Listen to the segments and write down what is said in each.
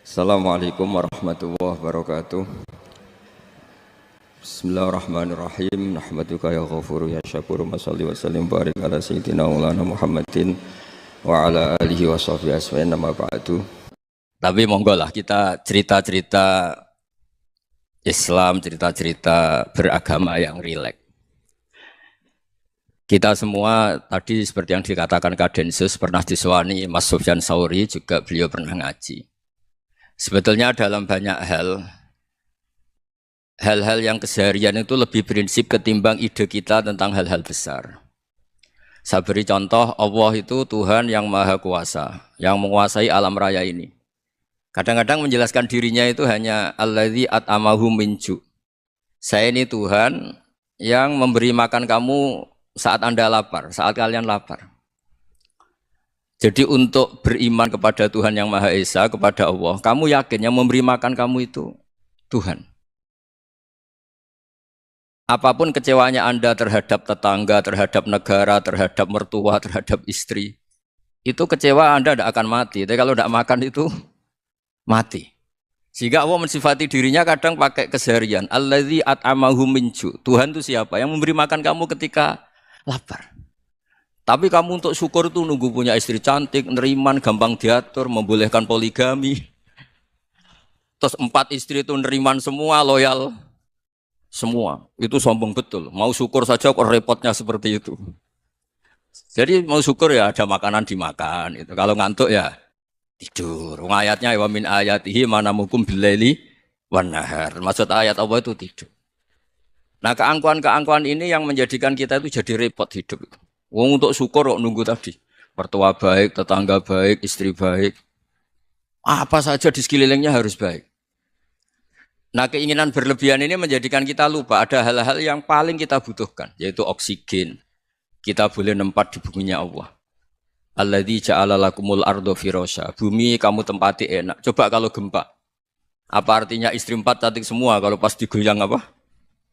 Assalamualaikum warahmatullahi wabarakatuh. Bismillahirrahmanirrahim. Nahmaduka ya ghafuru ya syakuru wa salli wa sallim barik ala sayyidina maulana Muhammadin wa ala alihi wa sahbihi asma'in nama ba'du. Tapi monggo lah kita cerita-cerita Islam, cerita-cerita beragama yang rileks. Kita semua tadi seperti yang dikatakan Kadensus pernah disewani Mas Sufyan Sauri, juga beliau pernah ngaji. Sebetulnya dalam banyak hal-hal yang keseharian itu lebih prinsip ketimbang ide kita tentang hal-hal besar. Saya beri contoh, Allah itu Tuhan yang Maha Kuasa, yang menguasai alam raya ini. Kadang-kadang menjelaskan dirinya itu hanya alladzi at'amahum min ju'. Saya ini Tuhan yang memberi makan kamu saat Anda lapar, saat kalian lapar. Jadi untuk beriman kepada Tuhan yang Maha Esa, kepada Allah, kamu yakin yang memberi makan kamu itu Tuhan. Apapun kecewanya Anda terhadap tetangga, terhadap negara, terhadap mertua, terhadap istri, itu kecewa Anda tidak akan mati. Tapi kalau tidak makan itu mati. Sehingga Allah mensifati dirinya kadang pakai keseharian. Alladzi at'amahum min ju'. Tuhan itu siapa? Yang memberi makan kamu ketika lapar. Tapi kamu untuk syukur itu nunggu punya istri cantik, neriman, gampang diatur, membolehkan poligami. Terus 4 istri itu neriman semua, loyal semua. Itu sombong betul. Mau syukur saja kok repotnya seperti itu. Jadi mau syukur ya ada makanan dimakan. Itu. Kalau ngantuk ya tidur. Ayatnya wa min ayatihi manamukum billaili wan nahar. Maksud ayat Allah itu tidur. Nah keangkuhan-keangkuhan ini yang menjadikan kita itu jadi repot hidup itu. Wong untuk syukur kok nunggu tadi. Mertua baik, tetangga baik, istri baik. Apa saja di sekelilingnya harus baik. Nah keinginan berlebihan ini menjadikan kita lupa ada hal-hal yang paling kita butuhkan. Yaitu oksigen. Kita boleh nempat di buminya Allah. Alladzi ja'ala lakumul ardo firasya. Bumi kamu tempati enak. Coba kalau gempa. Apa artinya istri 4 cantik semua kalau pas digoyang apa?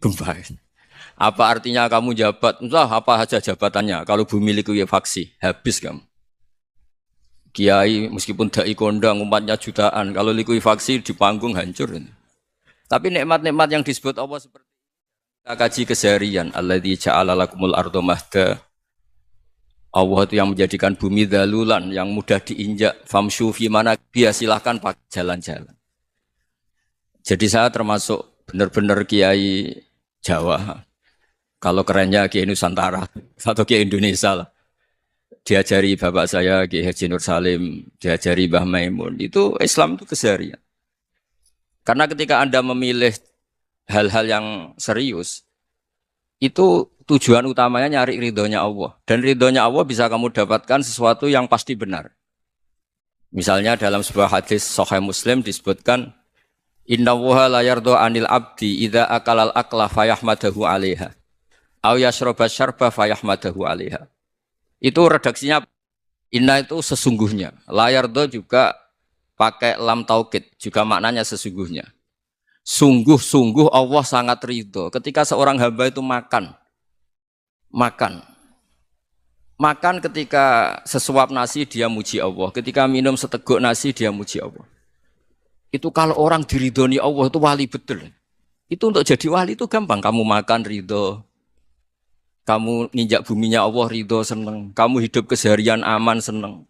Gempa. Apa artinya kamu jabat? Entah apa saja jabatannya. Kalau bumi likuifaksi, habis kamu. Kiai meskipun dai kondang umatnya jutaan, kalau likuifaksi di panggung hancur. Tapi nikmat-nikmat yang disebut Allah seperti kita kaji keseharian. Alladzi ja'ala lakumul ardo mahda. Allah itu yang menjadikan bumi dalulan, yang mudah diinjak. Famshu fi mana biya silahkan pakai jalan-jalan. Jadi saya termasuk benar-benar kiai Jawa. Kalau kerennya Kiai Nusantara atau Kiai Indonesia lah. Diajari bapak saya Kiai Haji Nur Salim, diajari Mbah Maimun. Itu Islam itu keseharian. Karena ketika Anda memilih hal-hal yang serius, itu tujuan utamanya nyari ridhonya Allah. Dan ridhonya Allah bisa kamu dapatkan sesuatu yang pasti benar. Misalnya dalam sebuah hadis Sahih Muslim disebutkan, Inna Allaha la yardo anil abdi idza akalal akla fayahmadahu alaiha. Au yashraba syarba fayahmadahu alaiha. Itu redaksinya inna itu sesungguhnya. Layardo juga pakai lam taukid, juga maknanya sesungguhnya. Sungguh-sungguh Allah sangat ridho ketika seorang hamba itu makan. Makan ketika sesuap nasi dia muji Allah, ketika minum seteguk nasi dia muji Allah. Itu kalau orang diridhoni Allah itu wali betul. Itu untuk jadi wali itu gampang, kamu makan ridho. Kamu nginjak buminya Allah ridho seneng. Kamu hidup keseharian aman seneng.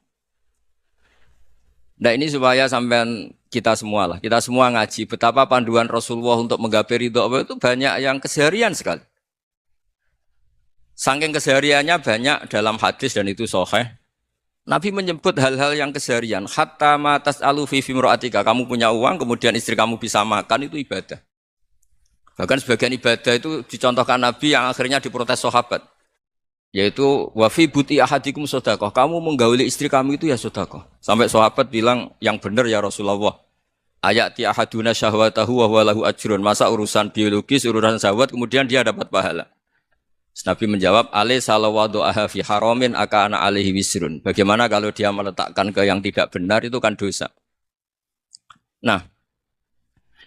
Nah ini supaya sampean kita semua lah. Kita semua ngaji betapa panduan Rasulullah untuk menggapai ridho Allah itu banyak yang keseharian sekali. Saking kesehariannya banyak dalam hadis dan itu sahih. Nabi menyebut hal-hal yang keseharian. Hatta ma tas'alu fi fimra'atika. Kamu punya uang kemudian istri kamu bisa makan itu ibadah. Bahkan sebagian ibadah itu dicontohkan Nabi yang akhirnya diprotes sahabat. Yaitu wafi buti ahadikum sodakoh. Kamu menggauli istri kamu itu ya sodakoh. Sampai sahabat bilang yang benar ya Rasulullah. Ayati ahaduna syahwatahu wa huwa lahu ajrun. Masa urusan biologis, urusan syahwat kemudian dia dapat pahala. Nabi menjawab, alai salawadu'aha fi haramin akana alaihi wisrun. Bagaimana kalau dia meletakkan ke yang tidak benar itu kan dosa. Nah,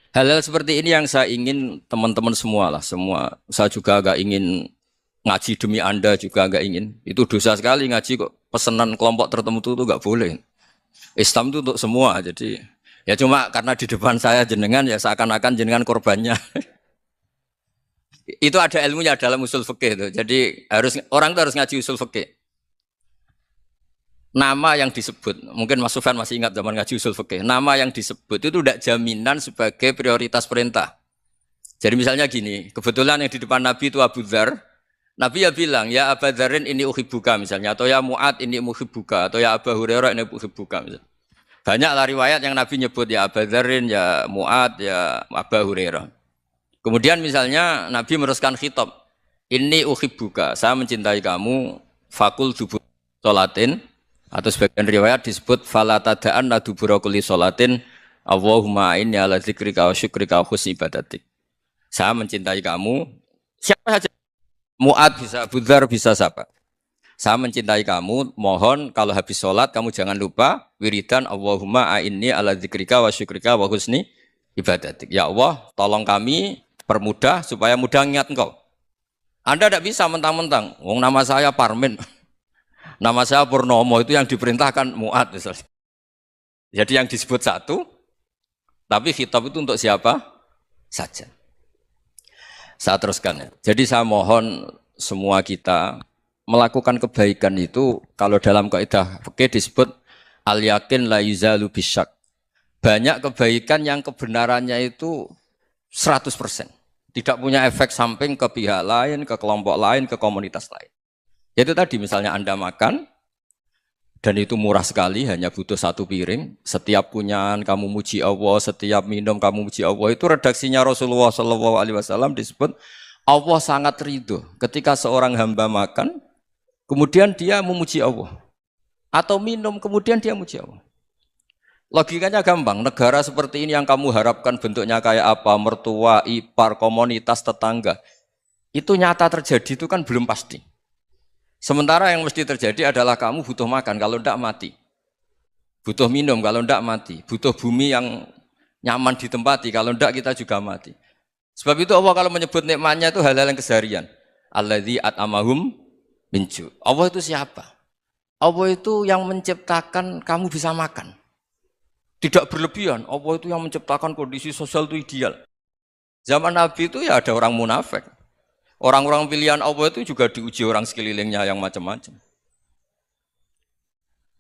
hal-hal seperti ini yang saya ingin teman-teman semua lah, semua. Saya juga agak ingin ngaji demi Anda juga agak ingin. Itu dosa sekali ngaji kok pesanan kelompok tertentu itu enggak boleh. Islam itu untuk semua. Jadi Ya cuma karena di depan saya jenengan ya seakan-akan jenengan korbannya. Itu ada ilmunya dalam usul fikih itu. Jadi orang itu harus ngaji usul fikih. Nama yang disebut, mungkin Mas Sufyan masih ingat zaman ngaji usul fikih. Nama yang disebut itu tidak jaminan sebagai prioritas perintah. Jadi misalnya gini, kebetulan yang di depan Nabi itu Abu Dzar. Nabi ya bilang, ya Abu Dzarin ini uhibbuka misalnya, atau ya Mu'ad ini uhibbuka, atau ya Abu Hurairah ini uhibbuka misalnya. Banyaklah riwayat yang Nabi nyebut ya Abu Dzarin, ya Mu'ad, ya Abu Hurairah. Kemudian misalnya Nabi meneruskan khitab, ini uhibbuka, saya mencintai kamu, fakul dubur sholatin, atau sebagian riwayat disebut fala tada'anna dubura kulli sholatin, Allahumma inni ala dzikrika wa syukrika wa husni ibadatik. Saya mencintai kamu, siapa saja. Mu'ad bisa, Budzar bisa siapa? Saya mencintai kamu, mohon kalau habis sholat kamu jangan lupa wiridan Allahumma a'inni ala dzikrika wa syukrika wa husni ibadatik. Ya Allah, tolong kami permudah supaya mudah ingat engkau. Anda tidak bisa mentang-mentang, wong nama saya Parmin, nama saya Purnomo, itu yang diperintahkan Mu'ad misalnya. Jadi yang disebut satu, tapi khitab itu untuk siapa saja. Saya teruskan ya. Jadi saya mohon semua kita melakukan kebaikan itu kalau dalam kaidah fikih disebut al yakin la yuzalu bisyak. Banyak kebaikan yang kebenarannya itu 100%. Tidak punya efek samping ke pihak lain, ke kelompok lain, ke komunitas lain. Itu tadi misalnya Anda makan dan itu murah sekali, hanya butuh satu piring. Setiap kunyahan kamu muji Allah, setiap minum kamu muji Allah. Itu redaksinya Rasulullah SAW disebut Allah sangat ridho ketika seorang hamba makan, kemudian dia memuji Allah. Atau minum, kemudian dia muji Allah. Logikanya gampang, negara seperti ini yang kamu harapkan bentuknya kayak apa, mertua, ipar, komunitas, tetangga. Itu nyata terjadi itu kan belum pasti. Sementara yang mesti terjadi adalah kamu butuh makan, kalau tidak mati. Butuh minum, kalau tidak mati. Butuh bumi yang nyaman ditempati, kalau tidak kita juga mati. Sebab itu Allah kalau menyebut nikmatnya itu hal-hal yang keseharian. Alladzi at'amahum min ju'. Allah itu siapa? Allah itu yang menciptakan kamu bisa makan. Tidak berlebihan, Allah itu yang menciptakan kondisi sosial itu ideal. Zaman Nabi itu ya ada orang munafik. Orang-orang pilihan Allah itu juga diuji orang sekelilingnya yang macam-macam.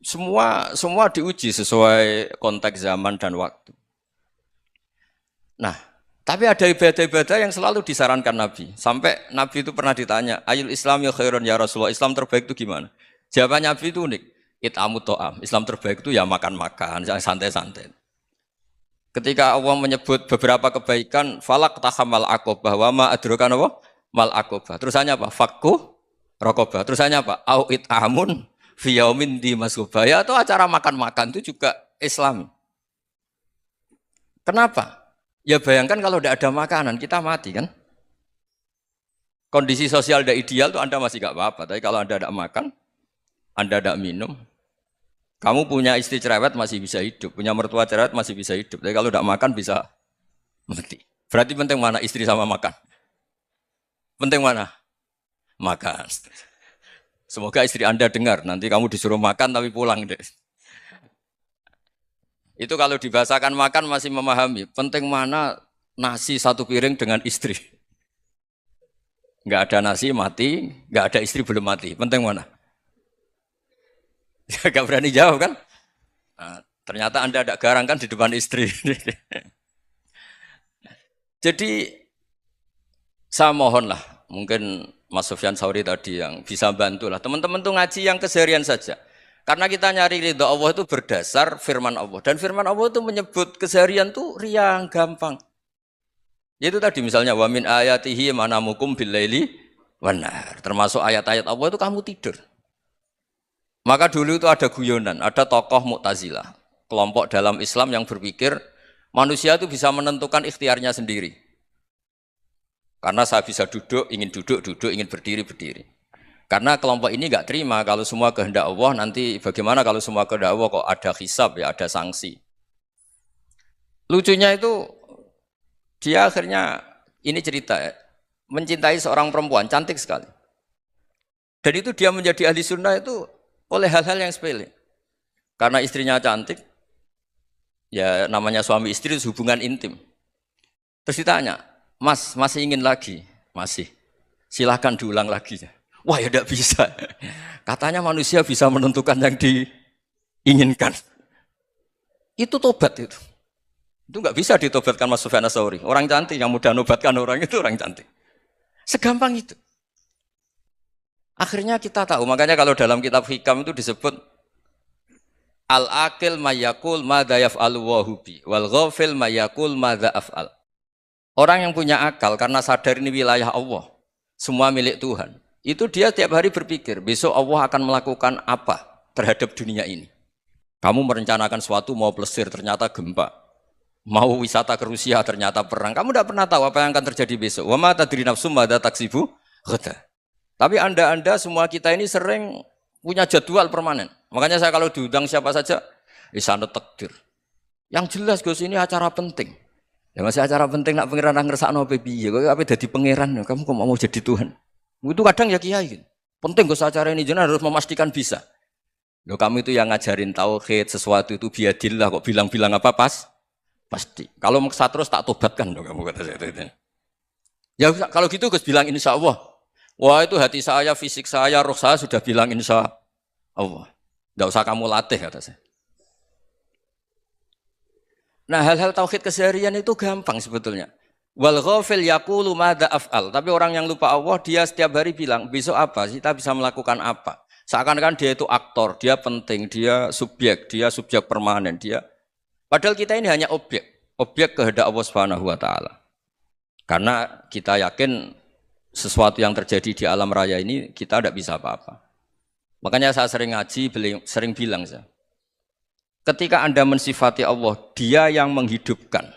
Semua diuji sesuai konteks zaman dan waktu. Nah, tapi ada ibadah-ibadah yang selalu disarankan Nabi. Sampai Nabi itu pernah ditanya, Ayul Islam ya khairun ya Rasulullah, Islam terbaik itu gimana? Jawaban Nabi itu unik. It'amut to'am. Islam terbaik itu ya makan-makan, santai-santai. Ketika Allah menyebut beberapa kebaikan, falak tahamal aqobah, wa ma adrokan apa? Mal aqobah. Terusannya apa? Fakku rokobah. Terusannya apa? Au it'amun fiyaumin di masubah. Ya atau acara makan-makan itu juga Islam. Kenapa? Ya bayangkan kalau tidak ada makanan, kita mati kan? Kondisi sosial tidak ideal itu Anda masih gak apa-apa. Tapi kalau Anda tidak makan, Anda tidak minum, kamu punya istri cerewet masih bisa hidup, punya mertua cerewet masih bisa hidup. Tapi kalau tidak makan bisa mati. Berarti penting mana istri sama makan? Penting mana? Makan. Semoga istri Anda dengar, nanti kamu disuruh makan tapi pulang deh. Itu kalau dibahasakan makan masih memahami. Penting mana nasi satu piring dengan istri. Enggak ada nasi mati, enggak ada istri belum mati. Penting mana? Gak berani jawab kan? Nah, ternyata Anda ada garang kan di depan istri. Jadi saya mohonlah, mungkin Mas Sufyan Sauri tadi yang bisa bantulah. Teman-teman tuh ngaji yang keseharian saja. Karena kita nyari ridha Allah itu berdasar firman Allah. Dan firman Allah itu menyebut keseharian tuh riang, gampang. Yaitu tadi misalnya wa min ayatihi manamukum billaili wan nahar. Termasuk ayat-ayat Allah itu kamu tidur. Maka dulu itu ada guyonan, ada tokoh Mu'tazilah, kelompok dalam Islam yang berpikir manusia itu bisa menentukan ikhtiarnya sendiri. Karena saya bisa duduk, duduk, ingin berdiri, berdiri. Karena kelompok ini nggak terima kalau semua kehendak Allah, nanti bagaimana kalau semua kehendak Allah kok ada hisab ya, ada sanksi. Lucunya itu dia akhirnya ini cerita ya, mencintai seorang perempuan cantik sekali. Dan itu dia menjadi ahli sunnah itu oleh hal-hal yang sepele. Karena istrinya cantik, Ya namanya suami istri itu hubungan intim. Terus ditanya, Mas, masih ingin lagi? Masih. Silahkan diulang lagi. Wah ya tidak bisa. Katanya manusia bisa menentukan yang diinginkan. Itu tobat itu. Itu nggak bisa ditobatkan Mas Sufyan Ats-Tsauri. Orang cantik yang mudah nobatkan orang itu orang cantik. Segampang itu. Akhirnya kita tahu, makanya kalau dalam kitab Hikam itu disebut al-akil mayakul madza yaf'alu wa hubi wal ghafil mayakul madza af'al. Orang yang punya akal karena sadar ini wilayah Allah, semua milik Tuhan. Itu dia tiap hari berpikir, besok Allah akan melakukan apa terhadap dunia ini. Kamu merencanakan suatu mau plesir, ternyata gempa. Mau wisata ke Rusia, ternyata perang. Kamu tidak pernah tahu apa yang akan terjadi besok. Wa ma tadri nafsum madza taksibu ghada. Tapi anda semua kita ini sering punya jadwal permanen. Makanya saya kalau diundang siapa saja, sana takdir. Yang jelas Gus ini acara penting. Ya masih acara penting nak pangeran ngersakno apa piye? Kok ape dadi pangeran? Kamu kok mau jadi Tuhan? Itu kadang ya kiai gitu. Penting Gus acara ini jenengan harus memastikan bisa. Loh kamu itu yang ngajarin tauhid, sesuatu itu biadillah kok bilang-bilang apa pasti. Kalau maksa terus tak tobatkan loh kamu kata saya itu. Ya kalau gitu Gus bilang insya Allah. Wah itu hati saya, fisik saya, roh saya sudah bilang insya Allah. Tidak usah kamu latih kata saya. Nah hal-hal tauhid keseharian itu gampang sebetulnya. Wal ghafil yaqulu madza af'al. Tapi orang yang lupa Allah dia setiap hari bilang besok apa? Kita bisa melakukan apa? Seakan-akan dia itu aktor, dia penting, dia subjek permanen, dia. Padahal kita ini hanya objek kehendak Allah Subhanahu wa taala. Karena kita yakin sesuatu yang terjadi di alam raya ini kita tidak bisa apa-apa. Makanya saya sering ngaji, sering bilang saya. Ketika Anda mensifati Allah, dia yang menghidupkan.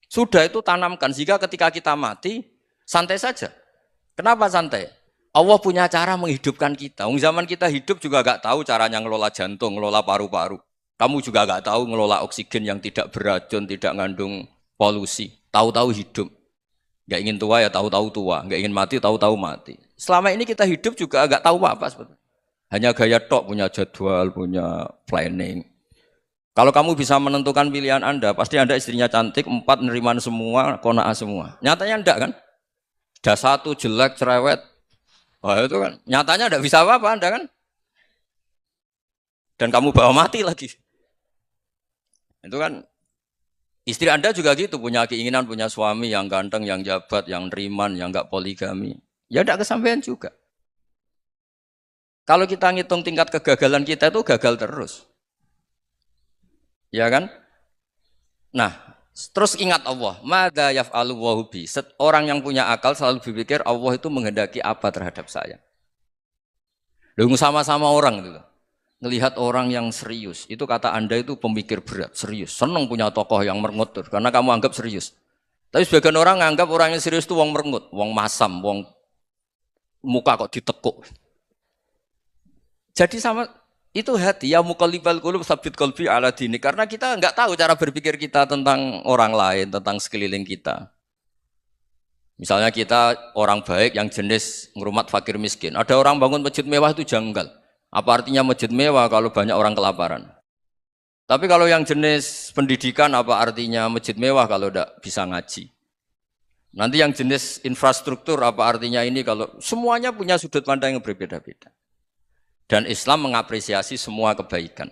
Sudah itu tanamkan, sehingga ketika kita mati, santai saja. Kenapa santai? Allah punya cara menghidupkan kita. Zaman kita hidup juga gak tahu caranya ngelola jantung, ngelola paru-paru. Kamu juga gak tahu ngelola oksigen yang tidak beracun, tidak mengandung polusi. Tahu-tahu hidup. Gak ingin tua ya tahu-tahu tua, gak ingin mati tahu-tahu mati. Selama ini kita hidup juga gak tahu apa sebetulnya. Hanya gaya tok, punya jadwal, punya planning. Kalau kamu bisa menentukan pilihan Anda, pasti Anda istrinya cantik, 4 neriman semua, qanaah semua. Nyatanya enggak kan? Ada 1 jelek, cerewet. Wah itu kan, nyatanya enggak bisa apa-apa Anda kan? Dan kamu bawa mati lagi. Itu kan, istri Anda juga gitu, punya keinginan, punya suami yang ganteng, yang jabat, yang neriman, yang enggak poligami. Ya enggak kesampaian juga. Kalau kita ngitung tingkat kegagalan kita itu gagal terus. Ya kan? Nah, terus ingat Allah, madza yaf'alu wa hubi. Orang yang punya akal selalu berpikir Allah itu menghendaki apa terhadap saya. Lalu sama-sama orang itu. Ngelihat orang yang serius, itu kata Anda itu pemikir berat, serius. Senang punya tokoh yang merengut karena kamu anggap serius. Tapi sebagian orang anggap orang yang serius itu wong merengut, wong masam, wong muka kok ditekuk. Jadi sama itu hati ya muqallibal qulub tsabbit qalbi ala dini, karena kita enggak tahu cara berpikir kita tentang orang lain, tentang sekeliling kita. Misalnya kita orang baik yang jenis ngrumat fakir miskin. Ada orang bangun masjid mewah itu janggal. Apa artinya masjid mewah kalau banyak orang kelaparan? Tapi kalau yang jenis pendidikan apa artinya masjid mewah kalau tidak bisa ngaji? Nanti yang jenis infrastruktur apa artinya ini kalau semuanya punya sudut pandang yang berbeda-beda. Dan Islam mengapresiasi semua kebaikan.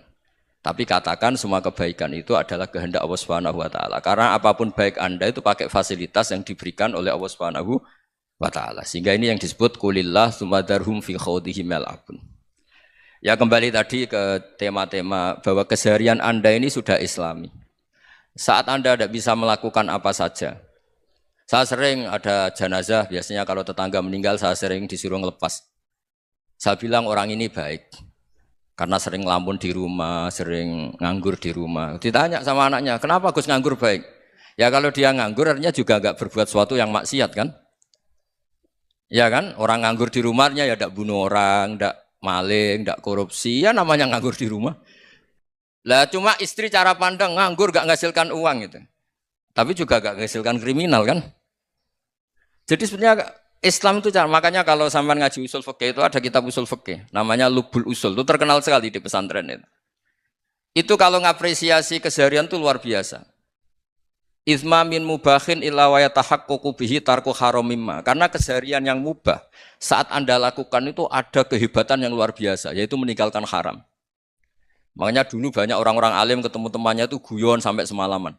Tapi katakan semua kebaikan itu adalah kehendak Allah Subhanahu wa taala. Karena apapun baik Anda itu pakai fasilitas yang diberikan oleh Allah Subhanahu wa taala. Sehingga ini yang disebut qulillah tsumadarhum fi khawdihim yal'abun. Ya kembali tadi ke tema-tema bahwa keseharian Anda ini sudah Islami. Saat Anda tidak bisa melakukan apa saja. Saya sering ada jenazah, biasanya kalau tetangga meninggal saya sering disuruh ngelepas. Saya bilang orang ini baik, karena sering ngelamun di rumah, sering nganggur di rumah. Ditanya sama anaknya, kenapa Gus nganggur baik? Ya kalau dia nganggur artinya juga enggak berbuat sesuatu yang maksiat kan? Ya kan, orang nganggur di rumahnya ya tidak bunuh orang, tidak maling, tidak korupsi, ya namanya nganggur di rumah. Lah cuma istri cara pandang nganggur enggak menghasilkan uang gitu. Tapi juga enggak menghasilkan kriminal kan? Jadi sebenarnya Islam itu makanya kalau sampai ngaji usul fikih itu ada kitab usul fikih namanya Lubul Usul, itu terkenal sekali di pesantren itu. Itu kalau ngapresiasi keseharian itu luar biasa. Izma min mubahin illa wa yatahaqqaqu bihi tarku haramimma. Karena keseharian yang mubah saat Anda lakukan itu ada kehebatan yang luar biasa, yaitu meninggalkan haram. Makanya dulu banyak orang-orang alim ketemu temannya itu guyon sampai semalaman.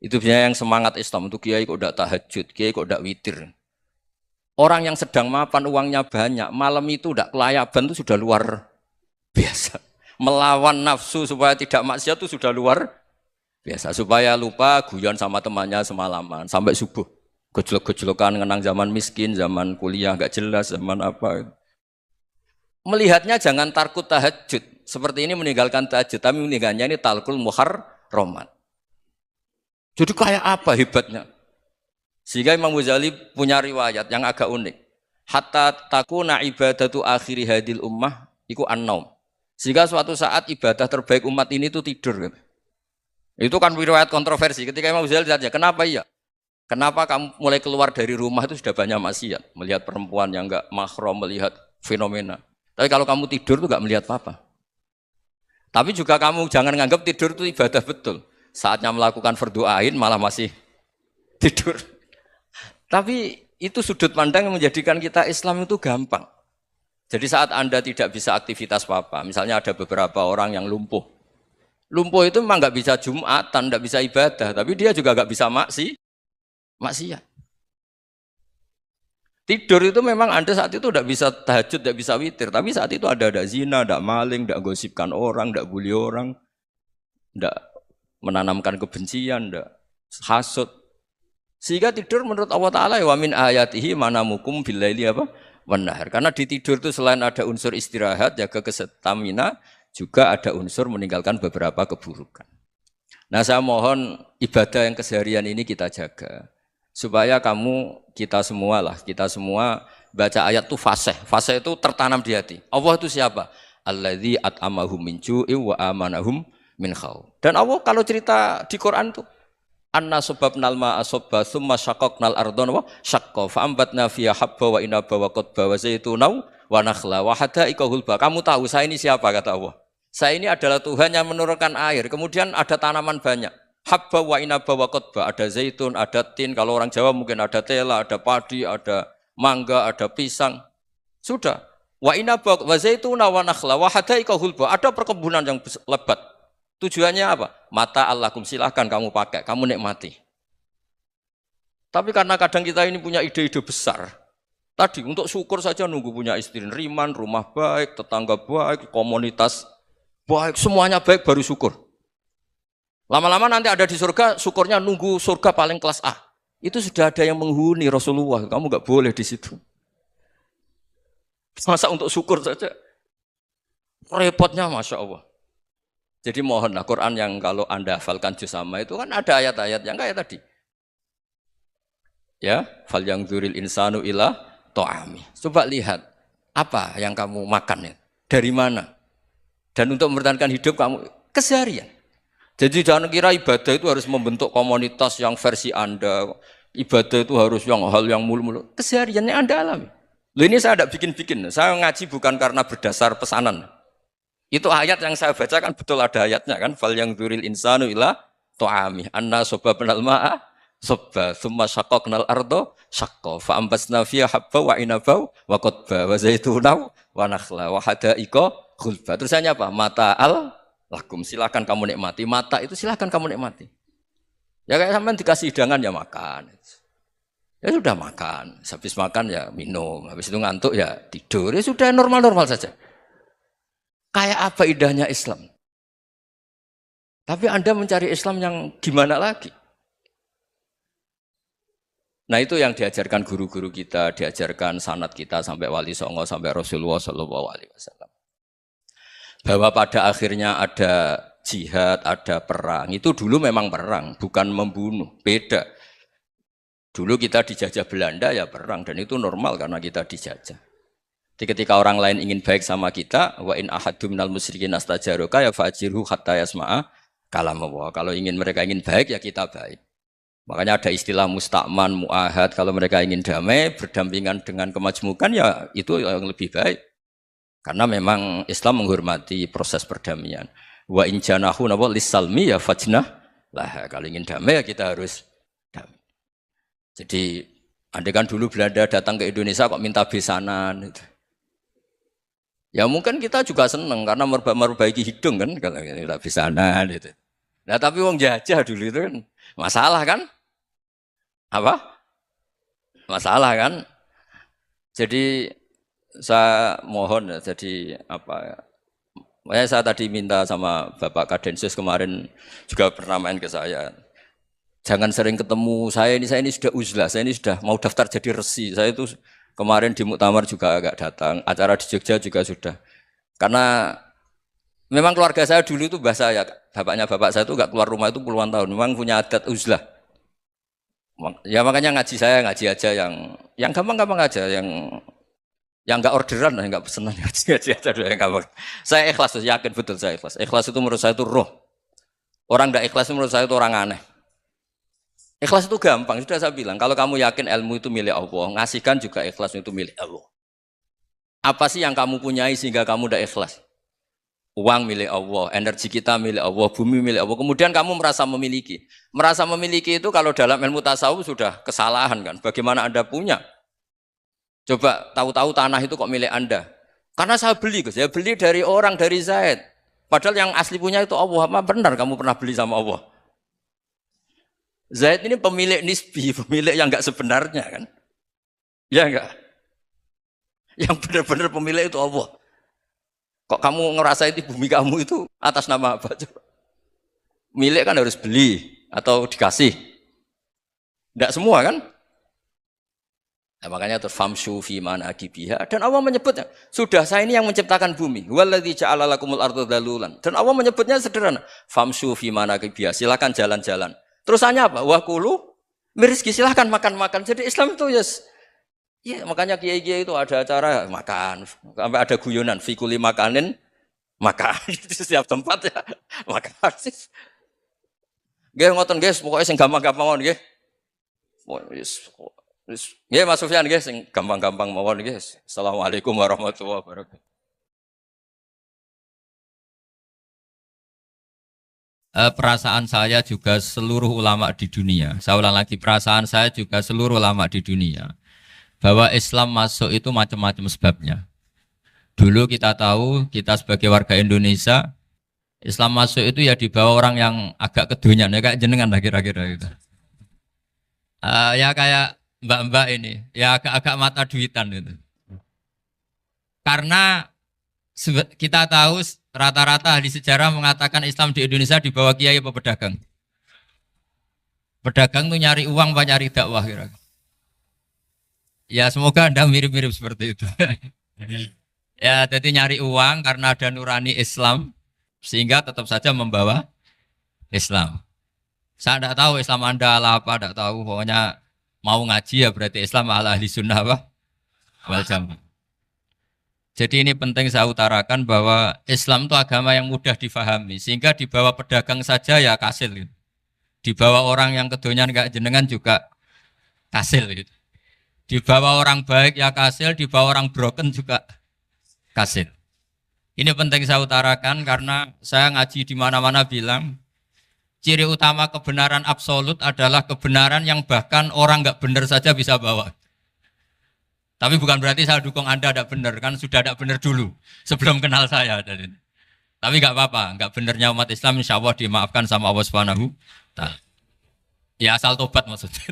Itu biasanya yang semangat Islam, itu kiai kok ndak tahajud, kiai kok ndak witir. Orang yang sedang mapan uangnya banyak, malam itu ndak kelayaban itu sudah luar biasa. Melawan nafsu supaya tidak maksiat itu sudah luar biasa. Supaya lupa guyon sama temannya semalaman sampai subuh. Gejolok-gejolokan ngenang zaman miskin, zaman kuliah nggak jelas, zaman apa. Melihatnya jangan tarkut tahajud. Seperti ini meninggalkan tahajud, tapi meninggalkannya ini talkul muharramat. Jadi kayak apa hebatnya? Sehingga Imam Ghazali punya riwayat yang agak unik. Hatta takuna ibadatu akhiri hadil ummah iku an-naum. Sehingga suatu saat ibadah terbaik umat ini itu tidur. Gitu. Itu kan riwayat kontroversi. Ketika Imam Ghazali ditanya, kenapa iya? Kenapa kamu mulai keluar dari rumah itu sudah banyak maksiat? Melihat perempuan yang enggak mahram, melihat fenomena. Tapi kalau kamu tidur itu enggak melihat apa-apa. Tapi juga kamu jangan menganggap tidur itu ibadah betul. Saatnya melakukan fardhu ain malah masih tidur. Tapi itu sudut pandang yang menjadikan kita Islam itu gampang. Jadi saat Anda tidak bisa aktivitas apa-apa, misalnya ada beberapa orang yang lumpuh. Lumpuh itu memang nggak bisa Jumatan, nggak bisa ibadah, tapi dia juga nggak bisa maksiat. Tidur itu memang Anda saat itu tidak bisa tahajud, tidak bisa witir, tapi saat itu ada zina, ada maling, tidak gosipkan orang, tidak bully orang, tidak menanamkan kebencian, tidak hasud. Sehingga tidur menurut Allah Ta'ala wa min ayatihi manamukum billaili apa? Wanahar. Karena di tidur itu selain ada unsur istirahat, jaga kestamina, juga ada unsur meninggalkan beberapa keburukan. Nah saya mohon ibadah yang keseharian ini kita jaga. Supaya kita semua baca ayat itu fasih. Fasih itu tertanam di hati. Allah itu siapa? Alladzi at'amahum min ju'i wa amanahum min khauf. Dan Allah kalau cerita di Quran itu anna sababnal ma'a sabba tsumma syaqqaqnal ardha wa syaqqa fa ambatna fiha habba wa inaba wa qadba wa zaituna wa nakhla wa hada'iqa hulba. Kamu tahu saya ini siapa kata Allah? Saya ini adalah Tuhan yang menurunkan air, kemudian ada tanaman banyak. Habba wa inaba wa qadba, ada zaitun, ada tin, kalau orang Jawa mungkin ada tela, ada padi, ada mangga, ada pisang. Sudah. Wa inaba wa zaituna wa nakhla wa hada'iqa hulba, ada perkebunan yang lebat. Tujuannya apa? Mata Allahkum, silahkan kamu pakai, kamu nikmati. Tapi karena kadang kita ini punya ide-ide besar. Tadi untuk syukur saja nunggu punya istri riman, rumah baik, tetangga baik, komunitas baik, semuanya baik baru syukur. Lama-lama nanti ada di surga, syukurnya nunggu surga paling kelas A. Itu sudah ada yang menghuni Rasulullah, kamu nggak boleh di situ. Masa untuk syukur saja? Repotnya Masya Allah. Jadi mohonlah Quran yang kalau Anda hafalkan juz amma itu kan ada ayat-ayat yang kayak tadi. Ya, fal yang dzuril insanu ila ta'ami. Coba lihat apa yang kamu makan ya? Dari mana? Dan untuk mempertahankan hidup kamu keseharian. Jadi jangan kira ibadah itu harus membentuk komunitas yang versi Anda. Ibadah itu harus yang hal yang mulu-mulu. Kesehariannya Anda alami. Loh ini saya tidak bikin-bikin. Saya ngaji bukan karena berdasar pesanan. Itu ayat yang saya baca kan betul ada ayatnya kan. Fal yang dzuril insanu ila ta'ami. Anna sababnal ma'a sabba tsumma syaqqaqnal ardha syaqqa fa ambasna fiha habba wa inaba wa qadba wa zaituna wa nakhla wa hada'iqa khulba. Terusannya apa? Mata'al lakum, silakan kamu nikmati. Mata itu silakan kamu nikmati. Ya kayak sampean dikasih hidangan ya makan. Ya sudah makan. Habis makan ya minum. Habis itu ngantuk ya tidur. Ya sudah normal-normal saja. Kayak apa indahnya Islam? Tapi Anda mencari Islam yang gimana lagi? Nah itu yang diajarkan guru-guru kita, diajarkan sanad kita sampai Wali Songo, sampai Rasulullah SAW. Bahwa pada akhirnya ada jihad, ada perang. Itu dulu memang perang, bukan membunuh. Beda. Dulu kita dijajah Belanda ya perang, dan itu normal karena kita dijajah. Jadi ketika orang lain ingin baik sama kita, wa in ahadum minal musyrikin astajaroka ya fajirhu hatta yasma'a kalam Allah. Kalau mereka ingin baik ya kita baik. Makanya ada istilah mustakman, mu'ahad. Kalau mereka ingin damai, berdampingan dengan kemajmukan ya itu yang lebih baik. Karena memang Islam menghormati proses perdamaian. Wa in janahu napa lisalmi ya fajnah lah. Kalau ingin damai ya kita harus damai. Jadi andai kan dulu Belanda datang ke Indonesia kok minta besanan gitu. Ya mungkin kita juga seneng karena memperbaiki hidung kan kalau minta besanan gitu. Nah tapi wong jajah dulu itu kan masalah kan? Apa? Masalah kan? Jadi saya mohon jadi apa? Makanya saya tadi minta sama Bapak Kadensus kemarin juga pernah main ke saya. Jangan sering ketemu saya ini sudah uzlah, saya ini sudah mau daftar jadi resi. Saya itu kemarin di muktamar juga agak datang, acara di Jogja juga sudah. Karena memang keluarga saya dulu itu bahasa ya, bapaknya bapak saya itu enggak keluar rumah itu puluhan tahun. Memang punya adat uzlah. Ya makanya ngaji saya ngaji aja yang gampang-gampang aja, yang enggak orderan, enggak pesenan ngaji aja dulu yang gampang. Saya ikhlas, yakin betul saya ikhlas. Ikhlas itu menurut saya itu roh. Orang enggak ikhlas menurut saya itu orang aneh. Ikhlas itu gampang, sudah saya bilang. Kalau kamu yakin ilmu itu milik Allah, ngasihkan juga ikhlas itu milik Allah. Apa sih yang kamu punyai sehingga kamu tidak ikhlas? Uang milik Allah, energi kita milik Allah, bumi milik Allah. Kemudian kamu merasa memiliki. Merasa memiliki itu kalau dalam ilmu tasawuf sudah kesalahan kan. Bagaimana Anda punya? Coba tahu-tahu tanah itu kok milik Anda. Karena saya beli, saya beli dari orang, dari Zaid. Padahal yang asli punya itu Allah. Apa benar kamu pernah beli sama Allah? Zaid ini pemilik nisbi, pemilik yang enggak sebenarnya kan. Ya enggak? Yang benar-benar pemilik itu Allah. Kok kamu ngerasa itu bumi kamu itu atas nama apa? Coba. Milik kan harus beli atau dikasih. Tidak semua kan? Nah, makanya terus famshu fi manakibiha dan Allah menyebutnya, sudah saya ini yang menciptakan bumi. Waladzi ja'ala lakumul arda dalulan. Dan Allah menyebutnya sederhana, famshu fi manakibiha, silakan jalan-jalan. Terusannya apa? Wa kulu mirizki, silakan makan-makan. Jadi Islam itu ya makanya kiai-kiai itu ada acara makan, sampai ada guyonan fikuli makanin makan di setiap tempat ya makan. Nggih ngoten guys, pokoknya sing gampang-gampang mawon nggih. Nggih Mas Sufyan nggih sing gampang-gampang mawon nggih. Assalamualaikum warahmatullahi wabarakatuh. Perasaan saya juga seluruh ulama di dunia. Saya ulang lagi, perasaan saya juga seluruh ulama di dunia. Bahwa Islam masuk itu macam-macam sebabnya. Dulu kita tahu, kita sebagai warga Indonesia, Islam masuk itu ya dibawa orang yang agak kedonyan, ya kayak jenengan lah kira-kira gitu. Ya kayak mbak-mbak ini, ya agak-agak mata duitan gitu. Karena kita tahu rata-rata ahli sejarah mengatakan Islam di Indonesia dibawa kiai apa pedagang. Pedagang tuh nyari uang apa nyari dakwah kira-kira. Ya semoga Anda mirip-mirip seperti itu. Ya jadi nyari uang karena ada nurani Islam sehingga tetap saja membawa Islam. Saya tidak tahu Islam Anda ala apa, tidak tahu. Pokoknya mau ngaji ya berarti Islam ala ahli sunnah apa? Wal jamaah. Jadi ini penting saya utarakan bahwa Islam itu agama yang mudah difahami sehingga dibawa pedagang saja ya kasil. Dibawa orang yang kedonyan enggak jenengan juga kasil gitu. Dibawa orang baik ya kasil, dibawa orang broken juga kasil. Ini penting saya utarakan karena saya ngaji di mana-mana bilang ciri utama kebenaran absolut adalah kebenaran yang bahkan orang nggak benar saja bisa bawa. Tapi bukan berarti saya dukung Anda tidak benar, kan sudah tidak benar dulu sebelum kenal saya. Tapi nggak apa-apa, nggak benarnya umat Islam insya Allah dimaafkan sama Allah Subhanahu wa Ta'ala. Ya asal tobat maksudnya.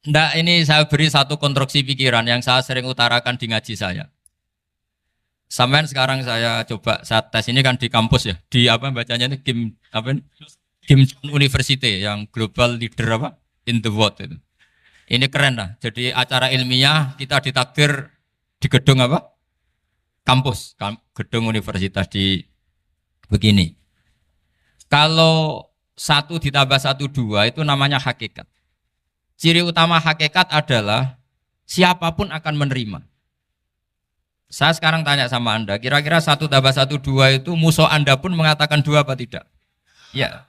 Nggak, ini saya beri satu konstruksi pikiran yang saya sering utarakan di ngaji saya. Sampai sekarang saya coba, saya tes ini kan di kampus ya, di apa bacanya ini Kim University yang global leader apa in the world itu. Ini keren lah. Jadi acara ilmiah kita ditakdir di gedung apa? Kampus, gedung universitas di begini. Kalau 1 ditambah 1 2 itu namanya hakikat. Ciri utama hakikat adalah siapapun akan menerima. Saya sekarang tanya sama Anda, kira-kira 1 tambah 1 2 itu musuh Anda pun mengatakan 2 apa tidak? Ya.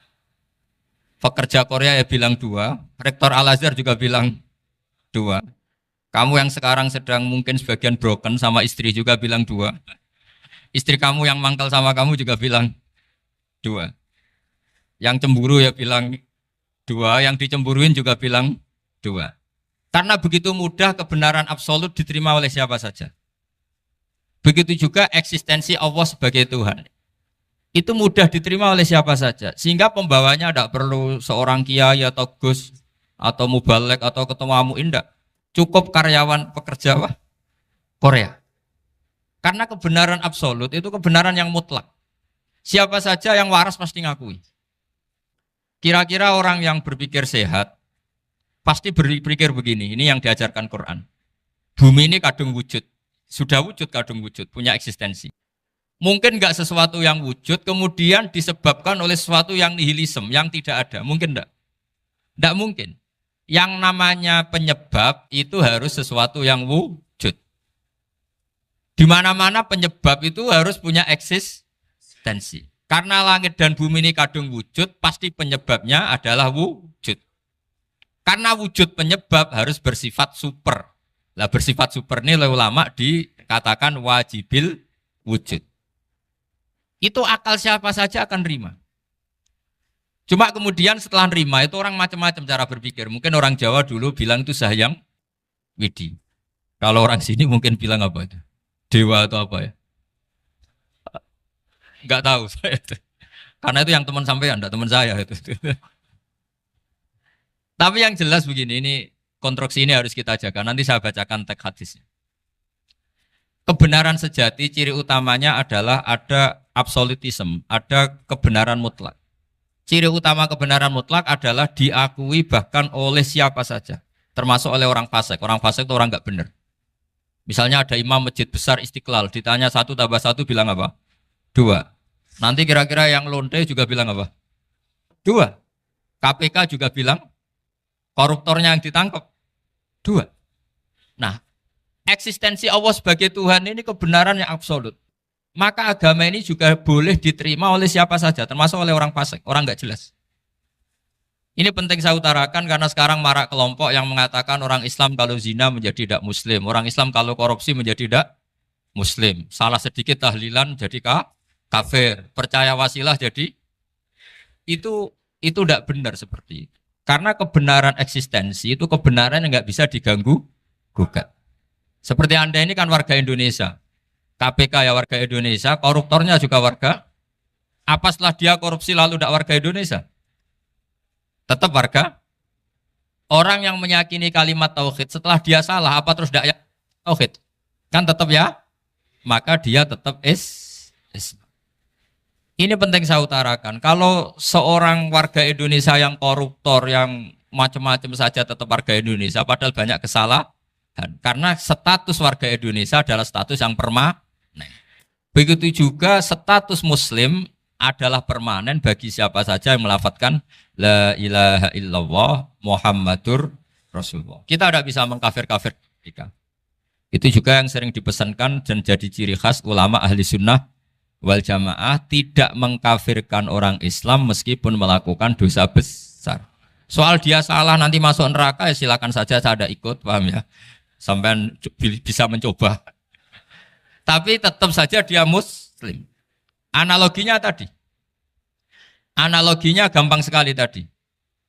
Pekerja Korea ya bilang 2, Rektor Al-Azhar juga bilang 2. Kamu yang sekarang sedang mungkin sebagian broken sama istri juga bilang 2. Istri kamu yang mangkal sama kamu juga bilang dua. Yang cemburu ya bilang dua, yang dicemburuin juga bilang dua. Karena begitu mudah kebenaran absolut diterima oleh siapa saja. Begitu juga eksistensi Allah sebagai Tuhan. Itu mudah diterima oleh siapa saja. Sehingga pembawanya tidak perlu seorang kiai atau gus atau mubalek atau ketua muin, tidak. Cukup karyawan pekerja Korea. Karena kebenaran absolut itu kebenaran yang mutlak. Siapa saja yang waras pasti ngakui. Kira-kira orang yang berpikir sehat pasti berpikir begini, ini yang diajarkan Quran. Bumi ini kadung wujud, sudah wujud kadung wujud, punya eksistensi. Mungkin enggak sesuatu yang wujud kemudian disebabkan oleh sesuatu yang nihilisme, yang tidak ada. Mungkin enggak? Enggak mungkin. Yang namanya penyebab itu harus sesuatu yang wujud. Di mana-mana penyebab itu harus punya eksistensi. Karena langit dan bumi ini kadung wujud, pasti penyebabnya adalah wujud. Karena wujud penyebab harus bersifat super. Lah bersifat super ini oleh ulama dikatakan wajibil wujud. Itu akal siapa saja akan nerima. Cuma kemudian setelah nerima itu orang macam-macam cara berpikir. Mungkin orang Jawa dulu bilang itu Sahyang Widi. Kalau orang sini mungkin bilang apa itu? Dewa atau apa ya? Enggak tahu saya itu. Karena itu yang teman sampean, enggak teman saya itu. Tapi yang jelas begini, ini konstruksi ini harus kita jaga. Nanti saya bacakan teks hadisnya. Kebenaran sejati ciri utamanya adalah ada absolutisme, ada kebenaran mutlak. Ciri utama kebenaran mutlak adalah diakui bahkan oleh siapa saja, termasuk oleh orang fasik. Orang fasik itu orang enggak benar. Misalnya ada imam masjid besar Istiqlal, ditanya 1 + 1 bilang apa? 2. Nanti kira-kira yang lonte juga bilang apa? 2. KPK juga bilang koruptornya yang ditangkap 2. Nah, eksistensi Allah sebagai Tuhan ini kebenaran yang absolut. Maka agama ini juga boleh diterima oleh siapa saja, termasuk oleh orang fasik, orang nggak jelas. Ini penting saya utarakan karena sekarang marak kelompok yang mengatakan orang Islam kalau zina menjadi tidak muslim, orang Islam kalau korupsi menjadi tidak muslim. Salah sedikit tahlilan jadi kafir, percaya wasilah jadi itu tidak benar seperti itu. Karena kebenaran eksistensi itu kebenaran yang nggak bisa diganggu gugat. Seperti Anda ini kan warga Indonesia, KPK ya warga Indonesia, koruptornya juga warga. Apa setelah dia korupsi lalu tidak warga Indonesia? Tetap warga. Orang yang meyakini kalimat tauhid setelah dia salah apa terus tidak tauhid? Kan tetap ya. Maka dia tetap Islam. Ini penting saya utarakan. Kalau seorang warga Indonesia yang koruptor, yang macam-macam saja tetap warga Indonesia, padahal banyak kesalahan. Karena status warga Indonesia adalah status yang permanen. Begitu juga status Muslim adalah permanen bagi siapa saja yang melafadzkan La ilaha illallah Muhammadur Rasulullah. Kita tidak bisa mengkafir-kafir mereka. Itu juga yang sering dipesankan dan jadi ciri khas ulama ahli sunnah wal jamaah, tidak mengkafirkan orang Islam meskipun melakukan dosa besar. Soal dia salah nanti masuk neraka ya silakan saja, saya ada ikut, paham ya? Sampai bisa mencoba. Tapi tetap saja dia muslim. Analoginya tadi. Analoginya gampang sekali tadi.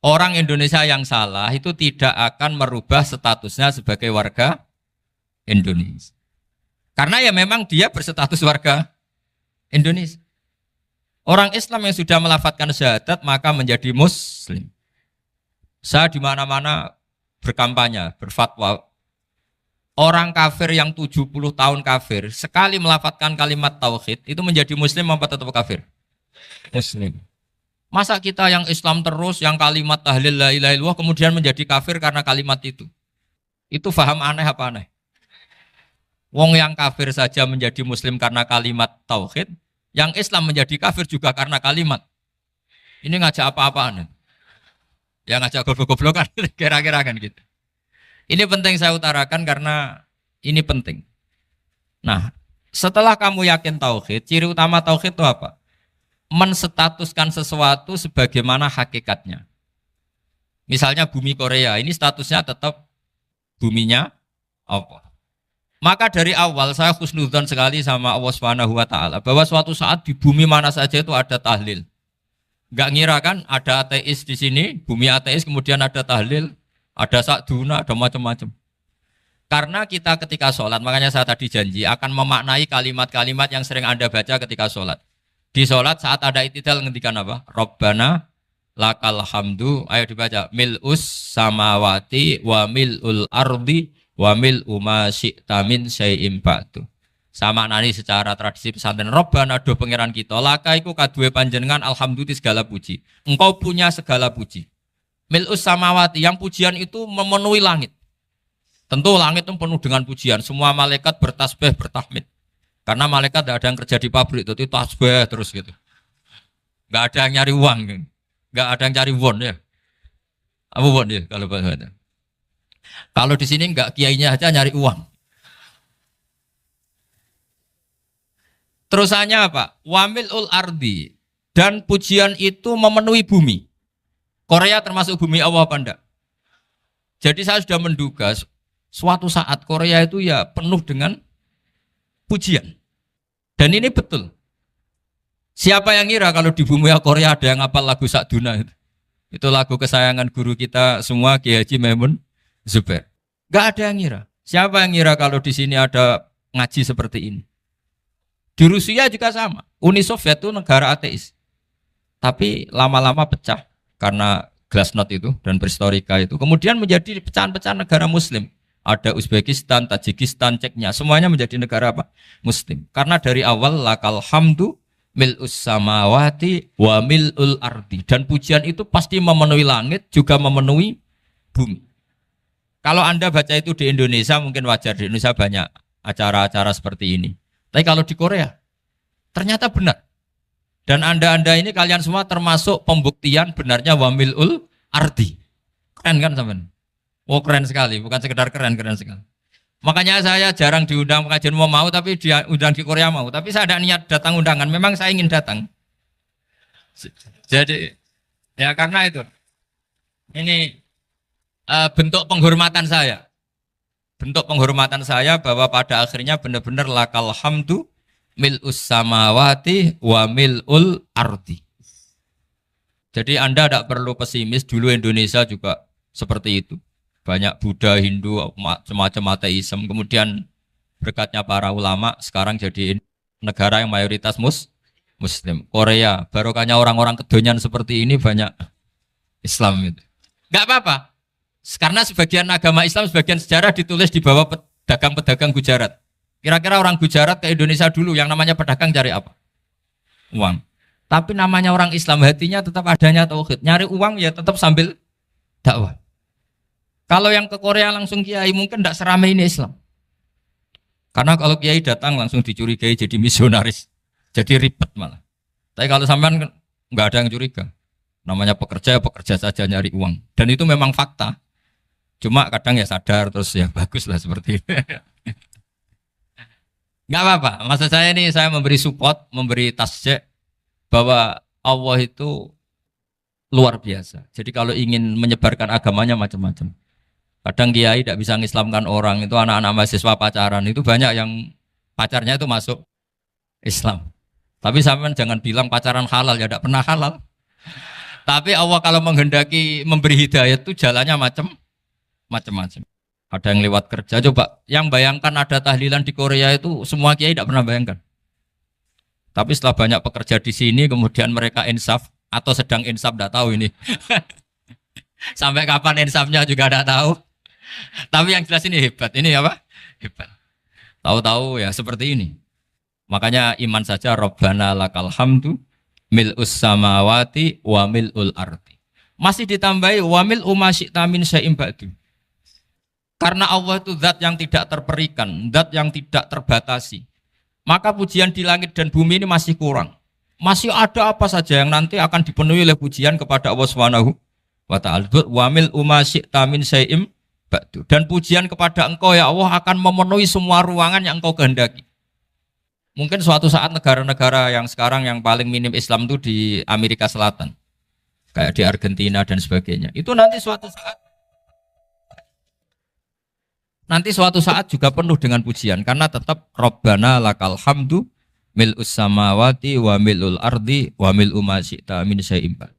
Orang Indonesia yang salah itu tidak akan merubah statusnya sebagai warga Indonesia. Karena ya memang dia berstatus warga Indonesia. Orang Islam yang sudah melafadzkan syahadat maka menjadi muslim. Saya di mana-mana berkampanye, berfatwa. Orang kafir yang 70 tahun kafir, sekali melafadzkan kalimat tauhid, itu menjadi muslim apa tetap kafir? Muslim. Masa kita yang Islam terus, yang kalimat tahlil la ilaha illallah, kemudian menjadi kafir karena kalimat itu? Itu faham aneh apa aneh? Wong yang kafir saja menjadi muslim karena kalimat tauhid, yang Islam menjadi kafir juga karena kalimat. Ini ngajak apa-apaan? Ya ngajak goblok-goblokan, kira-kira kan gitu. Ini penting saya utarakan karena ini penting. Nah, setelah kamu yakin tauhid, ciri utama tauhid itu apa? Menstatuskan sesuatu sebagaimana hakikatnya. Misalnya bumi Korea, ini statusnya tetap buminya apa? Maka dari awal saya husnudzon sekali sama Allah Subhanahu wa taala bahwa suatu saat di bumi mana saja itu ada tahlil. Enggak ngira kan ada ateis di sini, bumi ateis kemudian ada tahlil, ada sakduna, ada macam-macam. Karena kita ketika sholat, makanya saya tadi janji akan memaknai kalimat-kalimat yang sering Anda baca ketika sholat. Di sholat saat ada itidal ngendikan apa? Rabbana lakal hamdu, ayo dibaca, mil'us samawati wa mil'ul ardi wa mil'u ma syi'ta min syai'im ba'du. Sama nani secara tradisi pesantren, Rabbana do pangeran kita, laka iku kaduwe panjenengan alhamdulillah segala puji. Engkau punya segala puji. Mil'us samawati, yang pujian itu memenuhi langit. Tentu langit itu penuh dengan pujian. Semua malaikat bertasbih, bertahmid. Karena malaikat tidak ada yang kerja di pabrik, itu tasbih terus gitu. Nggak ada yang nyari uang, nggak ada yang cari won ya. Apa won ya kalau bahasa? Kalau di sini nggak kiainya aja nyari uang. Terusannya apa? Wamilul ardi, dan pujian itu memenuhi bumi. Korea termasuk bumi Allah apa enggak? Jadi saya sudah menduga suatu saat Korea itu ya penuh dengan pujian. Dan ini betul. Siapa yang ngira kalau di bumi Korea ada yang hafal lagu Sakduna itu? Itu lagu kesayangan guru kita semua, Kiai Haji Maimun Zubair. Gak ada yang ngira. Siapa yang ngira kalau di sini ada ngaji seperti ini? Di Rusia juga sama. Uni Soviet itu negara ateis. Tapi lama-lama pecah karena glasnost itu dan perestroika itu. Kemudian menjadi pecahan-pecahan negara muslim. Ada Uzbekistan, Tajikistan, Ceknya, semuanya menjadi negara apa? Muslim. Karena dari awal lakal hamdu mil'us samawati wa mil'ul ardi. Dan pujian itu pasti memenuhi langit, juga memenuhi bumi. Kalau Anda baca itu di Indonesia, mungkin wajar. Di Indonesia banyak acara-acara seperti ini. Tapi kalau di Korea, ternyata benar. Dan Anda ini kalian semua termasuk pembuktian benarnya wa mil'ul ardi. Keren kan teman? Oh keren sekali, bukan sekedar keren, keren sekali. Makanya saya jarang diundang pengajian mau, tapi diundang di Korea mau. Tapi saya ada niat datang undangan, memang saya ingin datang. Jadi, ya karena itu. Ini bentuk penghormatan saya. Bentuk penghormatan saya bahwa pada akhirnya benar-benar lakal hamdu mil'us samawati wa mil'ul ardi. Jadi Anda tidak perlu pesimis, dulu Indonesia juga seperti itu. Banyak Buddha, Hindu, semacam ateisme. Kemudian berkatnya para ulama sekarang jadi negara yang mayoritas Muslim. Korea, barokahnya orang-orang kedonyan seperti ini banyak Islam itu. Enggak apa-apa. Karena sebagian agama Islam, sebagian sejarah ditulis di bawah pedagang-pedagang Gujarat. Kira-kira orang Gujarat ke Indonesia dulu yang namanya pedagang cari apa? Uang. Tapi namanya orang Islam hatinya tetap adanya tauhid. Nyari uang ya tetap sambil dakwah. Kalau yang ke Korea langsung kiai mungkin tidak seramai ini Islam. Karena kalau kiai datang langsung dicurigai jadi misionaris. Jadi ribet malah. Tapi kalau sampean nggak ada yang curiga. Namanya pekerja, pekerja saja nyari uang. Dan itu memang fakta. Cuma kadang ya sadar terus ya bagus lah seperti itu. Nggak apa-apa. Maksud saya ini saya memberi support, memberi tasjek bahwa Allah itu luar biasa. Jadi kalau ingin menyebarkan agamanya macam-macam. Kadang kiai tidak bisa mengislamkan orang, itu anak-anak mahasiswa pacaran, itu banyak yang pacarnya itu masuk Islam. Tapi sampean jangan bilang pacaran halal, ya tidak pernah halal. Tapi Allah kalau menghendaki memberi hidayah itu jalannya macam-macam. Ada yang lewat kerja, coba yang bayangkan ada tahlilan di Korea itu semua kiai tidak pernah bayangkan. Tapi setelah banyak pekerja di sini, kemudian mereka insaf atau sedang insaf, tidak tahu ini. Sampai kapan insafnya juga tidak tahu. Tapi yang jelas ini hebat. Ini apa? Hebat. Tahu-tahu ya seperti ini. Makanya iman saja Rabbana lakal hamdu mil'us samawati wa mil'ul ardi. Masih ditambahi wa mil'u ma syi'ta min syai'im ba'du. Karena Allah itu zat yang tidak terperikan, zat yang tidak terbatasi. Maka pujian di langit dan bumi ini masih kurang. Masih ada apa saja yang nanti akan dipenuhi oleh pujian kepada Allah Subhanahu wa ta'ala. Wa mil'u ma syi'ta min syai'im. Dan pujian kepada engkau ya Allah akan memenuhi semua ruangan yang engkau kehendaki. Mungkin suatu saat negara-negara yang sekarang yang paling minim Islam itu di Amerika Selatan. Kayak di Argentina dan sebagainya. Itu nanti suatu saat nanti suatu saat juga penuh dengan pujian karena tetap Rabbana lakal hamdu mil'us samawati wa mil'ul ardi wa mil'u ma syi'ta min syai'in ba'd.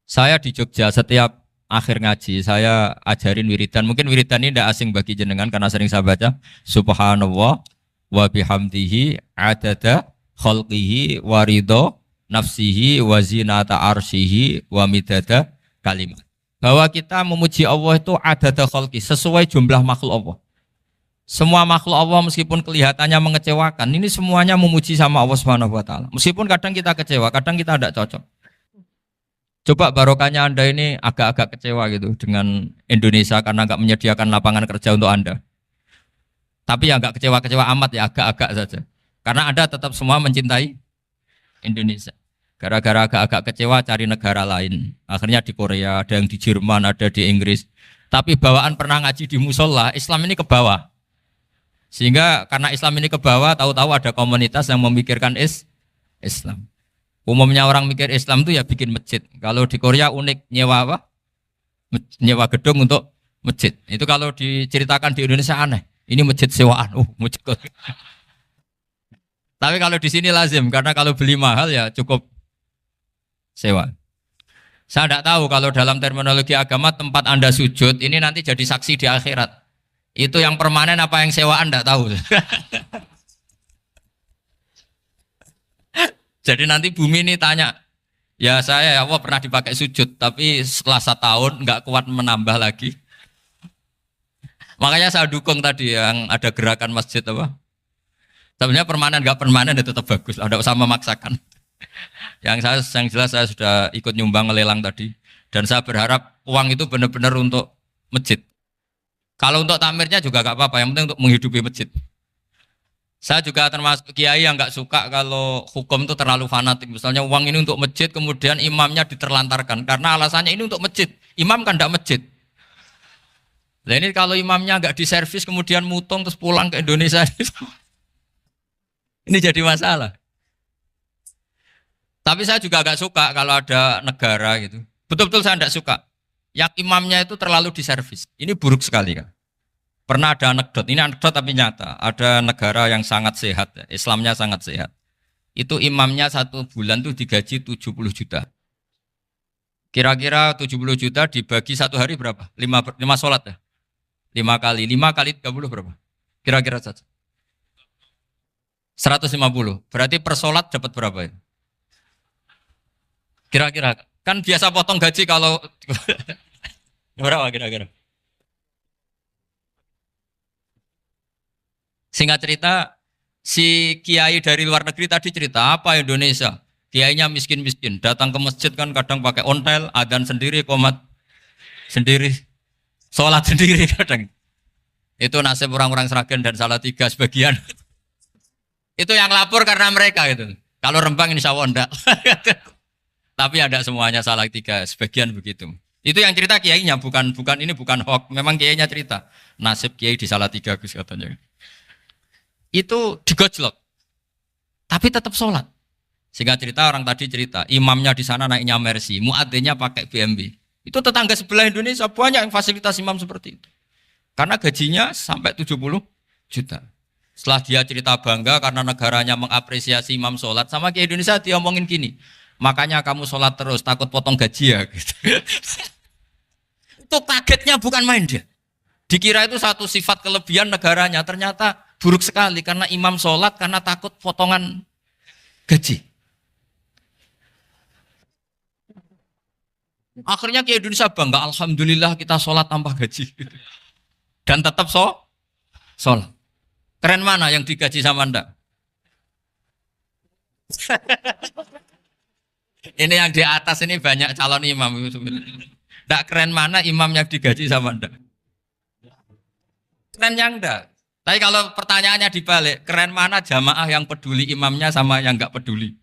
Saya di Jogja setiap akhir ngaji saya ajarin wiridan. Mungkin wiridan ini tidak asing bagi jenengan karena sering saya baca subhanallah wa bihamdihi adada khalqihi wa ridha nafsihi wa zinata arsyihi wa midada kalimat. Bahwa kita memuji Allah itu adada khalqi sesuai jumlah makhluk Allah. Semua makhluk Allah meskipun kelihatannya mengecewakan, ini semuanya memuji sama Allah Subhanahu wa taala. Meskipun kadang kita kecewa, kadang kita tidak cocok. Coba barokahnya Anda ini agak-agak kecewa gitu dengan Indonesia karena nggak menyediakan lapangan kerja untuk Anda. Tapi ya nggak kecewa-kecewa amat ya, agak-agak saja. Karena Anda tetap semua mencintai Indonesia. Gara-gara agak-agak kecewa cari negara lain. Akhirnya di Korea, ada yang di Jerman, ada di Inggris. Tapi bawaan pernah ngaji di musola, Islam ini ke bawah. Sehingga karena Islam ini ke bawah, tahu-tahu ada komunitas yang memikirkan Islam. Umumnya orang mikir Islam itu ya bikin masjid. Kalau di Korea unik nyewa apa? Nyewa gedung untuk masjid. Itu kalau diceritakan di Indonesia aneh. Ini masjid sewaan. Masjid. Tapi kalau di sini lazim karena kalau beli mahal ya cukup sewa. Saya tidak tahu kalau dalam terminologi agama tempat Anda sujud ini nanti jadi saksi di akhirat. Itu yang permanen apa yang sewaan tidak tahu. Jadi nanti bumi ini tanya, ya saya ya Allah pernah dipakai sujud, tapi setelah 1 tahun nggak kuat menambah lagi. Makanya saya dukung tadi yang ada gerakan masjid apa. Sebenarnya permanen nggak permanen ya tetap bagus, ada usah memaksakan. Yang jelas saya sudah ikut nyumbang ngelelang tadi, dan saya berharap uang itu benar-benar untuk masjid. Kalau untuk tamirnya juga nggak apa-apa, yang penting untuk menghidupi masjid. Saya juga termasuk kiai yang nggak suka kalau hukum itu terlalu fanatik. Misalnya uang ini untuk masjid, kemudian imamnya diterlantarkan. Karena alasannya ini untuk masjid. Imam kan tidak masjid. Nah ini kalau imamnya nggak diservis, kemudian mutung terus pulang ke Indonesia. Ini jadi masalah. Tapi saya juga nggak suka kalau ada negara gitu. Betul-betul saya tidak suka. Yang imamnya itu terlalu diservis. Ini buruk sekali kan. Pernah ada anekdot, ini anekdot tapi nyata. Ada negara yang sangat sehat, Islamnya sangat sehat. Itu imamnya 1 bulan tuh digaji 70 juta. Kira-kira 70 juta dibagi 1 hari berapa? 5 sholat ya? 5 kali 30 berapa? Kira-kira saja. 150. Berarti per sholat dapat berapa ya? Kira-kira. Kan biasa potong gaji kalau... berapa kira-kira? Singkat cerita, si kiai dari luar negeri tadi cerita apa Indonesia? Kiainya miskin-miskin, datang ke masjid kan kadang pakai ontel, adzan sendiri, qomat sendiri, sholat sendiri kadang. Itu nasib orang-orang Sragen dan Salatiga sebagian. Itu yang lapor karena mereka itu. Kalau Rembang insya Allah enggak. Tapi ada semuanya Salatiga, sebagian begitu. Itu yang cerita kiainya, bukan hoax. Memang kiainya cerita. Nasib kiai di Salatiga Gus katanya. Itu digojlok, tapi tetap sholat. Sehingga cerita orang tadi cerita, imamnya di sana naiknya Mercy, muadzinnya pakai BMW. Itu tetangga sebelah Indonesia banyak yang fasilitas imam seperti itu. Karena gajinya sampai 70 juta. Setelah dia cerita bangga karena negaranya mengapresiasi imam sholat, sama kayak Indonesia dia omongin gini, makanya kamu sholat terus, takut potong gaji ya. Gitu. Itu kagetnya bukan main dia. Dikira itu satu sifat kelebihan negaranya, ternyata buruk sekali karena imam sholat karena takut potongan gaji. Akhirnya ke Indonesia bangga, alhamdulillah kita sholat tambah gaji. Dan tetap sholat. Keren mana yang digaji sama Anda? Ini yang di atas ini banyak calon imam. Tidak keren mana imam yang digaji sama Anda? Keren yang enggak. Tapi kalau pertanyaannya dibalik, keren mana jamaah yang peduli imamnya sama yang enggak peduli?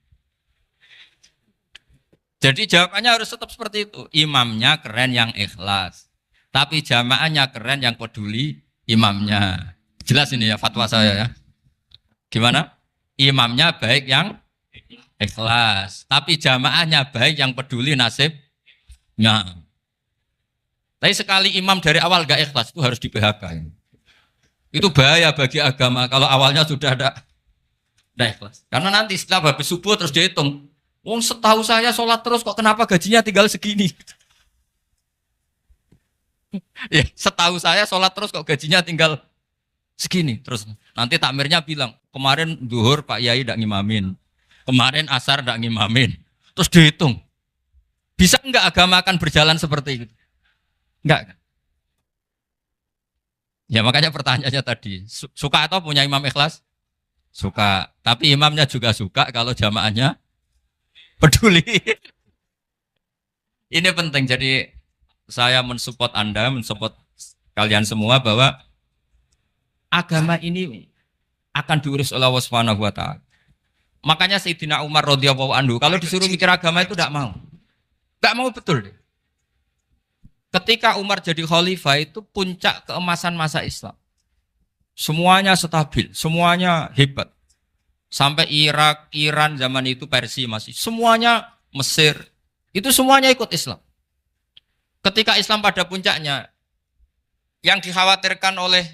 Jadi jawabannya harus tetap seperti itu. Imamnya keren yang ikhlas. Tapi jamaahnya keren yang peduli imamnya. Jelas ini ya fatwa saya ya. Gimana? Imamnya baik yang ikhlas. Tapi jamaahnya baik yang peduli nasibnya. Tapi sekali imam dari awal enggak ikhlas itu harus di PHK. Itu bahaya bagi agama kalau awalnya sudah ada ikhlas. Karena nanti setelah habis subuh terus dihitung. Wong setahu saya sholat terus kok kenapa gajinya tinggal segini? Ya, setahu saya sholat terus kok gajinya tinggal segini. Terus nanti takmirnya bilang, kemarin duhur Pak Yai tidak ngimamin. Kemarin asar tidak ngimamin. Terus dihitung. Bisa enggak agama akan berjalan seperti itu? Enggak. Ya makanya pertanyaannya tadi, suka atau punya imam ikhlas? Suka. Tapi imamnya juga suka kalau jamaahnya peduli. Ini penting. Jadi saya mensupport Anda, mensupport kalian semua bahwa agama ini akan diurus oleh Allah Subhanahu wa taala. Makanya Sayyidina Umar radhiyallahu anhu kalau disuruh mikir agama itu tidak mau. Tidak mau betul. Ketika Umar jadi khalifah itu puncak keemasan masa Islam. Semuanya stabil, semuanya hebat. Sampai Irak, Iran zaman itu Persia masih. Semuanya Mesir. Itu semuanya ikut Islam. Ketika Islam pada puncaknya, yang dikhawatirkan oleh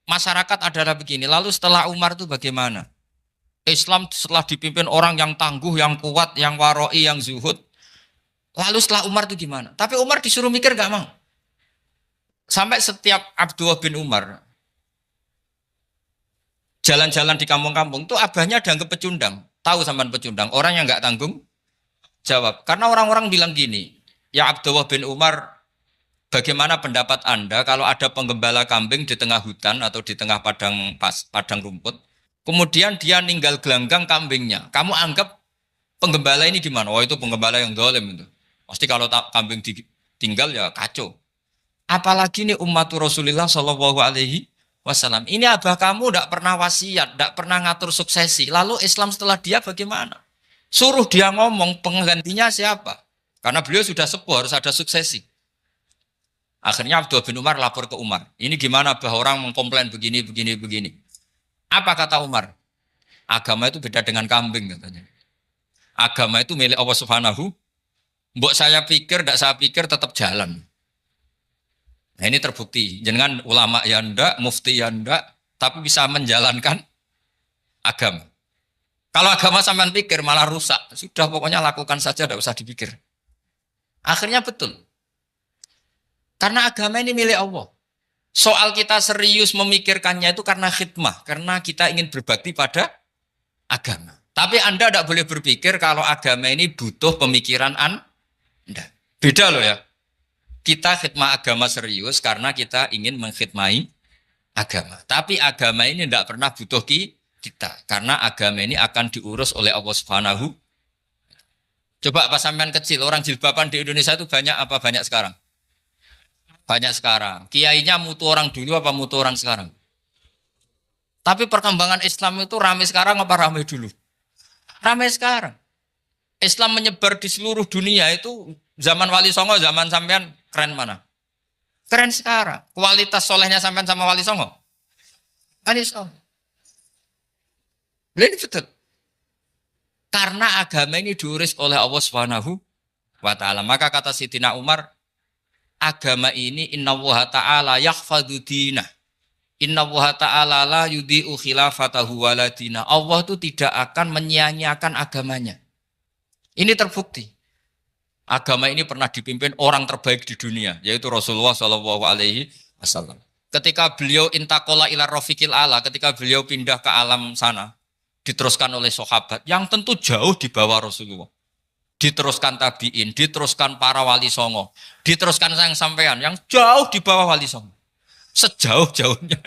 masyarakat adalah begini. Lalu setelah Umar itu bagaimana? Islam setelah dipimpin orang yang tangguh, yang kuat, yang waroi, yang zuhud. Lalu setelah Umar itu gimana? Tapi Umar disuruh mikir gak mau. Sampai setiap Abdullah bin Umar jalan-jalan di kampung-kampung itu abahnya dianggap pecundang. Tahu sampean pecundang? Orang yang gak tanggung jawab. Karena orang-orang bilang gini, ya Abdullah bin Umar, bagaimana pendapat Anda kalau ada penggembala kambing di tengah hutan atau di tengah padang rumput, kemudian dia ninggal gelanggang kambingnya. Kamu anggap penggembala ini gimana? Oh itu penggembala yang dolim itu. Pasti kalau kambing ditinggal ya kacau. Apalagi ini ummatu Rasulullah Shallallahu Alaihi Wasallam. Ini abah kamu tidak pernah wasiat, tidak pernah ngatur suksesi. Lalu Islam setelah dia bagaimana? Suruh dia ngomong penggantinya siapa? Karena beliau sudah sepuh harus ada suksesi. Akhirnya Abdullah bin Umar lapor ke Umar. Ini gimana abah orang mengkomplain begini. Apa kata Umar? Agama itu beda dengan kambing katanya. Agama itu milik Allah Subhanahu. Mbok saya pikir, tidak saya pikir tetap jalan. Nah ini terbukti. Jangan ulama ya ndak, mufti ya ndak, tapi bisa menjalankan agama. Kalau agama sampean pikir malah rusak. Sudah pokoknya lakukan saja, tidak usah dipikir. Akhirnya betul. Karena agama ini milik Allah. Soal kita serius memikirkannya itu karena khidmah. Karena kita ingin berbakti pada agama. Tapi Anda tidak boleh berpikir kalau agama ini butuh pemikiran Anda. Beda loh ya. Kita khidmah agama serius karena kita ingin mengkhidmai agama. Tapi agama ini tidak pernah butuh kita. Karena agama ini akan diurus oleh Allah Subhanahu. Coba pas sampean kecil, orang jilbaban di Indonesia itu banyak apa banyak sekarang? Banyak sekarang. Kiainya mutu orang dulu apa mutu orang sekarang? Tapi perkembangan Islam itu ramai sekarang apa ramai dulu? Ramai sekarang. Islam menyebar di seluruh dunia itu zaman Wali Songo, zaman sampean keren mana? Keren sekarang. Kualitas solehnya sampean sama Wali Songo? Wali Songo. Ini betul. Karena agama ini diurus oleh Allah Subhanahu wa taala. Maka kata Sayyidina Umar, agama ini innallaha ta'ala yahfadzu dinah. Innallaha ta'ala la yudhi'u khilafatahu waladina. Allah itu tidak akan menyia-nyiakan agamanya. Ini terbukti. Agama ini pernah dipimpin orang terbaik di dunia, yaitu Rasulullah Shallallahu Alaihi Wasallam. Ketika beliau intaqala ila rafiqil ala, ketika beliau pindah ke alam sana, diteruskan oleh sahabat yang tentu jauh di bawah Rasulullah. Diteruskan tabi'in, diteruskan para wali songo, diteruskan sayang sampean yang jauh di bawah wali songo. Sejauh-jauhnya.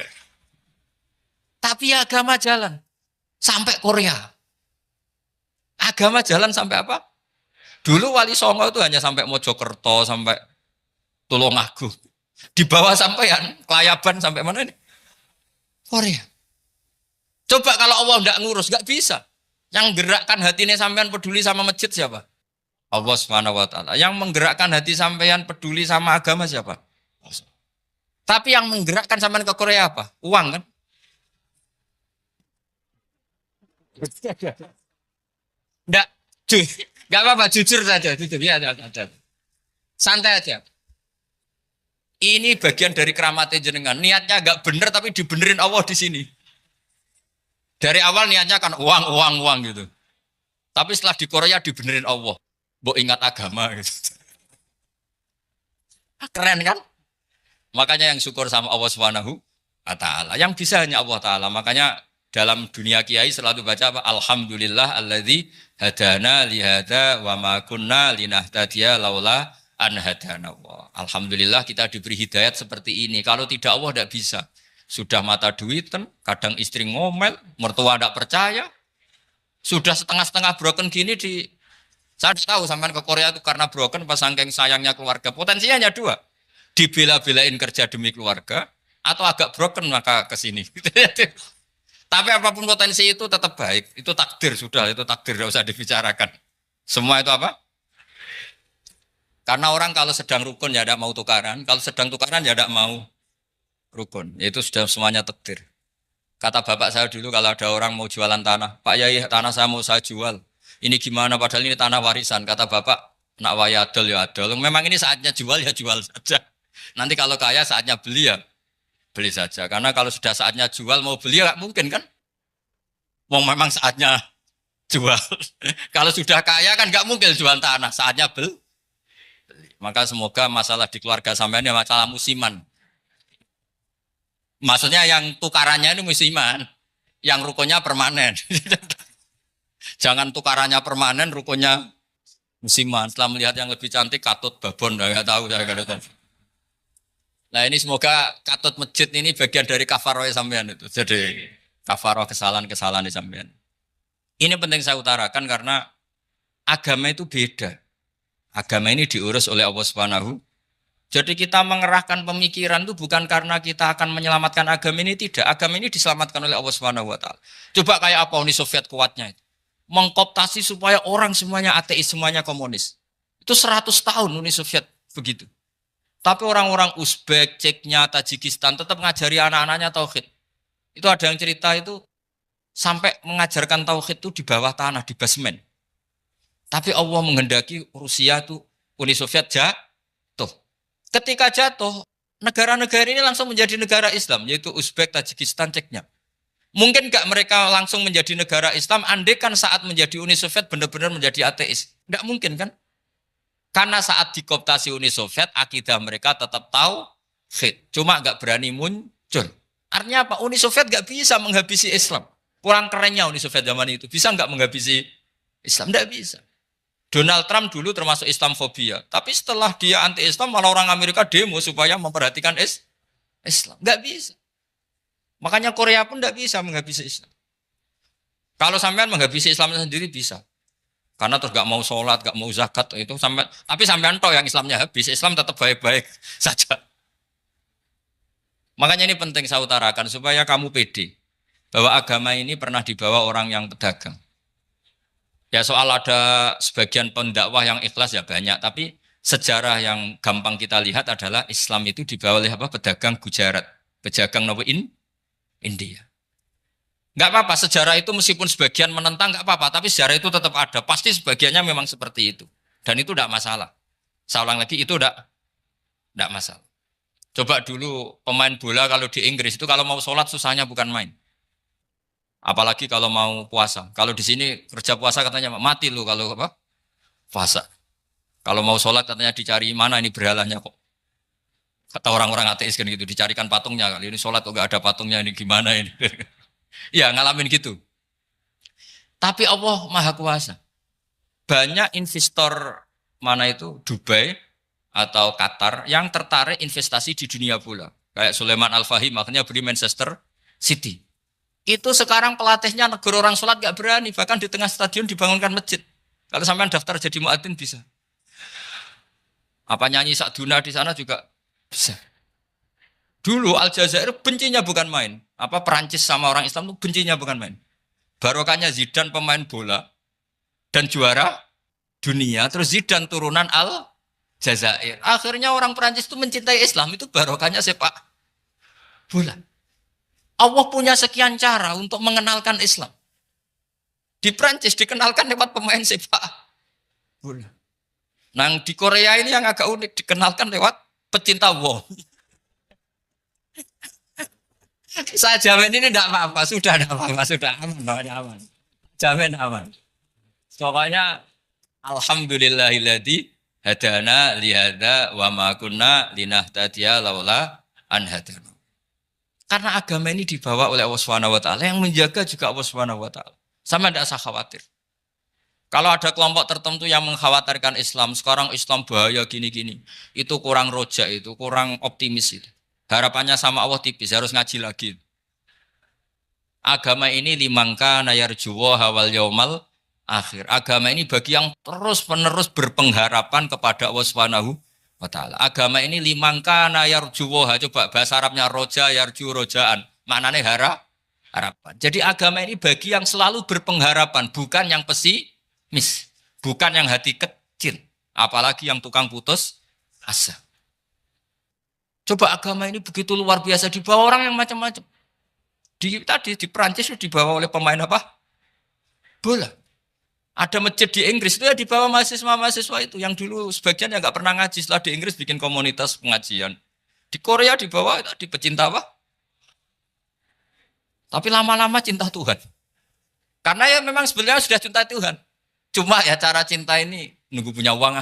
Tapi agama jalan sampai Korea. Agama jalan sampai apa? Dulu Wali Songo itu hanya sampai Mojokerto, sampai Tulungagung. Di bawah sampean, Kelayaban sampai mana ini? Korea. Coba kalau Allah tidak ngurus, nggak bisa. Yang gerakkan hatinya sampean peduli sama masjid siapa? Allah Subhanahu wa taala. Yang menggerakkan hati sampean peduli sama agama siapa? Tapi yang menggerakkan sampean ke Korea apa? Uang kan? Enggak, enggak apa-apa, jujur saja, jujur ya, santai aja. Ini bagian dari keramatnya jenengan. Niatnya agak bener tapi dibenerin Allah di sini. Dari awal niatnya kan uang gitu. Tapi setelah di Korea dibenerin Allah. Mbok ingat agama gitu. Keren kan? Makanya yang syukur sama Allah Subhanahu wa taala. Yang bisa hanya Allah taala. Makanya dalam dunia kiai selalu baca apa? Alhamdulillah alladzi hadana li hadza wa ma kunna linahtadiya laula an hadana Allah. Alhamdulillah kita diberi hidayat seperti ini. Kalau tidak Allah tidak bisa. Sudah mata duitan, kadang istri ngomel, mertua tidak percaya. Sudah setengah-setengah broken gini di saya tahu sampai ke Korea itu karena broken pas saking sayangnya keluarga. Potensinya hanya dua. Dibela-belain kerja demi keluarga atau agak broken maka ke sini. Tapi apapun potensi itu tetap baik. Itu takdir sudah, itu takdir tidak usah dibicarakan. Semua itu apa? Karena orang kalau sedang rukun ya tidak mau tukaran, kalau sedang tukaran ya tidak mau rukun. Itu sudah semuanya takdir. Kata bapak saya dulu kalau ada orang mau jualan tanah, Pak Yai tanah saya mau saya jual. Ini gimana padahal ini tanah warisan. Kata bapak, nak waya adol ya adol. Memang ini saatnya jual ya jual saja. Nanti kalau kaya saatnya beli ya beli saja. Karena kalau sudah saatnya jual mau beli ya nggak mungkin kan. Wong memang saatnya jual. Kalau sudah kaya kan nggak mungkin jual tanah. Saatnya beli. Maka semoga masalah di keluarga sampean ya masalah musiman. Maksudnya yang tukarannya ini musiman. Yang rukunnya permanen. Jangan tukarannya permanen, rukunnya musiman. Setelah melihat yang lebih cantik, katut babon, nggak tahu saya nggak tahu. Nah ini semoga katut masjid ini bagian dari kafaroh sampean itu. Jadi kafaroh kesalahan-kesalahan di sampean. Ini penting saya utarakan karena agama itu beda. Agama ini diurus oleh Allah Subhanahu. Jadi kita mengerahkan pemikiran itu bukan karena kita akan menyelamatkan agama ini, tidak. Agama ini diselamatkan oleh Allah Subhanahu wa taala. Coba kayak apa Uni Soviet kuatnya itu. Mengkooptasi supaya orang semuanya ateis, semuanya komunis. Itu 100 tahun Uni Soviet begitu. Tapi orang-orang Uzbek, Ceknya, Tajikistan tetap mengajari anak-anaknya tauhid. Itu ada yang cerita itu sampai mengajarkan tauhid itu di bawah tanah, di basement. Tapi Allah menghendaki Rusia itu Uni Soviet jatuh. Ketika jatuh, negara-negara ini langsung menjadi negara Islam, yaitu Uzbek, Tajikistan, Ceknya. Mungkin nggak mereka langsung menjadi negara Islam, andai kan saat menjadi Uni Soviet benar-benar menjadi ateis. Nggak mungkin kan? Karena saat dikooptasi Uni Soviet, akidah mereka tetap tauhid. Cuma nggak berani muncul. Artinya apa? Uni Soviet nggak bisa menghabisi Islam. Kurang kerennya Uni Soviet zaman itu. Bisa nggak menghabisi Islam? Nggak bisa. Donald Trump dulu termasuk Islamfobia. Tapi setelah dia anti-Islam, malah orang Amerika demo supaya memperhatikan Islam. Nggak bisa. Makanya Korea pun tidak bisa menghabisi Islam. Kalau sampean menghabisi Islam sendiri bisa. Karena terus gak mau sholat, gak mau zakat itu sampai. Tapi sampean toh yang Islamnya habis, Islam tetap baik-baik saja. Makanya ini penting saya utarakan supaya kamu pede bahwa agama ini pernah dibawa orang yang pedagang. Ya soal ada sebagian pendakwah yang ikhlas ya banyak, tapi sejarah yang gampang kita lihat adalah Islam itu dibawa oleh apa? Pedagang Gujarat, pedagang India. Nggak apa-apa, sejarah itu meskipun sebagian menentang nggak apa-apa, tapi sejarah itu tetap ada. Pasti sebagiannya memang seperti itu. Dan itu tidak masalah. Saya ulang lagi, itu tidak masalah. Coba dulu pemain bola kalau di Inggris itu kalau mau sholat susahnya bukan main. Apalagi kalau mau puasa. Kalau di sini kerja puasa katanya mati lu kalau apa? Puasa. Kalau mau sholat katanya dicari mana ini berhalanya kok. Kata orang-orang ateis kan gitu, dicarikan patungnya. Kali ini sholat kok gak ada patungnya, ini gimana ini. Ya ngalamin gitu. Tapi Allah Maha Kuasa. Banyak investor mana itu, Dubai atau Qatar, yang tertarik investasi di dunia bola. Kayak Sulaiman Al-Fahim, makanya beli Manchester City. Itu sekarang pelatihnya negara orang sholat gak berani, bahkan di tengah stadion dibangunkan masjid. Kalau sampai daftar jadi muadzin bisa. Apa nyanyi Sakduna di sana juga bisa. Dulu Aljazair bencinya bukan main. Apa Perancis sama orang Islam itu bencinya bukan main. Barokahnya Zidane pemain bola dan juara dunia. Terus Zidane turunan Aljazair. Akhirnya orang Perancis itu mencintai Islam. Itu barokahnya sepak bola. Allah punya sekian cara untuk mengenalkan Islam. Di Perancis dikenalkan lewat pemain sepak bola. Nah di Korea ini yang agak unik dikenalkan lewat pecinta wong. Saya jamin ini tidak apa-apa, sudah tidak apa-apa, sudah aman, pokoknya aman. Jamin aman. Pokoknya alhamdulillahilladzi hadana lihada wa ma kunna linahtadiya laula an hadana. Karena agama ini dibawa oleh Allah Subhanahu wa taala, yang menjaga juga Allah Subhanahu wa taala. Sama tidak usah khawatir. Kalau ada kelompok tertentu yang mengkhawatirkan Islam, sekarang Islam bahaya gini-gini, itu kurang roja, itu kurang optimis itu. Harapannya sama Allah tipis, harus ngaji lagi. Agama ini limangka nayarjuwa hawal yaumal akhir. Agama ini bagi yang terus-menerus berpengharapan kepada Allah Subhanahu wa taala. Agama ini limangka nayarjuwa, coba bahasa Arabnya roja yarju rojaan. Maknanya harapan. Jadi agama ini bagi yang selalu berpengharapan, bukan yang pesimis, bukan yang hati kecil, apalagi yang tukang putus asa. Coba agama ini begitu luar biasa dibawa orang yang macam-macam. Tadi di Perancis dibawa oleh pemain apa? Bola. Ada masjid di Inggris itu ya dibawa mahasiswa-mahasiswa itu yang dulu sebagian yang nggak pernah ngaji, setelah di Inggris bikin komunitas pengajian. Di Korea dibawa di pecinta apa? Tapi lama-lama cinta Tuhan. Karena ya memang sebenarnya sudah cinta Tuhan. Cuma ya cara cinta ini nunggu punya uang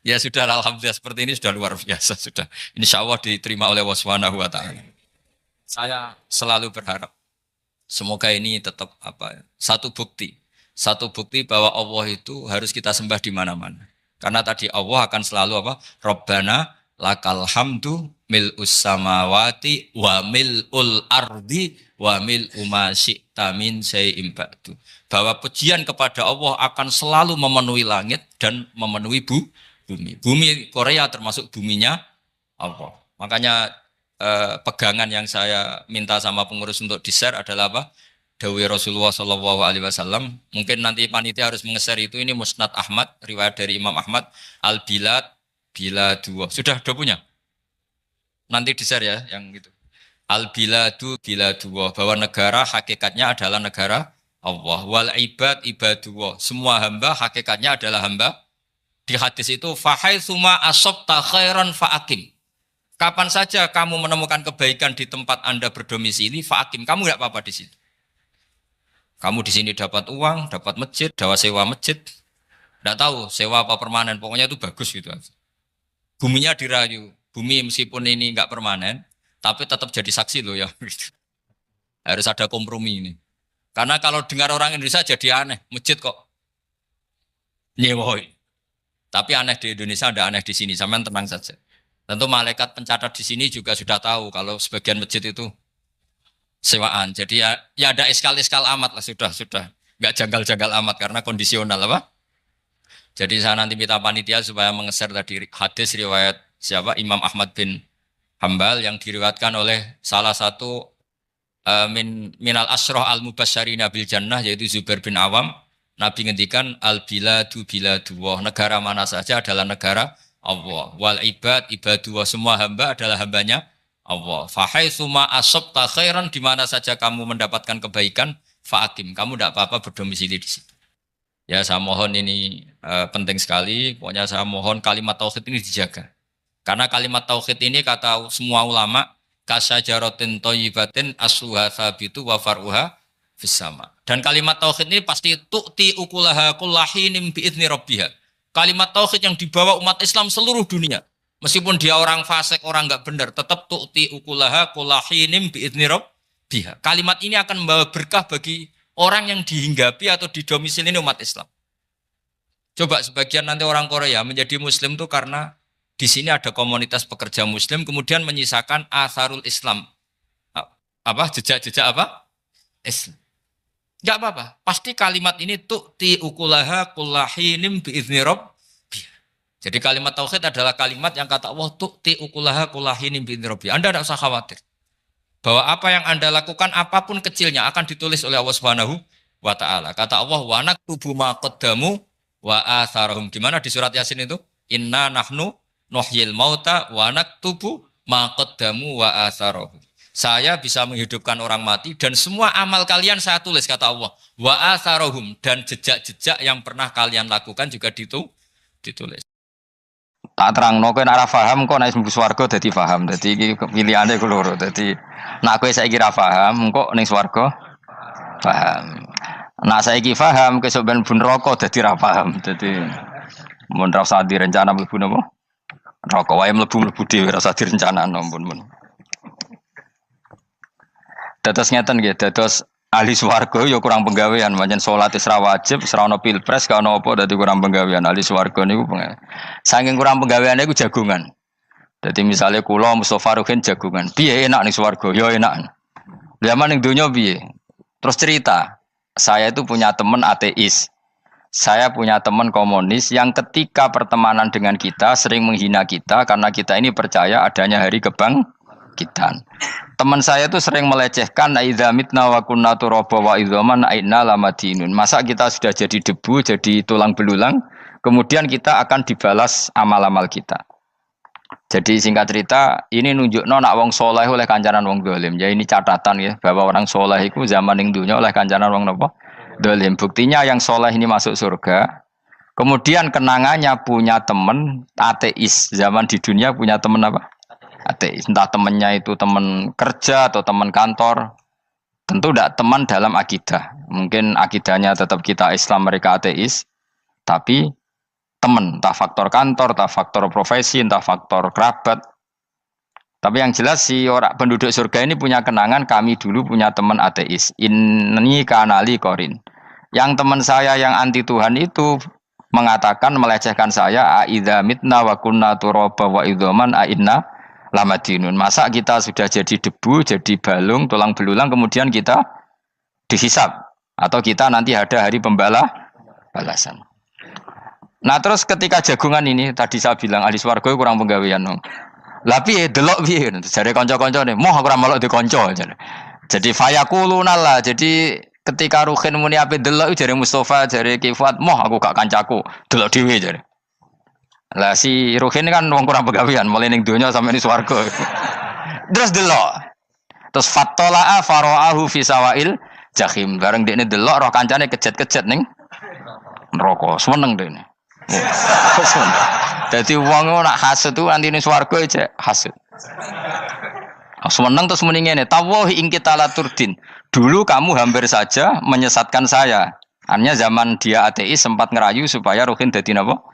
Ya sudah, alhamdulillah seperti ini sudah luar biasa sudah. Insya Allah diterima oleh Allah Subhanahu wa taala. Saya selalu berharap semoga ini tetap satu bukti bahwa Allah itu harus kita sembah di mana-mana. Karena tadi Allah akan selalu Rabbana lakal hamdu mil'us samawati wa mil'ul ardi wa mil'u ma syi'ta min syai'in ba'du. Bahwa pujian kepada Allah akan selalu memenuhi langit dan memenuhi bumi. Bumi Korea termasuk buminya Allah. Makanya pegangan yang saya minta sama pengurus untuk di-share adalah Dawai Rasulullah Shallallahu Alaihi Wasallam. Mungkin nanti panitia harus menge-share itu. Ini Musnad Ahmad, riwayat dari Imam Ahmad. Al-Bilad bila dua. Sudah punya? Nanti di-share ya yang gitu. Al-Biladu bila dua. Bahwa negara hakikatnya adalah negara Allah. Wal ibad ibadullah. Semua hamba hakikatnya adalah hamba. Di hadis itu fahaitsuma asabta khairan fa'akim. Kapan saja kamu menemukan kebaikan di tempat Anda berdomisili, fa'akim, kamu enggak apa-apa di situ. Kamu di sini dapat uang, dapat masjid, dapat sewa masjid. Enggak tahu sewa apa permanen, pokoknya itu bagus gitu aja. Buminya dirayu. Bumi meskipun ini enggak permanen, tapi tetap jadi saksi loh ya. Harus ada kompromi ini. Karena kalau dengar orang Indonesia jadi aneh, masjid kok nyewoi. Tapi aneh di Indonesia, ada aneh di sini. Sampean tenang saja. Tentu malaikat pencatat di sini juga sudah tahu kalau sebagian masjid itu sewaan. Jadi ya ada iskal-iskal amat lah sudah. Enggak janggal-janggal amat karena kondisional Jadi saya nanti minta panitia supaya mengeser tadi hadis riwayat siapa? Imam Ahmad bin Hambal yang diriwayatkan oleh salah satu minal asroh al-mubasyarina bil jannah yaitu Zubair bin Awam. Nabi ngendikan al-biladu biladullah, negara mana saja adalah negara Allah. Wal ibad ibadullah, semua hamba adalah hambanya Allah. Fahaitsuma asabta khairan, di mana saja kamu mendapatkan kebaikan, fa'akim, kamu tidak apa-apa berdomisili di situ. Ya saya mohon ini penting sekali, pokoknya saya mohon kalimat tauhid ini dijaga. Karena kalimat tauhid ini kata semua ulama, kasajaratin thayyibatin asluha tsabitu wa far'uha fis sama. Dan kalimat tauhid ini pasti tu'ti ukulaha kullahinim bi'izni rabbiha. Kalimat tauhid yang dibawa umat Islam seluruh dunia. Meskipun dia orang fasik, orang enggak benar, tetap tu'ti ukulaha kullahinim bi'izni rabbiha. Kalimat ini akan membawa berkah bagi orang yang dihinggapi atau didomisili umat Islam. Coba sebagian nanti orang Korea menjadi muslim itu karena di sini ada komunitas pekerja muslim kemudian menyisakan atharul Islam. Jejak-jejak Islam. Enggak apa-apa. Pasti kalimat ini tu'ti ukulaha kullahinim bi'izni rabbiha. Jadi kalimat tauhid adalah kalimat yang kata Allah tu'ti ukulaha kullahinim bi'izni rabbiha. Anda tidak usah khawatir. Bahwa apa yang Anda lakukan apapun kecilnya akan ditulis oleh Allah Subhanahu wa taala. Kata Allah wa naktubu ma qaddamu wa atharahum. Di mana di surat Yasin itu? Inna nahnu nuhyil mauta wa naktubu ma qaddamu wa atharahum. Saya bisa menghidupkan orang mati dan semua amal kalian saya tulis kata Allah. Wa atharohum, dan jejak-jejak yang pernah kalian lakukan juga ditulis. Tak terangno kowe nek ora paham kok nek mlebu swarga dadi paham. Dadi iki pilihane ku loro. Dadi nek kowe saiki ra paham kok ning swarga paham. Nek saiki paham kesuk ben bun neraka dadi ra paham. Dadi mun ra usah direncana mlebu napa? Neraka wae mlebu dhewe ra usah direncanano mun. Dados ngeten nggih, dados ahli swarga ya kurang penggawean, pancen salat wis ra wajib, wis ra ono pilpres, gak ono apa dadi kurang penggawean. Ahli swarga niku saking kurang penggaweane iku jagungan. Dadi misale kula Mustofa Ruhin jagungan. Piye enak ning swarga? Ya enak. Zaman ning donya piye? Terus cerita, saya itu punya teman ateis. Saya punya teman komunis yang ketika pertemanan dengan kita sering menghina kita karena kita ini percaya adanya hari kebangkitan. Teman saya itu sering melecehkan idza mitna wa kunna turaba wa idzaman aina lamadinun. Masa kita sudah jadi debu, jadi tulang belulang, kemudian kita akan dibalas amal-amal kita. Jadi singkat cerita, ini nunjukno nak wong soleh oleh kancanan wong dolim. Ya ini catatan ya bahwa orang soleh itu zaman ning dunya oleh kancanan wong napa? Dolim. Buktinya yang soleh ini masuk surga. Kemudian kenangannya punya teman ateis. Zaman di dunia punya teman apa? Ateis. Entah temannya itu teman kerja atau teman kantor. Tentu tidak teman dalam akidah. Mungkin akidahnya tetap kita Islam, mereka ateis. Tapi teman, entah faktor kantor, entah faktor profesi, entah faktor kerabat. Tapi yang jelas si orang penduduk surga ini punya kenangan, kami dulu punya teman ateis. Ini kanali korin. Yang teman saya yang anti Tuhan itu mengatakan, melecehkan saya, aidza mitna wa kunna turaba wa idzaman aina lamadinun. Masa kita sudah jadi debu, jadi balung, tulang belulang, kemudian kita dihisab. Atau kita nanti ada hari balasan. Nah terus ketika jagungan ini, tadi saya bilang ahli swarga kurang penggawean. Lah piye delok piye? Jare kanca-kancane, "Moh aku ora melok di kanca." Jadi fayaquluna lah. Jadi ketika Ruhin muni ape delok jare Mustofa, jare Kifat, "Moh aku gak kancaku, delok dhewe" jare. Lah si Ruhin kan wong kurang penggawean, mulai ning donya sampe ning swarga. Terus delok. Terus fattala'a fara'ahu fi sawail jahim. Bareng dekne delok roh kancane kejet-kejet ning neraka. Seneng dekne. Jadi wong nak hasud tu nanti ning swarga aja hasud. Seneng terus muni ngene, tawahi ing kita laturdin. Dulu kamu hampir saja menyesatkan saya. Artinya zaman dia ateis sempat ngerayu supaya Ruhin dadi napa?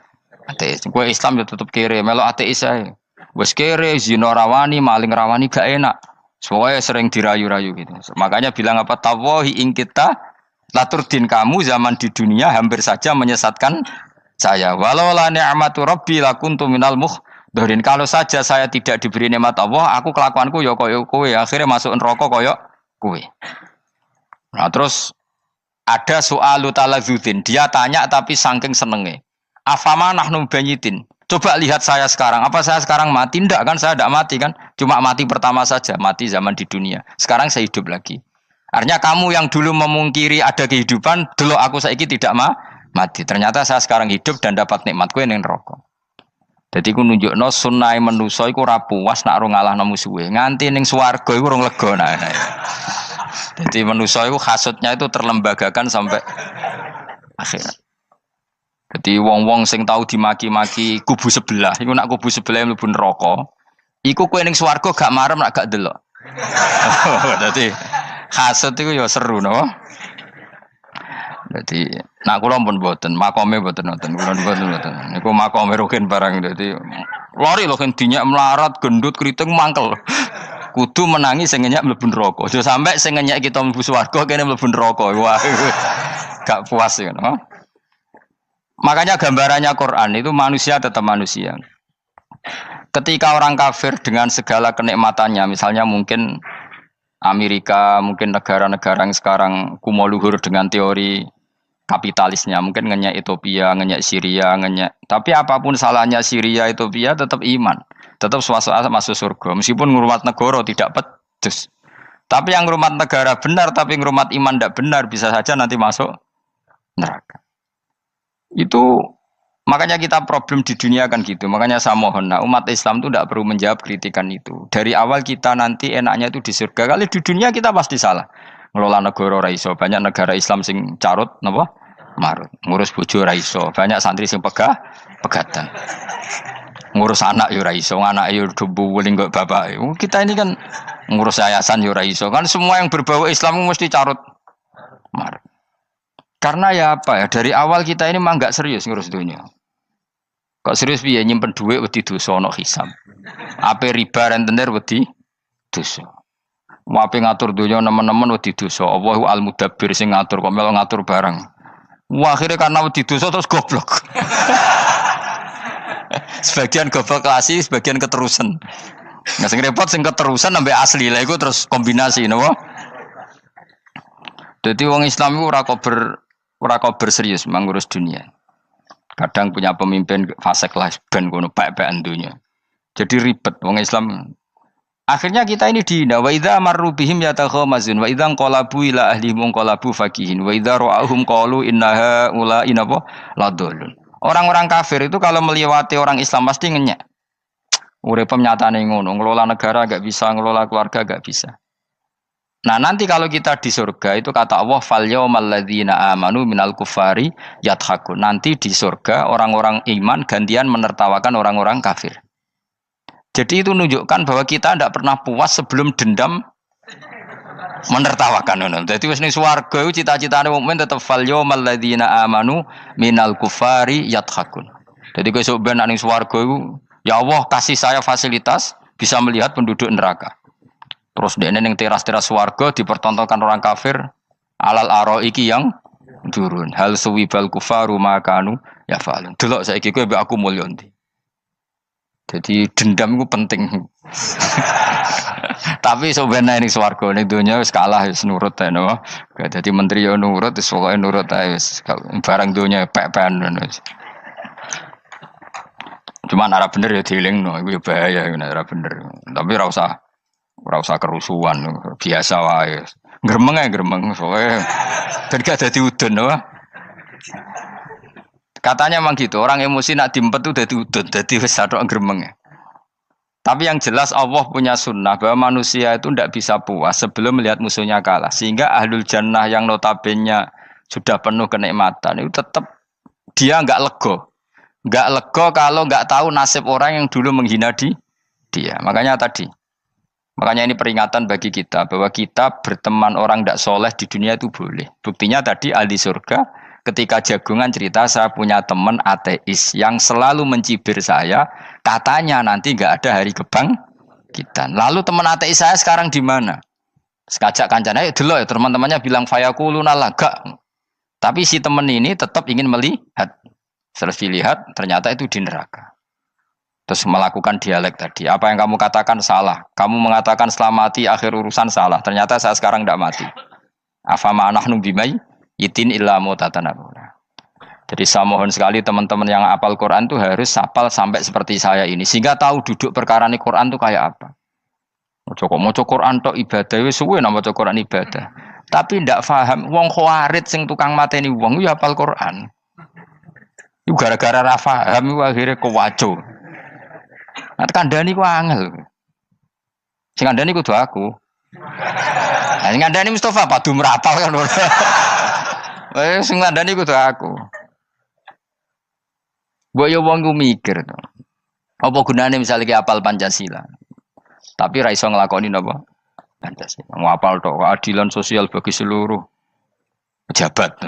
Ateis. Kowe Islam ya tetep kere, melok ateis ae. Wis kere, zina rawani, maling rawani gak enak. Soalnya sering dirayu-rayu gitu. Makanya bilang apa? Tawahi ing kita laturdin, kamu zaman di dunia hampir saja menyesatkan saya. Walau la ni'matu rabbi lakuntu minal muhdharin. Kalau saja saya tidak diberi nikmat Allah, aku kelakuanku ya koyo kowe, akhirnya masuk neraka koyo kowe. Nah, terus ada soalu talazudin. Dia tanya tapi saking senenge. Afama nahnu banyitin. Coba lihat saya sekarang. Apa saya sekarang mati? Tidak kan, saya tidak mati kan. Cuma mati pertama saja, mati zaman di dunia. Sekarang saya hidup lagi. Artinya kamu yang dulu memungkiri ada kehidupan, dulu aku saiki tidak mati. Ternyata saya sekarang hidup dan dapat nikmat kowe ning neraka. Dadi ku nunjukno sunnahe manusa iku ora puas nak ora ngalahno musuhe. Nganti ning swarga iku ora lega nak. Dadi manusa iku hasudnya itu terlembagakan sampai akhirat. Dadi wong-wong sing tau dimaki-maki kubu sebelah, iku nak kubu sebelah mlebu neraka, iku kowe ning swarga gak marem nak gak delok. Dadi hasud iku ya seru no. Dadi nak kula pun mboten, makome mboten nonton, kula mboten. Niku makome Ruhin barang dadi lari lho kan dinyak melarat, gendut, kriting mangkel. Kudu menangi sing ngenyak mlebu neraka. Aja sampe sing ngenyak kita mlebu swarga kene mlebu neraka. Wah, gak puas ya, no? Makanya gambarannya Quran itu manusia tetap manusia. Ketika orang kafir dengan segala kenikmatannya, misalnya mungkin Amerika, mungkin negara-negara yang sekarang kumoluhur dengan teori kapitalisnya, mungkin ngenyak Ethiopia, ngenyak Syria, ngenyak. Tapi apapun salahnya Syria, Ethiopia tetap iman, tetap suasana masuk surga. Meskipun ngurmat negara tidak pedes. Tapi yang ngurmat negara benar, tapi ngurmat iman tidak benar, bisa saja nanti masuk neraka. Itu makanya kita problem di dunia kan gitu. Makanya saya mohon, nah, umat Islam itu tidak perlu menjawab kritikan itu. Dari awal kita nanti enaknya itu di surga. Kali di dunia kita pasti salah. Ngelola negara raiso. Banyak negara Islam sing carut, napa? Marut. Ngurus bojo raiso. Banyak santri sing pegatan. ngurus anak yo ora iso, anak yo debu weling kok bapak. Kita ini kan ngurus yayasan yo ora iso. Kan semua yang berbau Islam mesti carut mar. Karena ya apa ya, dari awal kita ini mah enggak serius ngurus dunia. Kok serius piye nyimpen dhuwit wedi dosa ana hisab. Ape riba rentenir wedi dosa. Ape ngatur dunia nemen-nemen wedi dosa. Allahu al-mudabbir sing ngatur kok melo ngatur barang. Wah, akhirnya karena wedi dosa terus goblok. Sebagian goblok klasik, sebagian keterusan. Nah, sing repot sing keterusan sampai asli lah iku terus kombinasi napa? Dadi wong Islam iku ora kober serius mangurus dunia. Kadang punya pemimpin fasik lah ben kono pek-pekan dunia. Jadi ribet wong Islam. Akhirnya kita ini dihina wa idza marru bihim yatakhamazun wa idza qalabu ila ahlihim qalabu fakihin wa idza ra'ahum qalu innaha ula inapa ladallun. Orang-orang kafir itu kalau melewati orang Islam pasti ngenyek. Urip nyatane ngono, ngelola negara enggak bisa, ngelola keluarga enggak bisa. Nah, nanti kalau kita di surga itu kata Allah fal yaumal ladzina amanu minal kufari yadhakun. Nanti di surga orang-orang iman gantian menertawakan orang-orang kafir. Jadi itu menunjukkan bahwa kita tidak pernah puas sebelum dendam menertawakan. Jadi wis ning swarga iku cita-citane mukmin tetep fal yaumal ladzina amanu minal kufari yadhakun. Jadi kowe sok ben ning swarga iku ya Allah kasih saya fasilitas bisa melihat penduduk neraka. Terus dia neng teras-teras swarga dipertontonkan orang kafir alal aroiki yang turun. Hal suwibal kufaru makanu ya fa'alun. Delok saiki kowe mbek aku mulya ndi. Jadi dendam itu penting. Tapi sebenarnya ning swarga ning donya wis kalah wis nurut ae no. Dadi menteri yo nurut wis pokoke nurut ae wis barang donya pek-pekan wis. Cuman arah bener ya dielingno iku ya bahaya ora bener. Tapi ora usah kerusuhan, biasa wae. Gremeng ae gremeng soalnya ben gak dadi udun apa. Katanya memang gitu, orang emosi nak diempet tuh dadi udun, dadi wis satok gremeng. Tapi yang jelas Allah punya sunnah bahwa manusia itu tidak bisa puas sebelum melihat musuhnya kalah. Sehingga ahlul jannah yang notabene sudah penuh kenikmatan itu tetap dia enggak lego. Enggak lego kalau enggak tahu nasib orang yang dulu menghina dia. Makanya ini peringatan bagi kita bahwa kita berteman orang tidak soleh di dunia itu boleh. Buktinya tadi ahli surga ketika jagungan cerita saya punya teman ateis yang selalu mencibir saya, katanya nanti nggak ada hari kebangkitan. Lalu teman ateis saya sekarang di mana? Sekajak kancana dulu ya teman-temannya bilang fayakuluna laga. Tapi si teman ini tetap ingin melihat. Setelah dilihat ternyata itu di neraka. Terus melakukan dialek tadi. Apa yang kamu katakan salah. Kamu mengatakan setelah mati akhir urusan salah. Ternyata saya sekarang tidak mati. Afama nahnu bimai yitin illa mutatanabuna. Jadi saya mohon sekali teman-teman yang hafal Quran itu harus hafal sampai seperti saya ini. Sehingga tahu duduk perkara ini Quran itu kayak apa. Mau Quran tok ibadah. Suwe nama Quran ibadah. Tapi tidak paham. Wong khawarit sing tukang mateni wong ya hafal Quran. Itu gara-gara ra paham akhirnya kewaco. Nah, kandhani ku angel. Sing kandhani kudu aku. Nah, sing kandhani Mustafa padu merapal kan. Sing kandhani kudu aku. Mbok yo wong ku mikir to. Apa gunane misalnya ki apal Pancasila. Tapi ra iso nglakoni napa? Pancasila. Ngapal tok keadilan sosial bagi seluruh pejabat.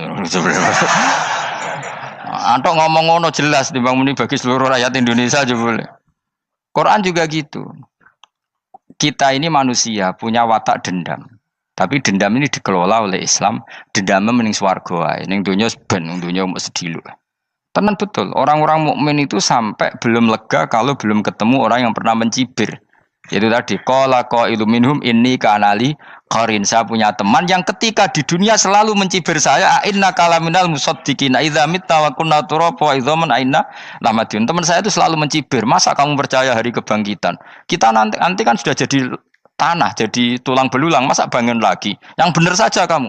Antok ngomong ngono jelas timbang muni bagi seluruh rakyat Indonesia aja boleh. Quran juga gitu. Kita ini manusia punya watak dendam. Tapi dendam ini dikelola oleh Islam. Dendamnya mending swarga wae. Ning donya ben, ning donya mesti sedhilu. Tenan betul. Orang-orang mukmin itu sampai belum lega kalau belum ketemu orang yang pernah mencibir. Itu tadi qala qailu minhum inni kanali qarin. Saya punya teman yang ketika di dunia selalu mencibir saya, inna kalaminal musaddiqina idza mitta wa kunna turaba wa idzaman aina lamadun. Teman saya itu selalu mencibir, masa kamu percaya hari kebangkitan? Kita nanti kan sudah jadi tanah, jadi tulang belulang, masa bangun lagi? Yang benar saja kamu.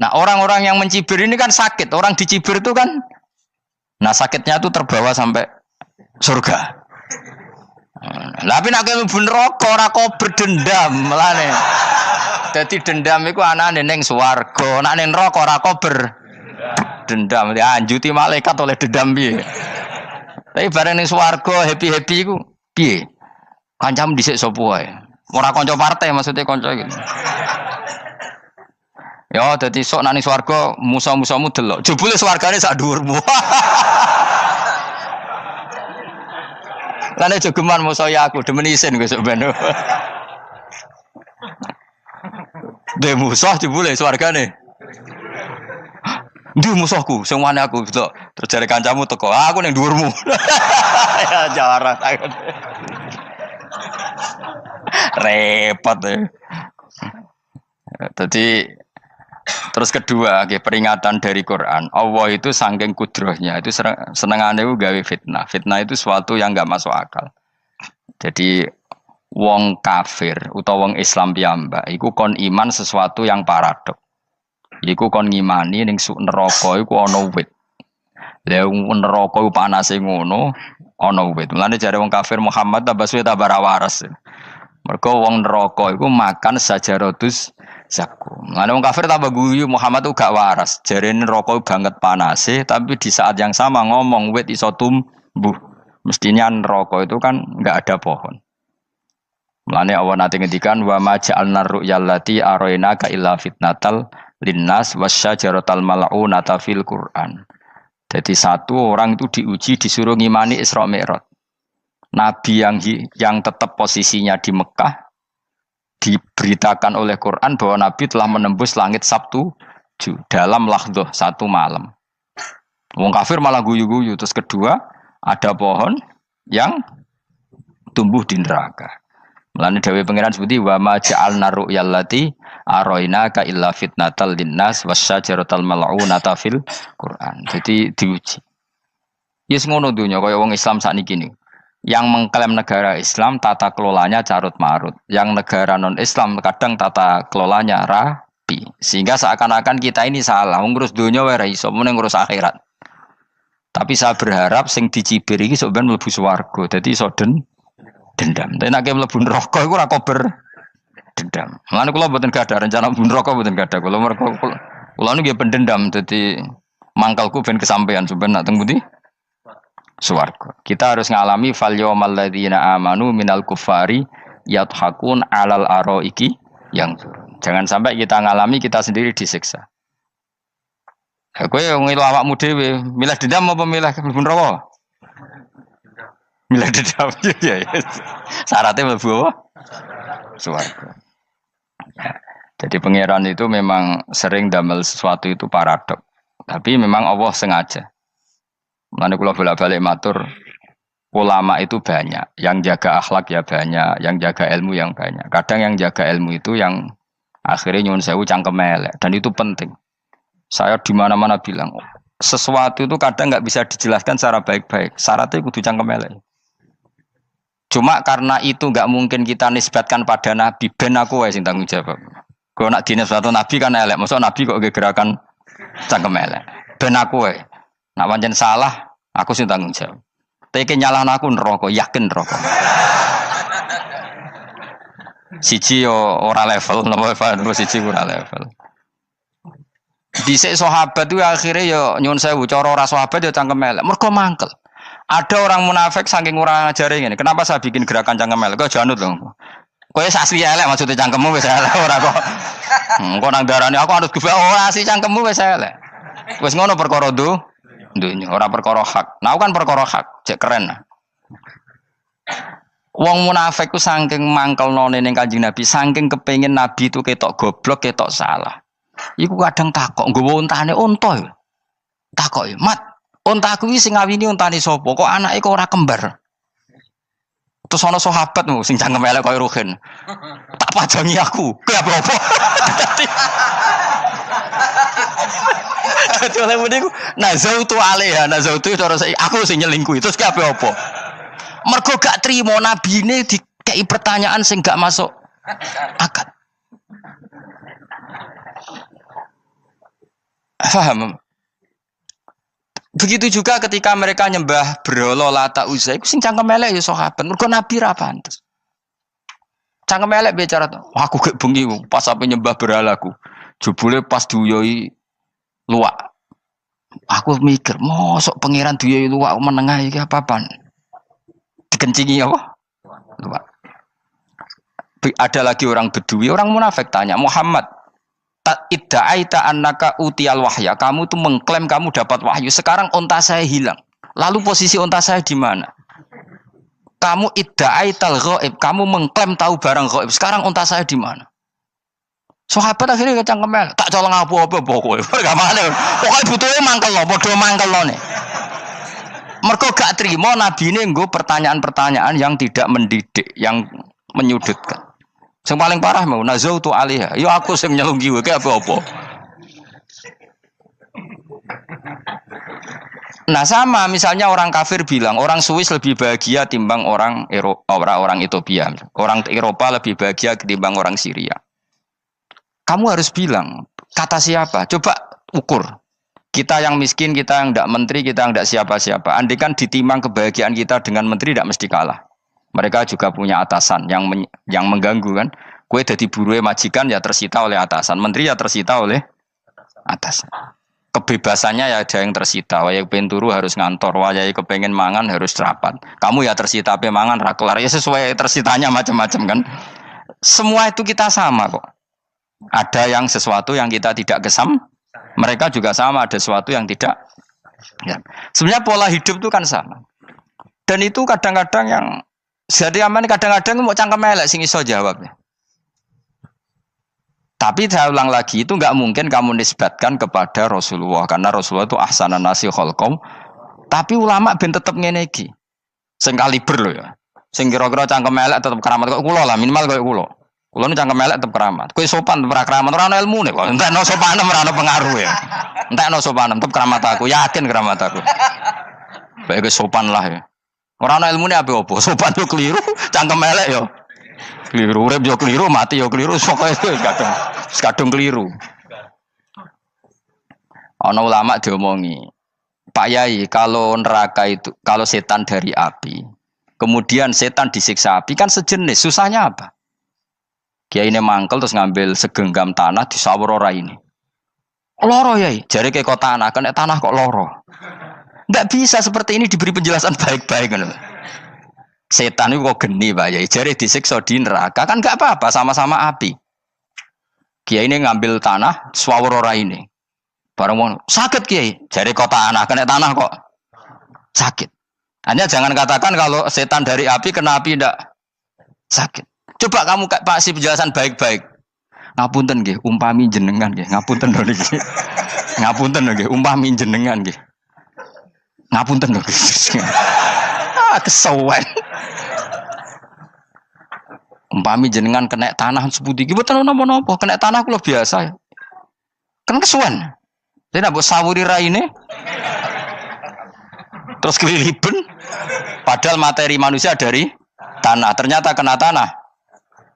Nah, orang-orang yang mencibir ini kan sakit. Orang dicibir itu kan nah sakitnya itu terbawa sampai surga. Tapi nek mlebu neraka ora kok berdendam melane. Dadi dendam iku anane ning swarga, nek ning neraka ora kok berdendam. Dianjuti malaikat oleh dendam piye. Tapi bareng ning swarga happy-happy iku piye? Kancamu dhisik sapa wae. Ora kanca partai maksudnya kanca iki. Ya dadi sok nang swarga musa-musamu delok. Jebule swargane sak dhuwurmu. Lane jogeman musa ya aku demen isin besok ben. De musuh jebule swargane. Ndi musuhku sing wani aku delok. Terus jare kancamu teko, aku ning dhuwurmu. Ya jarak. Repot ya. Jadi terus kedua, peringatan dari Quran. Allah itu saking kudrohnya itu senengane itu gawe fitnah. Fitnah itu suatu yang enggak masuk akal. Jadi wong kafir utawa wong Islam piyambak iku kon iman sesuatu yang paradok. Iku kon ngimani ning neraka iku ana wit. Lah neraka iku panase ngono, ana wit. Mulane jare wong kafir Muhammad tambah suwe tambah ra waras. Mergo wong neraka iku makan sajaratus zakum. Mulane wong kafir tambah guyu Muhammad tuh gak waras. Jarene neraka banget panase, tapi di saat yang sama ngomong wit iso tumbuh. Mestinya neraka itu kan enggak ada pohon. Mulane Allah nate ngendikan wa ma ja'alna ru'yal lati arainaka illa fitnatal linnas wasyajaratal mal'unata fil Qur'an. Jadi satu orang itu diuji disuruh ngimani Isra Mi'raj. Nabi yang tetap posisinya di Mekah diberitakan oleh Quran bahwa Nabi telah menembus langit Sabtu dalam lahdoh satu malam. Wong kafir malah guyu-guyu. Terus kedua ada pohon yang tumbuh di neraka. Mulane dawuh pangeran seperti wa ma ja'alna ru'yal lati arainaka illa fitnatal linnas wasyajaratal mal'unata fil Quran. Jadi diuji. Yes ngono dunya kaya wong Islam sakniki niku. Yang mengklaim negara Islam tata kelolanya carut marut. Yang negara non Islam kadang tata kelolanya rapi. Sehingga seakan-akan kita ini salah. Ngurus dunia wae ra iso, mung ngurus akhirat. Tapi saya berharap sing dicibir iki sok ben mlebu swarga. Dadi iso dendam. Tapi nek mlebu neraka iku ora kober dendam. Mulane kula mboten gadah rencana mlebu neraka mboten gadah. Kula niku pendendam dadi mangkalku ben kesampaian sampeyan nak teng pundi? Swarga. Kita harus ngalami fal yawmal ladzina amanu minal kufari yadhakun alal araiki yang jangan sampai kita ngalami kita sendiri disiksa. Kowe ngelu awakmu dhewe, milih dendam apa milih mlebu neraka? Milih dendam ya. Syaratnya mlebu apa? Swarga. Ya. Jadi pangeran itu memang sering damel sesuatu itu paradok. Tapi memang Allah sengaja. Mulane kula bolak-balik matur, ulama itu banyak, yang jaga akhlak ya banyak, yang jaga ilmu yang banyak. Kadang yang jaga ilmu itu yang akhirnya nyuwun sewu cangkem elek dan itu penting. Saya di mana-mana bilang, sesuatu itu kadang nggak bisa dijelaskan secara baik-baik. Syaratnya kudu cangkem elek. Cuma karena itu nggak mungkin kita nisbatkan pada Nabi, ben aku wae sing tanggung jawab. Kalau nak dinisbatkan Nabi kan elek, maksud Nabi kok gerakan cangkem elek. Ben aku wae. Nak pancen salah, aku sing tanggung jawab. Tapi nyalahno aku neraka, yakin neraka. Siji yo ora level, napa terus siji ora level. Dhisik sahabat itu akhirnya yo nyuwun sewu cara ora sahabat yo cangkem elek. Mergo mangkel. Ada orang munafik saking ora ngajari ngene. Kenapa saya bikin gerakan cangkem elek? Kok janut lho. Kowe asli elek maksudnya cangkemmu wis elek ora kok. Kok nang darane aku harus gebak ora asli cangkemmu wis elek. Wis ngono perkara dunya ora perkara hak. Nah kan perkara hak, cek keren. Wong munafik ku saking mangkelnone ning Kanjeng Nabi, saking kepengin Nabi itu ketok goblok, ketok salah. Iku kadang takok nggawa untane unta. Takok, "Mat, unta kuwi sing ngawini untane sapa? Kok anake kok ora kembar?" Terus ana sahabatmu sing cangkem elek koyo Ruhin. Tak pajangi aku. Kowe apa-apa? Dadi oleh muni ku nazautu alaiha, nazautu cara aku sing nyelingkuhi. Terus kowe apa-apa? Mergo gak trimo nabine dikei pertanyaan sing gak masuk akal. Paham? Begitu juga ketika mereka nyembah berhala Lata Uzza iku sing cangkem elek ya sahabat. Mergo Nabi ra pantes. Cangkem elek bicara to. Aku gek bengi pas ape nyembah berhalaku. Jebule pas duyoi luwak. Aku mikir, mosok pangeran duwe luwak menengah iki apa-apaan? Dikencingi apa? Luwak. Ada lagi orang Bedui, orang munafik tanya, Muhammad, idda'aita annaka utiyal wahya. Kamu tuh mengklaim kamu dapat wahyu. Sekarang unta saya hilang. Lalu posisi unta saya di mana? Kamu idda'aital ghaib. Kamu mengklaim tahu barang ghaib. Sekarang unta saya di mana? Sahabat akhirnya kecangkemel. Tak colong apa-apa pokoknya. Gak mana. Pokoknya butuhnya mangkel lo. Bodoh mangkel lo nih. Mergo gak terima Nabi ini nggo pertanyaan-pertanyaan yang tidak mendidik, yang menyudutkan. Yang paling parah mau nazautu alaiha. Yo aku sing nyelunggi wae apa-apa. Nah sama misalnya orang kafir bilang orang Swiss lebih bahagia timbang orang orang Ethiopia. Orang Eropa lebih bahagia ketimbang orang Syria. Kamu harus bilang kata siapa? Coba ukur. Kita yang miskin, kita yang tidak menteri, kita yang tidak siapa-siapa. Andai kan ditimbang kebahagiaan kita dengan menteri tidak mesti kalah. Mereka juga punya atasan yang mengganggu kan. Kue jadi buruh majikan ya tersita oleh atasan, menteri ya tersita oleh atasan. Kebebasannya ya ada yang tersita. Wayai pengen turu harus ngantor, wayai kepengen mangan harus rapat. Kamu ya tersita pe mangan ra kelar ya sesuai tersitanya macam-macam kan. Semua itu kita sama kok. Ada yang sesuatu yang kita tidak gesam, mereka juga sama ada sesuatu yang tidak. Ya. Sebenarnya pola hidup itu kan sama. Dan itu kadang-kadang yang jadi aman kadang-kadang mau cangkem elek sing iso jawabnya. Tapi saya ulang lagi itu nggak mungkin kamu nisbatkan kepada Rasulullah karena Rasulullah itu ahsanan nasi khalqom. Tapi ulama ben tetep ngene iki. Sing kaliber lho ya. Sing kira-kira cangkem elek tetep keramat kok kula lah minimal koyo kula. Kula nu cangkem elek tetep keramat. Kowe sopan tetep keramat ora ono ilmune kok. Entekno sopan ora ono pengaruh ya. Entekno sopan tetep keramat aku, yakin keramat aku. Baik sopan lah ya. Ora ono ilmune apa-apa. Sopan yo keliru, cangkem elek yo keliru, urip yo keliru, mati yo keliru, pokoke kadung keliru. Ana ulama diomongi, Pak Yai, kalau neraka itu, kalau setan dari api, kemudian setan disiksa api kan sejenis, susahnya apa? Kiai ini mangkel terus ngambil segenggam tanah disawur ora ini. Loro Yai, jare ke kota tanah, kena tanah kok loro. Enggak bisa seperti ini diberi penjelasan baik-baik kan. Setan itu kok geni Pak Yai, jare disiksa di neraka kan enggak apa-apa, sama-sama api. Kiai ini ngambil tanah swawur ora ini. Barang mau sakit Kiai, jare kota tanah, kena tanah kok sakit. Hanya jangan katakan kalau setan dari api kena api ndak sakit. Coba kamu kasih penjelasan baik-baik. Ngapunten nggih, umpami jenengan nggih, ngapunten lho niki. Ngapunten lho nggih, umpami jenengan nggih. Ngapunten lho. Kesuwen. Umpami jenengan kena tanah sepundi iki mboten napa-napa, kena tanah kula biasa. Kan kesuwen. Jadi nak mbok sawuri raine. Terus keliliben. Padahal materi manusia dari tanah, ternyata kena tanah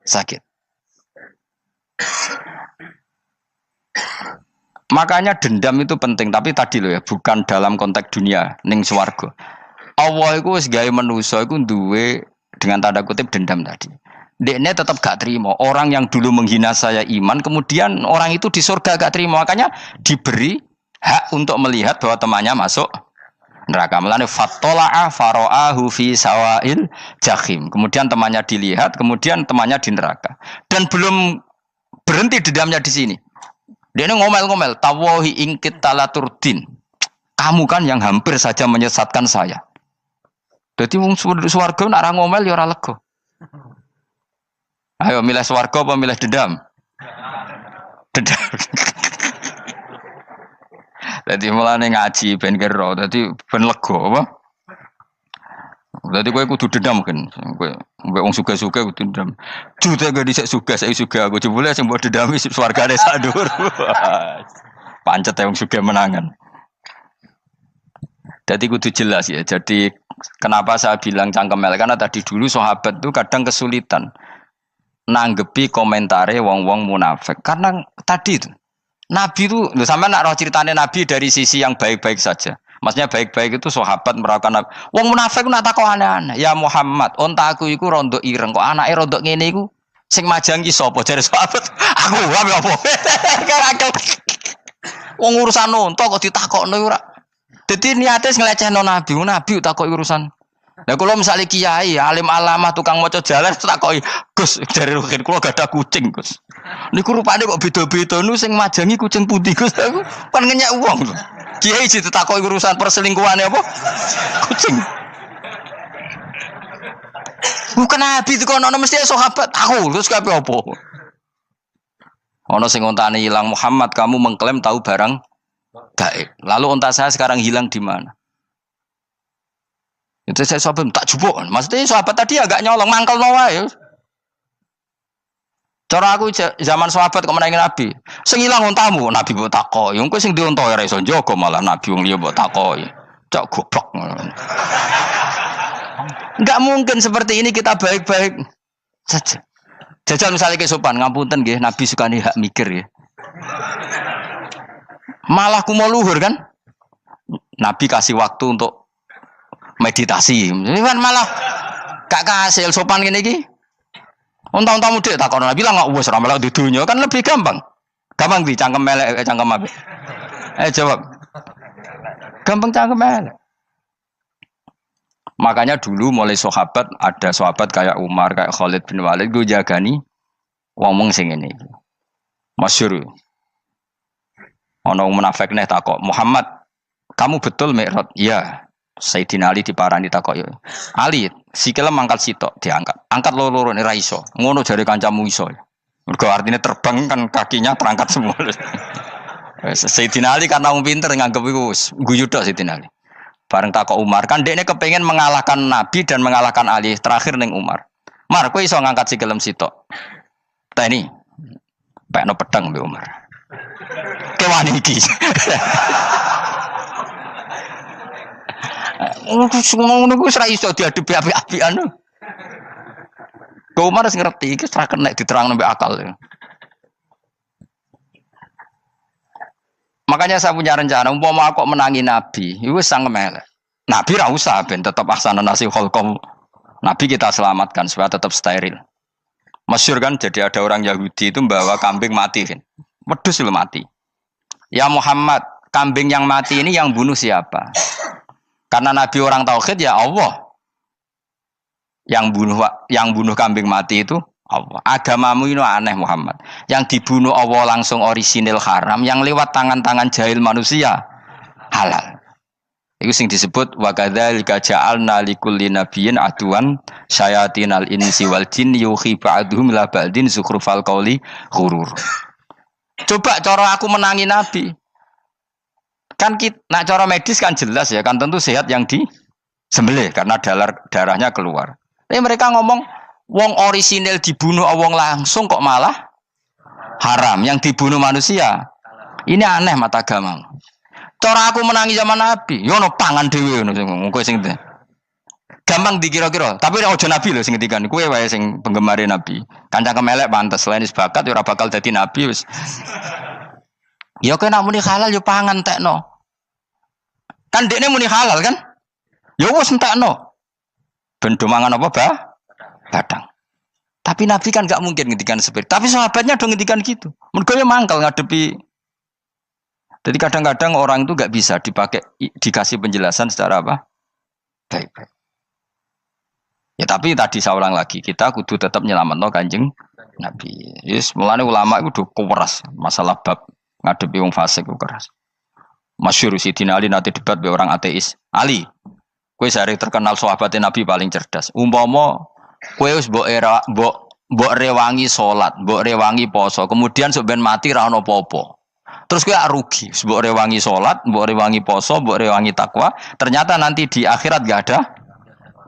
sakit. Makanya dendam itu penting, tapi tadi loh ya, bukan dalam konteks dunia ning swarga. Allah iku wis gawe manusa iku duwe dengan tanda kutip dendam tadi. Dekne tetap gak terima. Orang yang dulu menghina saya iman, kemudian orang itu di surga gak terima. Makanya diberi hak untuk melihat bahwa temannya masuk neraka. Melane fattola'a fara'ahu fi sawail jahim. Kemudian temannya dilihat, kemudian temannya di neraka. Dan belum berhenti dendamnya di sini. Dia ngomel-ngomel, tawahi ingkit talaturdin. Kamu kan yang hampir saja menyesatkan saya. Jadi wong swarga nek ora ngomel ya ora lega. Ayo milih swarga apa milih dendam? Dendam. Jadi mulane ngaji ben kira, dadi ben lega apa? Dadi kowe kudu dendam kan. Kowe wong suga-suga kudu dendam. Jute gak dhisik suga, saiki suga aku jebule sing mbok dendami swargane sak dhuwur. Pancet wong suga menangan. Jadi kudu jelas ya. Jadi kenapa saya bilang cangkemel karena tadi dulu sahabat itu kadang kesulitan nanggepi komentare wong-wong munafik. Karena tadi itu Nabi itu, sama nak roh ceritanya Nabi dari sisi yang baik-baik saja. Maksudnya baik-baik itu sahabat merawakan Nabi. Wong munafik nak takok aneh-aneh. Ya Muhammad, onta aku iku rondo ireng kok anake rondo ngene iku sing majang ki sapa jare sahabat. Aku apa? Wong urusan onta kok ditakokno ora. Dadi niate nglecehno nabi, nabi takoki urusan. Lah kula misale kiai, alim alamah tukang maca jalan takoki, Gus dari rukin kula gak ada kucing, Gus. Niku rupane kok beda-beda nu sing majangi kucing putih, Gus. Aku kan ngenyek wong lho. Kiai ditakoki urusan perselingkuhane apa? Kucing. Bukan nabi itu kono mesti sahabat aku, terus kabeh apa? Ono sing ontane hilang Muhammad, kamu mengklaim tahu barang gaib. Lalu onta saya sekarang hilang di mana? Itu saya sahabat tak jupuk. Maksudnya sahabat tadi agak nyolong mangkel wae. Cara aku zaman sahabat kok menangi Nabi. Sing ilang ontamu, Nabi mbok takoki. Engko sing diunta ora iso njaga malah Nabi wong liya mbok takoki. Cok goblok. Enggak mungkin seperti ini kita baik-baik saja. Jajal misalnya ke sopan, ngapunten nggih, Nabi sukani hak mikir ya. Malah kumo luhur kan? Nabi kasih waktu untuk meditasi. Kan malah gak kasih sopan ngene iki. Unta-unta mudik takon Nabi lah gak wis ora melok di dunya kan lebih gampang. Gampang di cangkem melek cangkem apik. Jawab. Gampang cangkem melek. Makanya dulu mulai sahabat, ada sahabat kayak Umar, kayak Khalid bin Walid, gue jagani ngomong sing ini. Masyhur. Ono munafik nih takok, Muhammad, kamu betul Mi'raj? Iya. Sayyidina Ali diparani takok yo. Ali, sikile mangkat sitok diangkat. Angkat loro-loro ora iso. Ngono jare kancamu iso. Mergo artinya terbang kan kakinya terangkat semua. Sayyidina Ali karena wong pinter nganggep iku guyu tok Sayyidina Ali. Bareng takok Umar, kan dekne kepengen mengalahkan Nabi dan mengalahkan Ali. Terakhir ning Umar. Mar, kowe iso ngangkat sikilem sitok. Ta ini. Pekno pedang mbek Umar. Kewan iki. Ngono ku ora iso diadepi api-apian. Kok Umar wis ngerti iki ora kena diterangno mbek akal. Makanya saya punya rencana, umpama aku menangi Nabi, itu sangat melek. Nabi ra usah ben tetap ahsana nasi kholqom. Nabi kita selamatkan supaya tetap steril. Masyhur kan, jadi ada orang Yahudi itu membawa kambing mati kan. Wedhus lu mati. Ya Muhammad, kambing yang mati ini yang bunuh siapa? Karena Nabi orang tauhid ya Allah. Yang bunuh kambing mati itu Allah. Agamamu ini aneh Muhammad. Yang dibunuh Allah langsung orisinil haram, yang lewat tangan-tangan jahil manusia halal. Itu sing disebut wa kadzalika ja'alna likulli nabiyyin aduwan syayatinal insi wal jin yuhi ba'dhum la ba'din zukhrufal qauli ghurur. Coba cara aku menangi Nabi. Kan nak cara medis kan jelas ya, kan tentu sehat yang disembelih karena darahnya keluar. Tapi mereka ngomong wong orisinil dibunuh wong langsung kok malah haram yang dibunuh manusia. Ini aneh mata agama. Cara aku menangi zaman Nabi, yo no pangan dhewe ngono kowe sing gampang dikira-kira. Tapi ora aja Nabi lho sing ngendikan. Kowe wae sing penggemar Nabi. Kancang kemelek pantes selain bakat yo ora bakal dadi nabi wis. Ya kowe nak muni halal yo pangan tekno. Kan dekne muni halal kan? Ya wis entekno. Ben do mangan apa, Bah? Badang. Tapi Nabi kan gak mungkin ngendikan seperti. Tapi sahabatnya dong ngendikan gitu. Mergo ya mangkal ngadepi. Jadi kadang-kadang orang itu gak bisa dikasih penjelasan secara apa? Baik-baik. Ya tapi tadi saya ulang lagi, kita kudu tetap nyelametno Kanjeng Nabi. Yes, mulane ulama itu keras masalah bab ngadepi wong fasik itu keras. Masyhur Sidina Ali nanti debat be orang ateis. Ali, kowe sare terkenal sahabat Nabi paling cerdas. Umpama kowe wis mbok rewangi salat, mbok rewangi poso, kemudian sok ben mati ra ono apa-apa. Terus kowe rugi, mbok rewangi salat, mbok rewangi poso, mbok rewangi takwa, ternyata nanti di akhirat ndak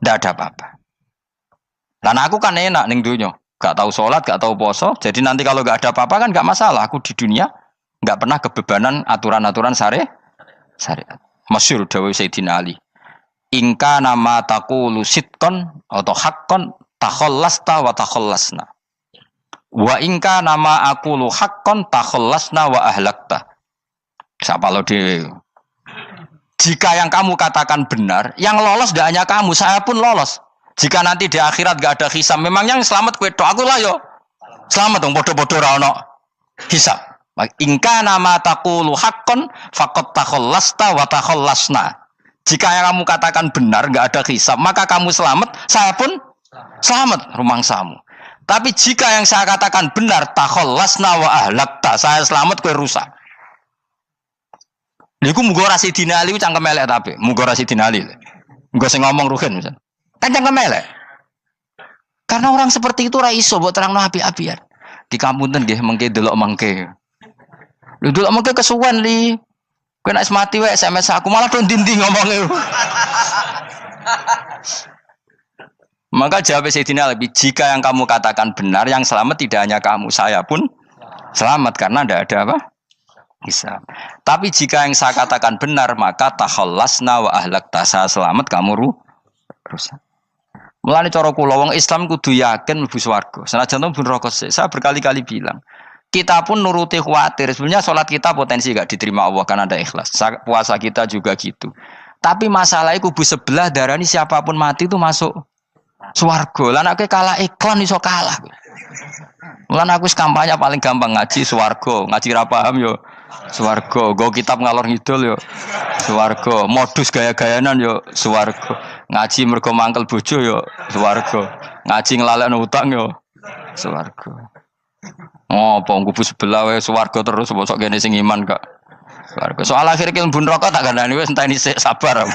ada apa-apa. Dan aku kan enak ning donya, gak tahu salat, gak tahu poso, jadi nanti kalau gak ada apa-apa kan gak masalah. Aku di dunia gak pernah kebebanan aturan-aturan syariat. Masyhur dawuh Sayyidina Ali. Ingka nama taqulu sidqan atau haqqan takhallasta wa takhallasna. Wa ingka nama aqulu haqqan takhallasna wa ahlakta. Siapa lo dhewe? Jika yang kamu katakan benar, yang lolos tidak hanya kamu, saya pun lolos. Jika nanti di akhirat gak ada hisab, memang yang selamat kowe tok, aku lah yo. Selamat dong, bodoh-bodoh ra ono hisab. Ingka nama taqulu haqqan faqad takhallasta wa takhallasna. Jika yang kamu katakan benar, enggak ada hisab, maka kamu selamat, saya pun selamat rumangsamu. Tapi jika yang saya katakan benar, takhallasna wa ahlakta, saya selamat kowe rusak. Niku muga ora Sidina Ali cangkem elek tapi, muga ora Sidina Ali. Muga sing ngomong Ruhin misal. Kan cangkem elek. Karena orang seperti itu ora iso mbok terangno api-apian. Di kampunten nggih mengke delok mengke. Lho delok mengke kesuwen li. Kowe nek mati wae SMS aku malah do ndi-ndi ngomongnya. Maka jawab Sayyidina Ali, jika yang kamu katakan benar, yang selamat tidak hanya kamu, saya pun selamat karena tidak ada apa? Hisab. Tapi jika yang saya katakan benar, maka takhallasna wa ahlakta, saya selamat, kamu rusak. Mulane cara kula wong Islam kudu yakin mlebu swarga. Senajan to pun rokok sik. Saya berkali-kali bilang, kita pun nuruti khawatir. Sebenarnya sholat kita potensi gak diterima Allah karena ada ikhlas. Puasa kita juga gitu. Tapi masalahnya kubu sebelah darani siapapun mati itu masuk swarga. Lan aku kalah iklan iso kalah. Lan aku kampanye paling gampang ngaji swarga, ngaji ra paham yo swarga, go kitab ngalor ngidul yo swarga, modus gaya-gayanan yo swarga. Ngaji mergo mangkel bojo yo swarga. Ngaji nglalekno utang yo swarga. Oh, apa kubu sebelah wae swarga terus bosok kene sing iman kok. Swarga. Soal akhir ki mlebu neraka tak kandhani wis enteni sik sabar.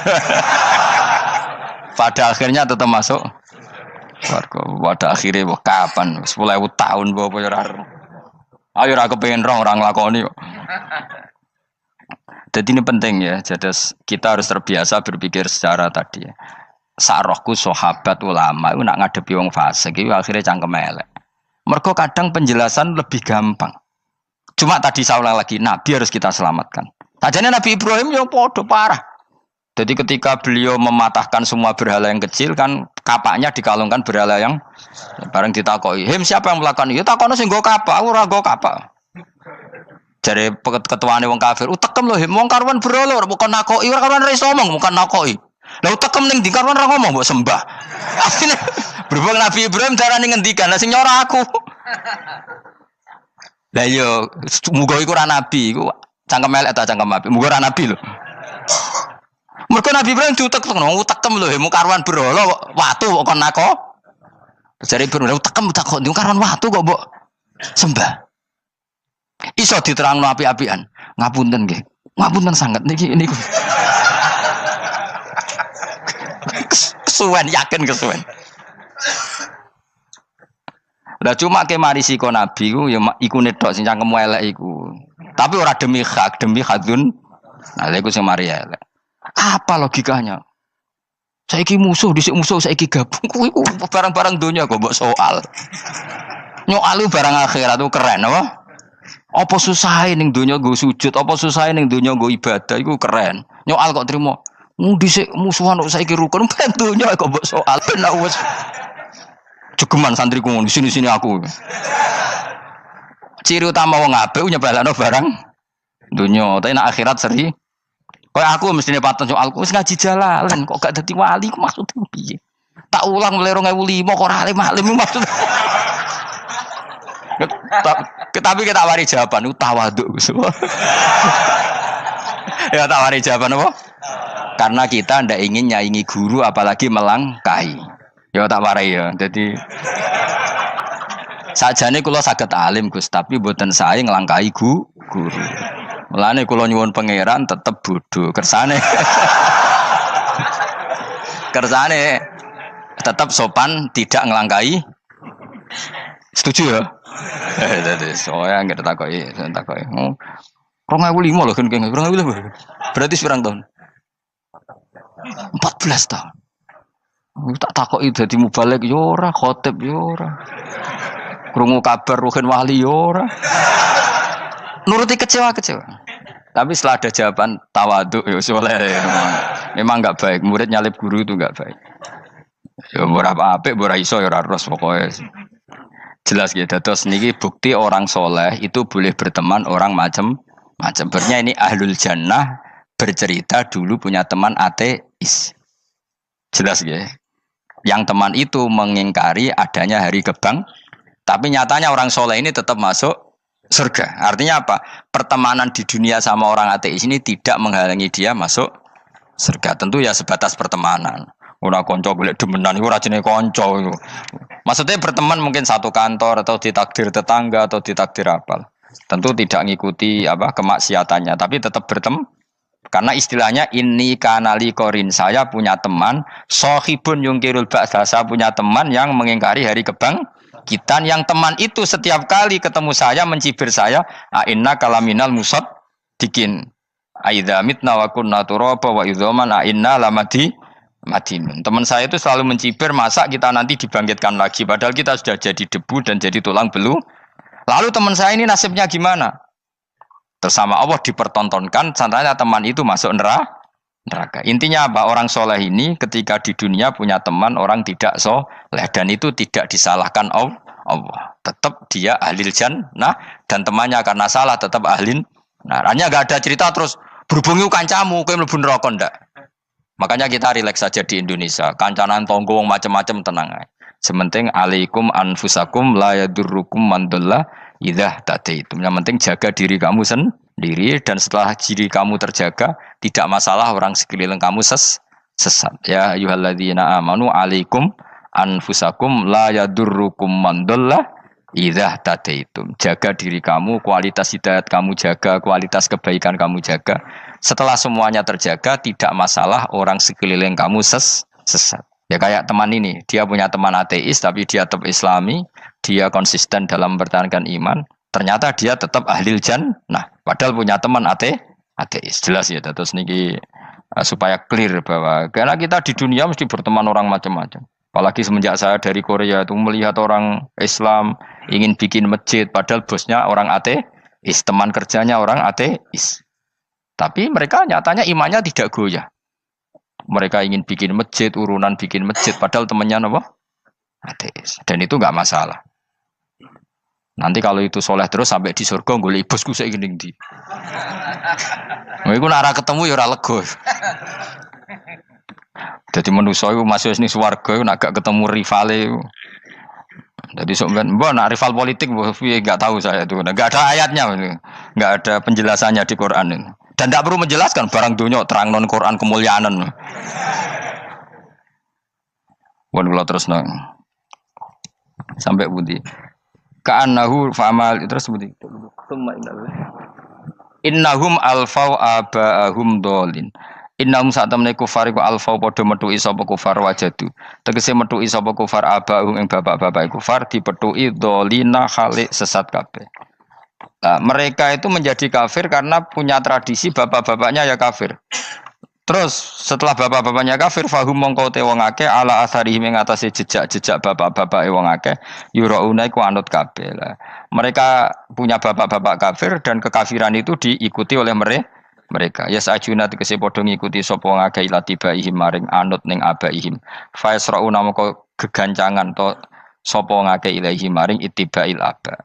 Pada akhirnya tetap masuk swarga. Pada akhirnya kapan? 10.000 tahun apa ya ora. Ayo ora kepengin orang nglakoni kok. Jadi ini penting ya. Jadi kita harus terbiasa berpikir secara tadi ya. Sarohku sahabat ulama itu nak ngadepi wong fasik iki akhirnya cangkem elek. Mergo kadang penjelasan lebih gampang. Cuma tadi saya ulang lagi, Nabi harus kita selamatkan. Tajane Nabi Ibrahim yang podo parah. Jadi ketika beliau mematahkan semua berhala yang kecil kan kapaknya dikalungkan berhala yang bareng ditakoi. Him siapa yang melakukan itu? Takono sing nggo kapak, ora nggo kapak. Jare ketuane wong kafir, utekem lho him wong karuan berhala ora bukan nakoki, ora karuan iso ngomong, bukan nakoki. Lah utekem ning ndi karuan ora ngomong mbok sembah. Asline berhubung Nabi Ibrahim darane ngendikan, lah sing nyora aku. Lah yo muga iku ora nabi, iku cangkem elek ta cangkem apik. Muga ora nabi lho. Mergo Nabi Ibrahim diutek-utek, utekem lho, mu karuan berhala watu kok kon nako. Jare Ibrahim utekem kok ndi karuan watu kok mbok sembah. Iso diterangno api-apian. Ngapunten nggih. Ngapunten sanget niki niku. Kesuwen yakin kesuwen. Lah cuma ke mari siko Nabi ku ya iku netok sing cangkem elek iku. Tapi ora demi hak, demi hadun. Nah iku sing mari elek. Apa logikanya? Saiki musuh dhisik musuh saiki gabung kuwi barang-barang donya kok mbok soal. Nyoalu barang akhirat itu keren apa? Apa susahe ning donya nggo sujud, apa susahe ning donya nggo ibadah iku keren. Nyoal kok trimo. Dhisik musuhan kok saiki rukun ben donya kok mbok soal ben wis jegeman santriku ngono sini-sini aku. Ciri utama wong apik nyebalano barang donya, tapi nek akhirat seri. Kayak aku mestine paten soalku wis ngaji jalalan kok gak dadi wali ku maksudnya piye? Tak ulang mulai 2005 kok ora alim-alim maksud. Tapi kita wari jawaban tawaduk. Ya tak wari jawaban apa? Karena kita ndak ingin nyaingi guru apalagi melangkahi. Ya tak warai ya. Jadi sajane kula saged alim Gus, tapi mboten sae nglangkahi guru. Mulane kula nyuwun pangeran tetep bodho kersane. Kersane tetap sopan tidak ngelangkai. Setuju ya? Jadi soalnya nggak takoki. 2005 loh kan 2005. Berarti seberang tahun? 14 tahun. Tak takoki dadi mubalek yo ora, khotib yo ora. Krungu kabar Ruhin Wali yo ora. Nuruti kecewa-kecewa. Tapi setelah ada jawaban tawaduk ya soleh. Memang enggak baik. Murid nyalip guru itu enggak baik. Ya berapa apik ora iso ya ora terus pokoke. Jelas gitu. Terus niki bukti orang soleh itu boleh berteman orang macam-macam. Berarti ini ahlul jannah bercerita dulu punya teman ateis. Jelas gitu. Yang teman itu mengingkari adanya hari kebang. Tapi nyatanya orang soleh ini tetap masuk surga. Artinya apa? Pertemanan di dunia sama orang ateis ini tidak menghalangi dia masuk surga. Tentu ya sebatas pertemanan. Ora konco golek demenan iku ora jenenge konco iku. Maksudnya berteman mungkin satu kantor atau ditakdir tetangga atau ditakdir apa. Tentu tidak ngikuti apa kemaksiatannya, tapi tetap berteman. Karena istilahnya ini kanali korin, saya punya teman sohibun yungkirul ba'sa, saya punya teman yang mengingkari hari kebangkitan, yang teman itu setiap kali ketemu saya mencibir saya, inna kalaminal musad dikin aidza mitna wa kunna turaba wa idzaman inna lamadi madinun. Teman saya itu selalu mencibir, masa kita nanti dibangkitkan lagi padahal kita sudah jadi debu dan jadi tulang belulang. Lalu teman saya ini nasibnya gimana? Tersama Allah dipertontonkan, contohnya teman itu masuk neraka. Intinya apa? Orang soleh ini ketika di dunia punya teman orang tidak soleh, dan itu tidak disalahkan Allah. Tetap dia ahli jannah, dan temannya karena salah tetap ahli. Nah, hanya gak ada cerita terus berhubungi kancamu, kowe mlebu neraka ndak. Makanya kita rileks saja di Indonesia. Kancanan tonggo macam-macam tenang aja. Sementing alaikum anfusakum la yadurrukum man dhalla idza tadaitum. Yang penting jaga diri kamu sendiri, dan setelah diri kamu terjaga, tidak masalah orang sekeliling kamu sesat. Ya ayyuhalladzina amanu alaikum anfusakum la yadurrukum man dhalla idza tadaitum. Jaga diri kamu, kualitas hidayat kamu jaga, kualitas kebaikan kamu jaga. Setelah semuanya terjaga, tidak masalah orang sekeliling kamu sesat. Ya kayak teman ini, dia punya teman ateis tapi dia tetap islami, dia konsisten dalam mempertahankan iman, ternyata dia tetap ahli jannah, padahal punya teman ateis. Jelas ya, terus niki supaya clear bahwa karena kita di dunia mesti berteman orang macam-macam. Apalagi semenjak saya dari Korea itu melihat orang Islam ingin bikin masjid, padahal bosnya orang ateis, teman kerjanya orang ateis. Tapi mereka nyatanya imannya tidak goyah. Mereka ingin bikin masjid, urunan bikin masjid, padahal temannya apa? Ateis. Dan itu nggak masalah. Nanti kalau itu soleh terus sampai di surga, golek bosku saya gini di. Iku nara ketemu ya ora lega. Jadi manusia itu masuk sini swarga, nak gak ketemu rivale. Jadi sebenarnya, nak rival politik, nggak tahu saya itu, nggak ada ayatnya, nggak ada penjelasannya di Quran ini. Dan tidak perlu menjelaskan barang dunia terang non Quran kemuliaan. Wan kula terus nang sampai budi. Ka'annahu fa'amal terus budi. Innahum alfau aba'ahum dolin. Innahum satamne kufar iku alfau padha metuki sapa kufar wajadu. Tegese metuki sapa kufar aba'ahum ing bapak-bapak kufar dipetuki dolina khalik sesat kabeh. Nah, mereka itu menjadi kafir karena punya tradisi bapak-bapaknya ya kafir. Terus setelah bapak-bapaknya kafir, fahum mongko te wong akeh ala asarihim ing atase jejak-jejak bapak-bapak wong akeh yurauna iku anut kabeh. Mereka punya bapak-bapak kafir dan kekafiran itu diikuti oleh mereka. Ya sajuna tegese padha ngikuti sapa wong akeh ilatibaihim maring anut ning abaihim. Fa yasrauna mongko gegancangan to sapa wong akeh ilahi maring ittibail aba.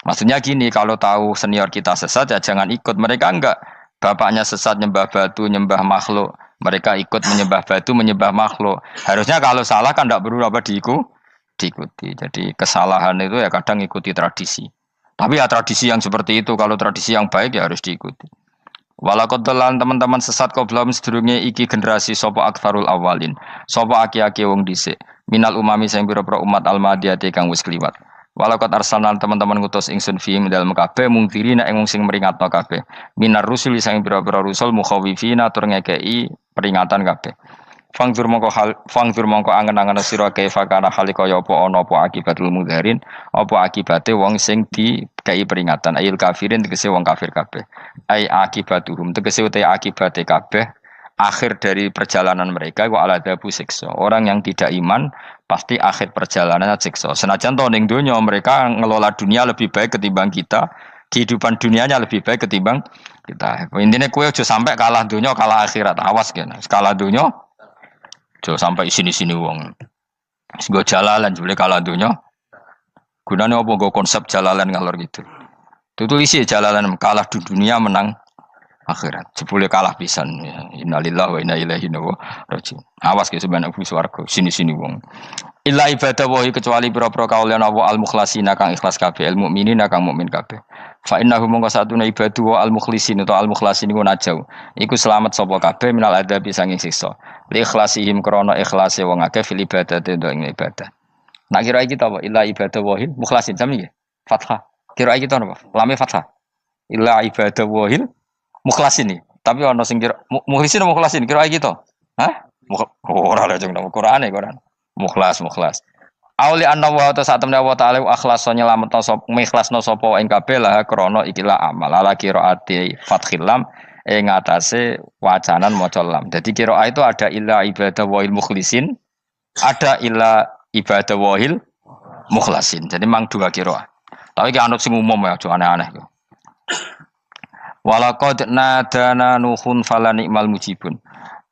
Maksudnya gini, kalau tahu senior kita sesat ya jangan ikut. Mereka enggak, bapaknya sesat nyembah batu, nyembah makhluk. Mereka ikut menyembah batu, menyembah makhluk. Harusnya kalau salah kan enggak perlu apa diikuti. Jadi kesalahan itu ya kadang ikuti tradisi. Tapi ya tradisi yang seperti itu, kalau tradisi yang baik ya harus diikuti. Walakotelan teman-teman sesat qoblahum sedurunge iki generasi sapa aktsarul awalin. Sapa aki-aki wong dhisik. Minal umami sing pira-pira umat almadiyati kang wis kliwat. Walakot arsalan teman-teman ngutus ingsun fi dalam kabeh mungkirina ing wong sing meringatno kabeh. Minar rusul sing pira-pira rusul mukhawifina tur ngekeki peringatan kabeh. Fangdur mongko angen-angen sira kaifa kana hal kaya apa ana apa akibatul mudharin, apa akibate wong sing dikei peringatan ayil kafirin tegese wong kafir kabeh. Ai akibatuhum tegese uta akibate kabeh akhir dari perjalanan mereka wa aladabu siksa. Orang yang tidak iman pasti akhir perjalanannya siksa. Senajan to ning donya mereka ngelola dunia lebih baik ketimbang kita, kehidupan dunianya lebih baik ketimbang kita. Intinya kowe aja sampai kalah donya kalah akhirat. Awas kene. Kalah donya aja sampai sini-sini wong. Sego jalalan jebule kalah donya. Gunane apa nggo konsep jalalan ngalor gitu. Tutu isi jalalan kalah di dunia menang akhirat. Jebule kalah pisan. Innalillahi wa inna ilaihi raji'un. Awas ke sebenarnya swarga sini-sini wong. Illa ibadah wahi kecuali pira-pira kaulian Allah al-mukhlasina kang ikhlas kabeh, al-mukminina kang mukmin kabeh. Fa innahu mongko satune ibadu wa al-mukhlisin utawa al-mukhlasin iku najau. Iku selamat sapa kabeh minal adabi sanging siksa. Li ikhlasihim krana ikhlase wong akeh fil ibadati ing ibadah. Nak kira iki ta apa? Illa ibadah wahil mukhlasin sami nggih. Fathah. Kira iki ta napa? Lame fathah. Illa ibadah wahil mukhlasin. Tapi ana sing kira mukhlisin apa mukhlasin? Kira iki to. Hah? Ora lha jeng nang Qur'ane Quran. Mukhlas. Auli anna wa ta satemne wa ta'ala akhlasa nyelametno sapa mikhlasno sapa ing kabeh lah krana ikilah amal ala qiraati fathil lam ing atase wacanan maca lam. Dadi qiraah itu ada illa ibadah wahil mukhlisin, ada illa ibadah wahil mukhlasin. Jadi mang dua qiraah. Tapi ki anut sing umum ya, aja aneh-aneh. Walaqad nadana nuhun falanikmal mujibun.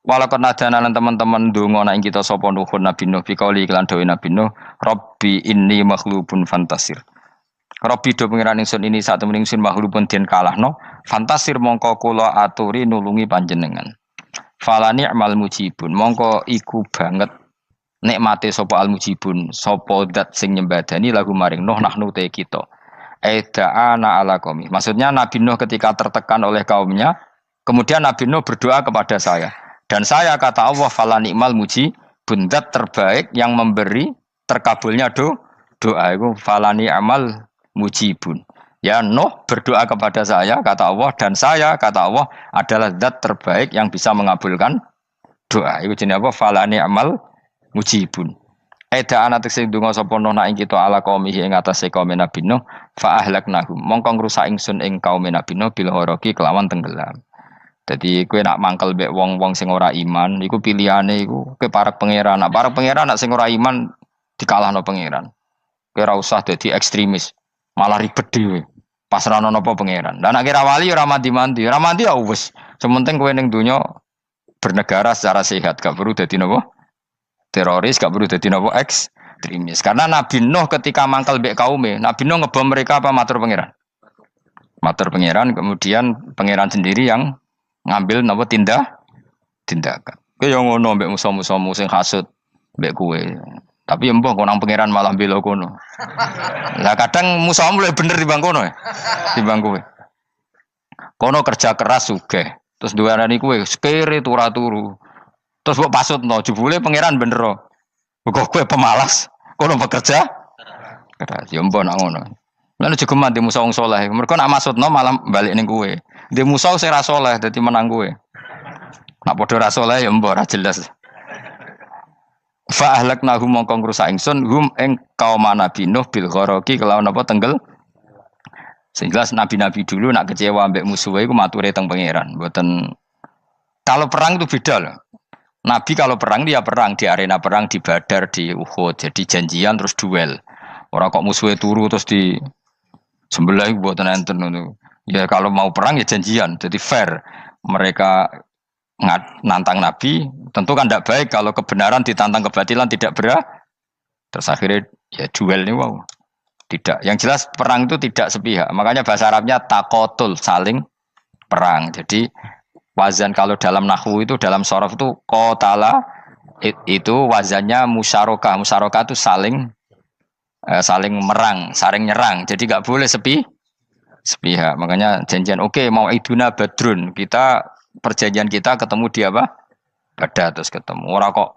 Walakon nadana lan teman-teman ndonga nek kita sapa nuhun Nabi Nuh bikauli iklan dawe Nabi Nuh, Rabbi inni makhlubun fantasir. Rabbi do pengiran ingsun ini sak temen ingsun makhlubun den kalahno, fantasir mongko kula aturi nulungi panjenengan. Fala ni'mal mujibun, mongko iku banget nikmate sapa al mujibun, sapa zat sing nyembadani lagu maring Nuh nahnu te kita. Aida'ana ala qaumi. Maksudnya Nabi Nuh ketika tertekan oleh kaumnya, kemudian Nabi Nuh berdoa kepada saya. Dan saya kata Allah fala ni'mal muji bundat terbaik yang memberi terkabulnya doa itu fala ni'mal mujibun. Ya Nuh berdoa kepada saya kata Allah dan saya kata Allah adalah zat terbaik yang bisa mengabulkan doa. Itu jenenge apa fala ni'mal mujibun. Eda ana tekse ndonga sapa Nuh nak ing kita ala qaumihi ing atase kaum Nabi Nuh fa ahlaknahum mongko ngrusak ingsun ing kaum Nabi Nuh bil gharaqi kelawan tenggelam. Jadi kowe nak mangkel mbek wong-wong sing ora iman, iku pilihane iku kowe parek pangeran. Nak parek pangeran nak sing ora iman dikalahno pangeran. Kowe ora usah dadi ekstremis, malah ribet dhewe. Pasrahno napa pangeran. Lah nek kira wali ora mandi-mandi, ora mandi ya wis. Sementing kowe ning donya bernegara secara sehat, gak perlu dadi napa? Teroris, gak perlu dadi napa? Ekstremis. Karena Nabi Nuh ketika mangkel mbek kaume, Nabi Nuh ngebom mereka apa matur pangeran? Matur pangeran, kemudian pangeran sendiri yang ngambil napa tindakan. Kowe yo ngono mbek musuh-musuhmu sing hasud mbek kowe. Tapi embuh kok nang pangeran malah bela kono. Lah kadang musuhmu luwih bener timbang kono ya. Timbang kowe. Kono kerja keras sugih. Terus duweni kowe kere turu. Terus mbok pasutno jebule pangeran bener. Kok kowe pemalas. Kono bekerja keras. Yo embuh nang ngono. Lan juga mati musuh wong saleh. Mergo nak maksudno malah balik ning kowe. Dia musuh sing ra saleh dadi menang kowe. Nak padha ra saleh ya mbok ra jelas. Fa ahlaknahum mongko ngrusak ingsun hum ing kaum Nabi Nuh bil gharaqi kelawan apa tenggel. Sing jelas nabi-nabi dulu nak kecewa mbek musuhe iku mature teng pangeran. Mboten kalau perang itu beda loh. Nabi kalau perang dia perang di arena perang di Badar di Uhud. Jadi janjian terus duel. Ora kok musuhe turu terus di sebelah iku mboten enten ngono. Ya kalau mau perang ya janjian, jadi fair. Mereka nantang Nabi, tentu kan tidak baik kalau kebenaran ditantang kebatilan tidak berat. Terus akhirnya ya duel ini wow. Tidak. Yang jelas perang itu tidak sepihak. Makanya bahasa Arabnya takotul, saling perang. Jadi wazan kalau dalam nahwu itu dalam sorof itu qatala itu wazannya musyarakah. Musyarakah itu saling merang, saling nyerang. Jadi nggak boleh sepihak. Makanya janjian oke, mau iduna badrun. Kita perjanjian kita ketemu di apa? Badar terus ketemu. Ora kok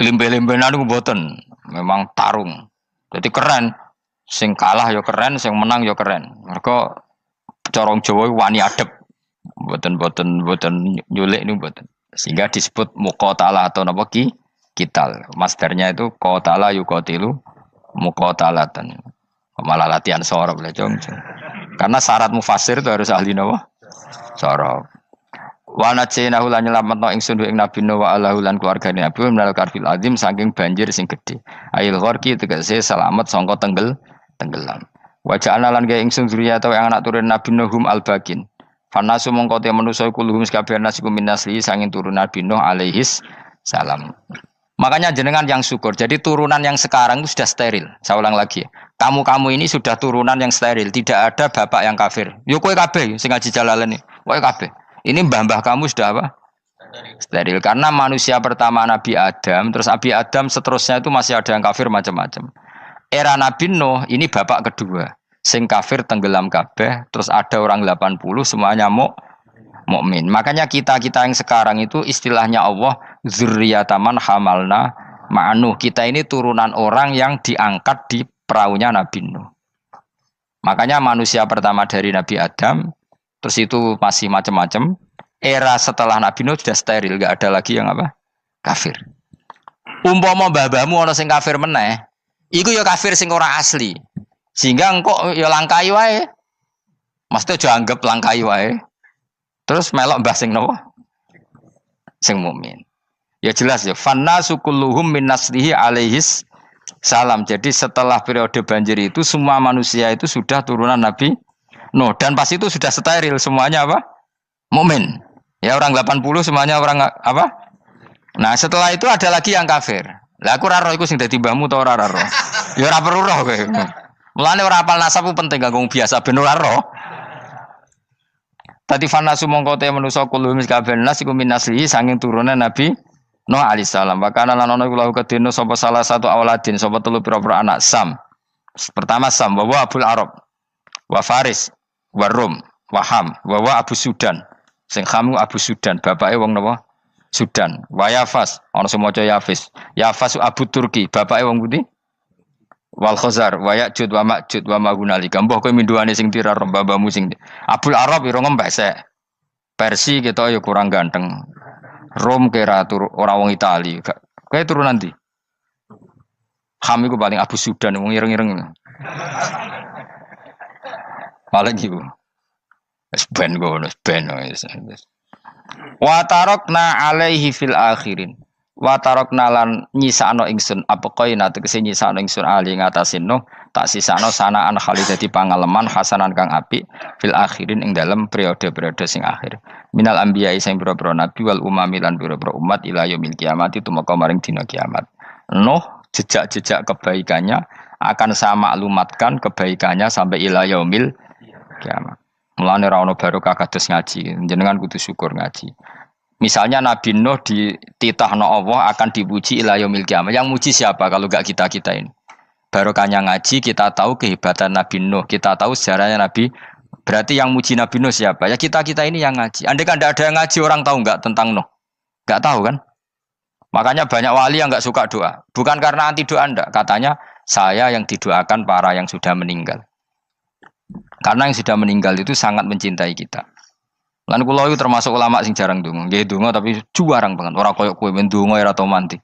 limbe-limbenan niku mboten. Memang tarung. Jadi keren. Sing kalah ya keren, sing menang ya keren. Mergo corong Jawa wani adep. Mboten nyulik niku mboten. Sehingga disebut muqatalah atau napa kital. Masdarnya itu qatala yuqatilu muqatalatan. Malah latihan sorab lah jong. Karena syarat mufassir itu harus ahli nawa sorab. Wa najinahu lan nyelametno ingsun ing Nabi Nuh wa alahu lan keluargane Nabi minal karfil azim saking banjir sing gedhe. Ail gharqi tegese selamat sangka tenggelam. Wa ja'alna lan gawe ingsun zuriyata yang anak turun Nabi Nuhum al-bakin. Fanasu mongko te manusa kuluhum sakabehane nasiku minasli sanging turun Nabi Nuh alaihis salam. Makanya jenengan yang syukur. Jadi turunan yang sekarang itu sudah steril. Saya ulang lagi. Kamu ini sudah turunan yang steril. Tidak ada bapak yang kafir. Yo kowe kabeh sing ngaji Jalalain. Kowe kabeh. Ini mbah-mbah kamu sudah apa? Steril. Karena manusia pertama Nabi Adam, terus Nabi Adam seterusnya itu masih ada yang kafir macam-macam. Era Nabi Nuh ini bapak kedua. Sing kafir tenggelam kabeh, terus ada orang 80 semuanya mukmin. Makanya kita-kita yang sekarang itu istilahnya Allah dzurriyyataman hamalna ma'nuh. Kita ini turunan orang yang diangkat di perahunya Nabi Nuh. Makanya manusia pertama dari Nabi Adam, terus itu masih macam-macam. Era setelah Nabi Nuh sudah steril, enggak ada lagi yang apa? Kafir. Umpama mbah-mbahmu ana sing kafir meneh, iku ya kafir sing ora asli. Sehingga engkau ya langkai wae. Mesti aja anggap langkai wae. Terus melok mbah sing nopo? Sing mukmin. Ya jelas ya, fannasu kulluhum min naslihi alaihis salam. Jadi setelah periode banjir itu semua manusia itu sudah turunan Nabi Nuh dan pas itu sudah steril semuanya apa? Mukmin. Ya orang 80 semuanya orang apa? Nah, setelah itu ada lagi yang kafir. Lah aku ora roh iku sing dadi mbahmu ta ora roh. Ya ora perlu roh kowe. Mulane ora apal nasab ku penting kanggo biasa ben ora roh. Tadi fanasu mongko te manusa kulo kabeh nas iku minaslihi sanging turunan Nabi Nuh alaihissalam. Bakana lan ana iku lahu kedene sapa salah satu auladin sapa telu pira-pira anak Sam. Pertama Sam wa Abul Arab wa Faris wa Rum wa Ham wa Abu Sudan. Sing Ham Abu Sudan, bapake wong napa? Sudan. Wa Yafas, ana sing maca Yafis. Yafas Abu Turki, bapake wong pundi? Wal Khazar, wa Ya'jud wa Ma'jud wa Magunali. Gambuh kowe minduane sing tirar babamu sing. Abul Arab ira ngempek sek. Persi kita ya kurang ganteng. Rom kira ora wong Itali. Kowe turunan ndi? Ham iku paling Abu Sudan wong ireng-ireng. Paling iku. Wis ben ngono, ben wis. Wa tarakna alaihi fil akhirin. Wa tarakna lan nyisano ingsun apa koina tegese nyisano ingsun ali ngatasin no tak sisano sanaan khali dadi pangaleman hasanan kang apik fil akhirin ing dalem periode-periode sing akhir. Minal anbiya sing pira-pira nabi wal umami lan pira-pira umat ila yaumil kiamat itu maka maring dina kiamat. Nuh jejak-jejak kebaikannya akan saya maklumatkan kebaikannya sampai ila yaumil kiamat. Mulane ora ono barokah kados ngaji, jenengan kudu syukur ngaji. Misalnya Nabi Nuh dititahno Allah akan dipuji ila yaumil kiamah. Yang muji siapa kalau enggak kita-kita ini? Barokahnya ngaji, kita tahu kehebatan Nabi Nuh, kita tahu sejarahnya Nabi. Berarti yang muji Nabi Nuh siapa? Ya kita-kita ini yang ngaji. Andai kan tidak ada yang ngaji, orang tahu enggak tentang Nuh? Enggak tahu kan? Makanya banyak wali yang enggak suka doa. Bukan karena anti doa enggak, katanya saya yang didoakan para yang sudah meninggal. Karena yang sudah meninggal itu sangat mencintai kita. Lan kula itu termasuk ulama sing jarang donga. Nggih donga tapi juarang banget. Ora koyo kowe men donga ora tau mandi.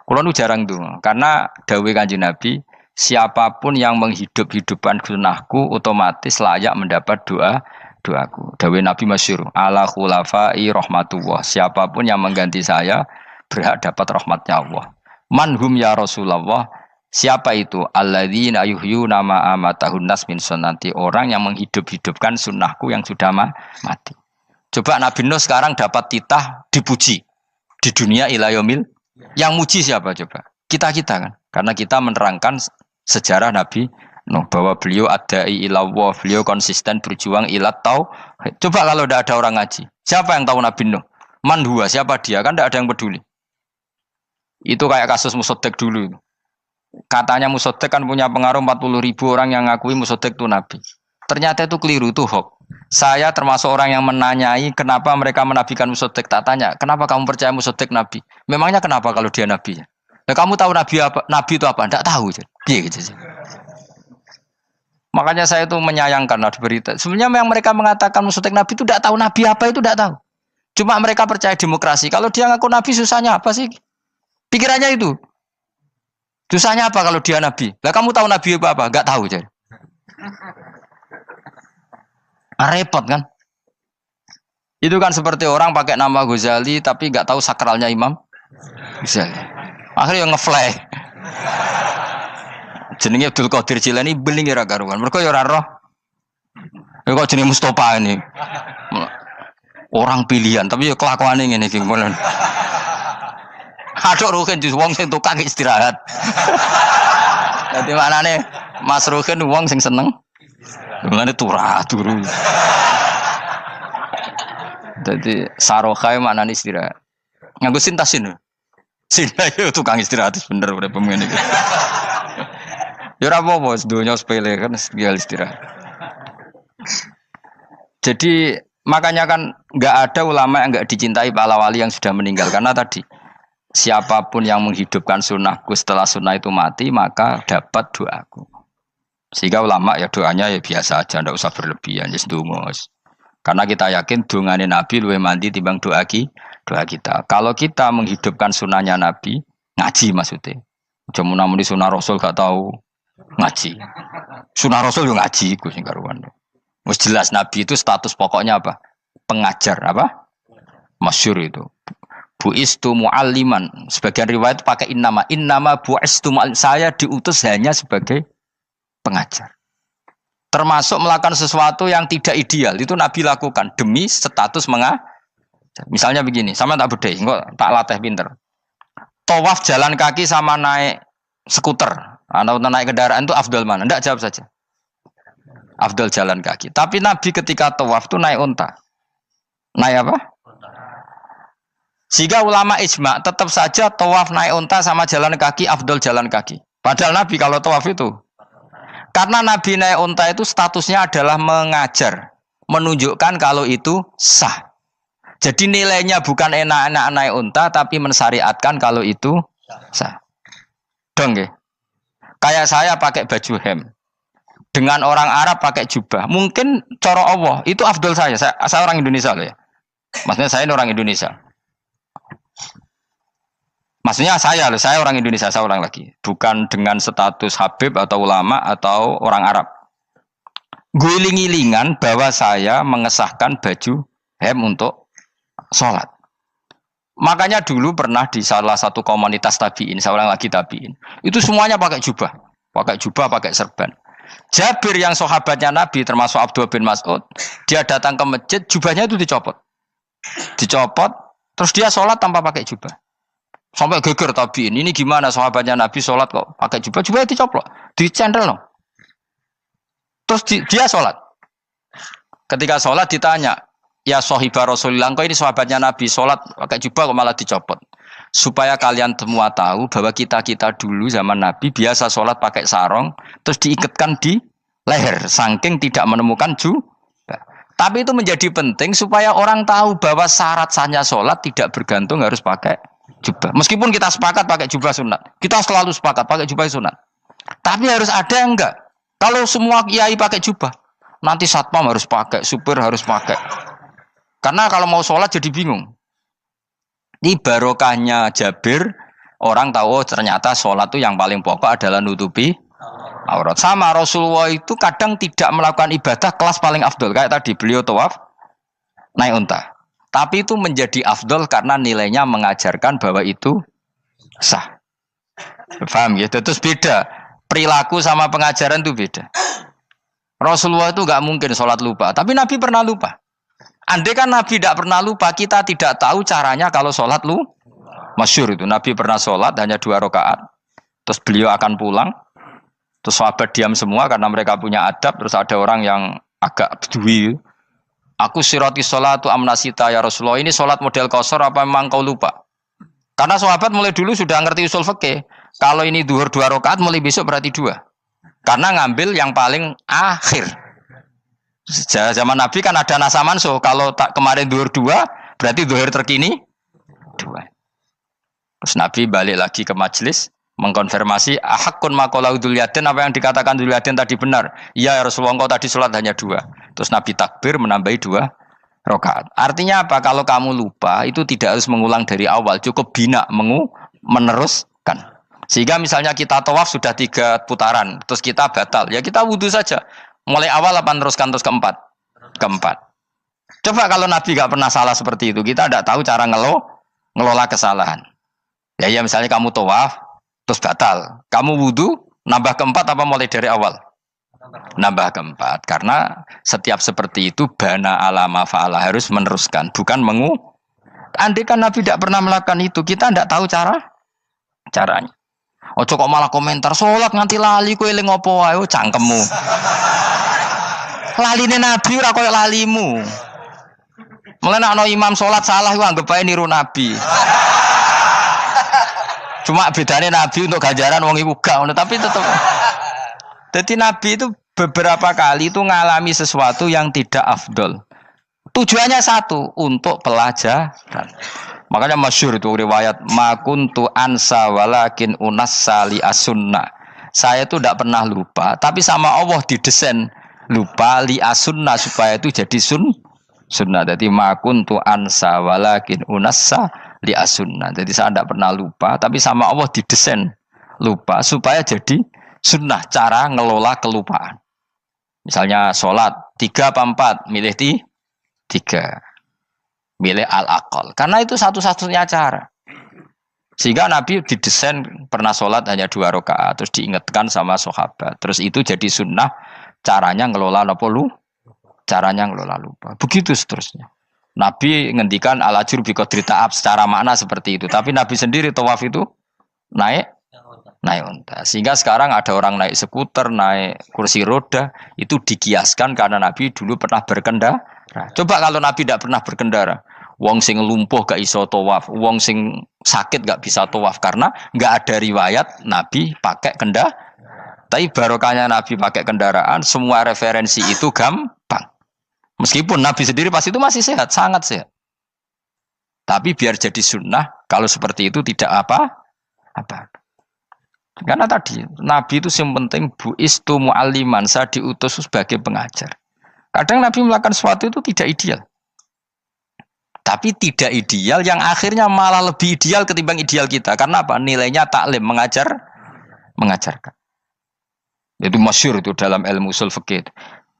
Kula nu jarang donga karena dawuh Kanjeng Nabi, siapapun yang menghidup-hidupkan sunnahku otomatis layak mendapat doaku. Dawuh Nabi masyhur, ala khulafai rahmatullah. Siapapun yang mengganti saya berhak dapat rahmatnya Allah. Manhum ya Rasulullah. Siapa itu? Alladzina yuhyuna ma amatahun nas min sunnati. Orang yang menghidup-hidupkan sunnahku yang sudah mati. Coba Nabi Nuh sekarang dapat titah dipuji di dunia ila yaumil. Yang muji siapa coba? Kita-kita kan. Karena kita menerangkan sejarah Nabi Nuh bahwa beliau adai ila Allah, beliau konsisten berjuang ila tauhid. Coba kalau tidak ada orang ngaji. Siapa yang tahu Nabi Nuh? Man huwa, siapa dia? Kan tidak ada yang peduli. Itu kayak kasus Musaddiq dulu itu. Katanya Musaddiq kan punya pengaruh 40.000 orang yang ngakui Musaddiq itu Nabi. Ternyata itu keliru, itu hoax. Saya termasuk orang yang menanyai kenapa mereka menabikan Musaddiq. Tak tanya, kenapa kamu percaya Musaddiq Nabi? Memangnya kenapa kalau dia Nabi? Nah, kamu tahu Nabi apa? Nabi itu apa? Tidak tahu. Gitu. Makanya saya itu menyayangkan di berita. Sebenarnya yang mereka mengatakan Musaddiq Nabi itu tidak tahu Nabi apa itu tidak tahu. Cuma mereka percaya demokrasi. Kalau dia ngaku Nabi susahnya apa sih? Pikirannya itu. Susahnya apa kalau dia Nabi? Lah kamu tahu Nabi apa? Enggak tahu jadi. Repot kan? Itu kan seperti orang pakai nama Ghazali tapi enggak tahu sakralnya Imam Ghazali. Akhirnya ngefly. Jenenge Abdul Qadir Jilani beling ora karuan. Mergo ya ora roh. Ya kok jenenge Mustofa ini. Orang pilihan tapi ya kelakuane ngene iki. Aduk Ruhin di wong sing tukang istirahat. Dadi maknane Mas Ruhin wong sing seneng. Mulane turu. Jadi saroha maknane istirahat. Nganggo sintasin. Sinta itu tukang istirahat bener udah pemain itu. Ya ora apa-apa, donya sepele kan tinggal istirahat. Jadi makanya kan nggak ada ulama yang nggak dicintai para wali yang sudah meninggal karena tadi siapapun yang menghidupkan sunnahku setelah sunnah itu mati maka dapat doaku. Sehingga ulama ya doanya ya biasa aja, ndak usah berlebihan, ya sedungos. Karena kita yakin dungane Nabi luwih mandi timbang doa kita. Kalau kita menghidupkan sunnahnya Nabi, ngaji maksudnya. Cuma namun di sunnah Rasul gak tahu ngaji. Sunnah Rasul yo ngaji iku sing karuan. Wis jelas Nabi itu status pokoknya apa? Pengajar apa? Masyhur itu. Buistu mualliman. Sebagian riwayat pakai innama buistu muallim. Saya diutus hanya sebagai pengajar. Termasuk melakukan sesuatu yang tidak ideal itu Nabi lakukan demi status mengajar. Misalnya begini, sama tak bedai, kok tak latih pinter. Tawaf jalan kaki sama naik skuter atau naik kendaraan itu afdal mana? Enggak, jawab saja. Afdal jalan kaki. Tapi Nabi ketika tawaf itu naik unta. Naik apa? Sehingga ulama ijma tetap saja tawaf naik unta sama jalan kaki afdal jalan kaki. Padahal Nabi kalau tawaf itu karena Nabi naik unta itu statusnya adalah mengajar, menunjukkan kalau itu sah. Jadi nilainya bukan enak-enak naik unta, tapi mensyariatkan kalau itu sah. Dong ya? Kayak saya pakai baju hem, dengan orang Arab pakai jubah. Mungkin coro Allah itu afdol saya orang Indonesia loh ya. Maksudnya saya ini orang Indonesia. Maksudnya saya orang Indonesia, saya orang lagi. Bukan dengan status Habib atau ulama atau orang Arab. Guling-gilingan bahwa saya mengesahkan baju hem untuk sholat. Makanya dulu pernah di salah satu komunitas tabiin, saya orang lagi tabiin. Itu semuanya pakai jubah, pakai serban. Jabir yang sahabatnya Nabi termasuk Abdullah bin Mas'ud, dia datang ke masjid, jubahnya itu dicopot, terus dia sholat tanpa pakai jubah. Sampai geger tabiin, ini gimana sahabatnya Nabi sholat kok pakai jubahnya dicoplok, dicendel no. Terus dia sholat. Ketika sholat ditanya, ya sahibah Rasulullah, kok ini sahabatnya Nabi sholat pakai jubah kok malah dicopot. Supaya kalian semua tahu bahwa kita dulu zaman Nabi biasa sholat pakai sarong, terus diikatkan di leher, saking tidak menemukan jubah. Tapi itu menjadi penting supaya orang tahu bahwa syarat sahnya sholat tidak bergantung harus pakai jubah. Meskipun kita sepakat pakai jubah sunat, kita selalu sepakat pakai jubah sunat. Tapi harus ada enggak? Kalau semua kiai pakai jubah, nanti satpam harus pakai, supir harus pakai. Karena kalau mau sholat jadi bingung. Ini barokahnya Jabir, orang tahu oh, ternyata sholat itu yang paling pokok adalah nutupi aurat. Sama Rasulullah itu kadang tidak melakukan ibadah kelas paling afdol. Kayak tadi beliau tawaf naik unta. Tapi itu menjadi afdol karena nilainya mengajarkan bahwa itu sah. Paham ya? Terus beda. Perilaku sama pengajaran itu beda. Rasulullah itu nggak mungkin sholat lupa. Tapi Nabi pernah lupa. Andai kan Nabi tidak pernah lupa, kita tidak tahu caranya kalau sholat masyhur itu. Nabi pernah sholat hanya 2 rakaat. Terus beliau akan pulang. Terus sahabat diam semua karena mereka punya adab. Terus ada orang yang agak bedui. Aku sirati sholatu amnasita ya Rasulullah. Ini sholat model qashar apa memang kau lupa? Karena sahabat mulai dulu sudah ngerti usul fikih. Kalau ini duhur 2 rakaat, mulai besok berarti 2. Karena ngambil yang paling akhir. Zaman Nabi kan ada nasa mansuh. Kalau tak kemarin duhur 2, berarti duhur terkini 2. Terus Nabi balik lagi ke majelis, mengkonfirmasi ahakun maqala Dzulyaden, apa yang dikatakan Dzulyaden tadi benar. Iya ya Rasulullah, engkau tadi sholat hanya 2. Terus Nabi takbir menambahi 2 rakaat. Artinya apa? Kalau kamu lupa itu tidak harus mengulang dari awal, cukup bina meneruskan. Sehingga misalnya kita tawaf sudah 3 putaran, terus kita batal, ya kita wudu saja. Mulai awal apa teruskan terus keempat? Coba kalau Nabi gak pernah salah seperti itu, kita tidak tahu cara ngelola kesalahan. Ya misalnya kamu tawaf terus batal, kamu wudu nambah keempat apa mulai dari awal? Nambah keempat, karena setiap seperti itu bana alama fa'ala, harus meneruskan, bukan andai kan Nabi tidak pernah melakukan itu, kita tidak tahu caranya. Ojo kok malah komentar sholat nganti lali kowe eling opo wae, cangkemmu. Laline Nabi ora koyo lalimu. Mulane ana imam salat salah iku anggap ae niru Nabi. Cuma bedanya Nabi untuk ganjaran wong iku gak ngono, tapi tetep. Jadi Nabi itu beberapa kali itu ngalami sesuatu yang tidak afdol. Tujuannya satu, untuk pelajaran. Makanya masyhur itu riwayat ma kuntu ansa walakin unassa li as-sunnah. Saya itu tidak pernah lupa, tapi sama Allah didesain lupa li as-sunnah supaya itu jadi sunnah. Jadi ma kuntu ansa walakin unassa li as-sunnah. Jadi saya tidak pernah lupa, tapi sama Allah didesain lupa supaya jadi sunnah cara ngelola kelupaan. Misalnya sholat 3 apa 4, milih 3. Milih al-aqal. Karena itu satu-satunya cara. Sehingga Nabi didesain pernah sholat hanya 2 rakaat, terus diingatkan sama sahabat. Terus itu jadi sunnah caranya ngelola caranya ngelola lupa. Begitu seterusnya. Nabi ngendikan al-ajur bi qadri ta'ab secara makna seperti itu. Tapi Nabi sendiri tawaf itu naik unta. Sehingga sekarang ada orang naik skuter, naik kursi roda, itu dikiaskan karena Nabi dulu pernah berkendara. Coba kalau Nabi tidak pernah berkendara, wong sing lumpuh gak iso tawaf, wong sing sakit gak bisa tawaf karena gak ada riwayat Nabi pakai kendaraan. Tapi barokahnya Nabi pakai kendaraan, semua referensi itu gampang. Meskipun Nabi sendiri pas itu masih sehat, sangat sehat. Tapi biar jadi sunnah, kalau seperti itu tidak apa. Karena tadi Nabi itu yang penting buistu mu'alliman, saya diutus sebagai pengajar. Kadang Nabi melakukan sesuatu itu tidak ideal. Tapi tidak ideal yang akhirnya malah lebih ideal ketimbang ideal kita. Karena apa? Nilainya taklim, mengajarkan. Itu masyhur itu dalam ilmu ushul fikih.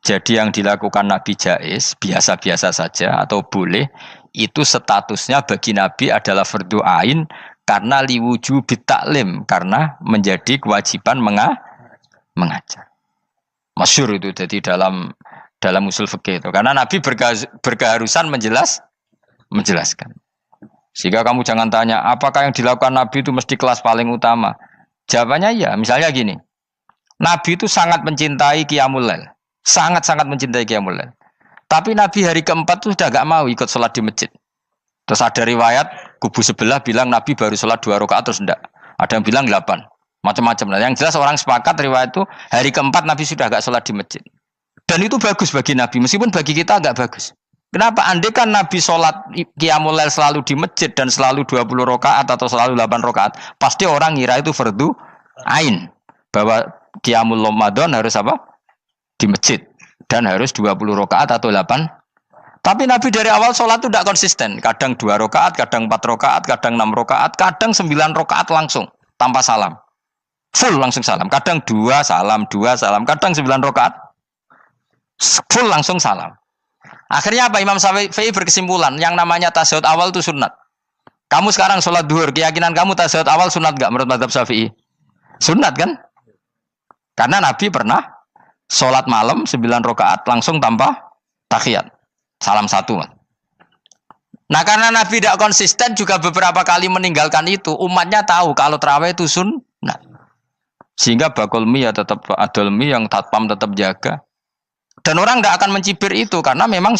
Jadi yang dilakukan Nabi jaiz, biasa-biasa saja atau boleh, itu statusnya bagi Nabi adalah fardhu ain karena liwujubi taklim, karena menjadi kewajiban mengajar. Masyhur itu jadi dalam usul fikih itu. Karena Nabi berkeharusan menjelaskan. Sehingga kamu jangan tanya, apakah yang dilakukan Nabi itu mesti kelas paling utama? Jawabannya ya, misalnya gini. Nabi itu sangat mencintai Qiyamul Lail. Sangat-sangat mencintai Qiyamul Lail. Tapi Nabi hari keempat itu sudah gak mau ikut sholat di masjid. Terus ada riwayat, kubu sebelah bilang Nabi baru sholat 2 rakaat terus enggak. Ada yang bilang 8. Macam-macam. Nah, yang jelas orang sepakat riwayat itu, hari keempat Nabi sudah gak sholat di masjid. Dan itu bagus bagi Nabi, meskipun bagi kita agak bagus. Kenapa? Andai kan Nabi sholat Qiyamul Lail selalu di masjid dan selalu 20 rakaat atau selalu 8 rakaat, pasti orang ngira itu fardhu ain. Bahwa Qiyamul Ramadan harus apa? Di masjid. Dan harus 20 rakaat atau 8. Tapi Nabi dari awal sholat itu tidak konsisten. Kadang 2 rakaat, kadang 4 rakaat, kadang 6 rakaat, kadang 9 rakaat langsung, tanpa salam. Full langsung salam. Kadang 2 salam, kadang 9 rakaat. Full langsung salam. Akhirnya apa? Imam Syafi'i berkesimpulan yang namanya tasyahud awal itu sunat. Kamu sekarang sholat duhur, keyakinan kamu tasyahud awal sunat gak menurut mazhab Syafi'i? Sunat kan? Karena Nabi pernah sholat malam 9 rakaat langsung tanpa tahiyat. Salam 1. Nah karena Nabi tidak konsisten juga beberapa kali meninggalkan itu, umatnya tahu kalau tarawih itu sunat. Sehingga bakulmi ya tetap adolmi yang tatpam tetap jaga. Dan orang tidak akan mencibir itu karena memang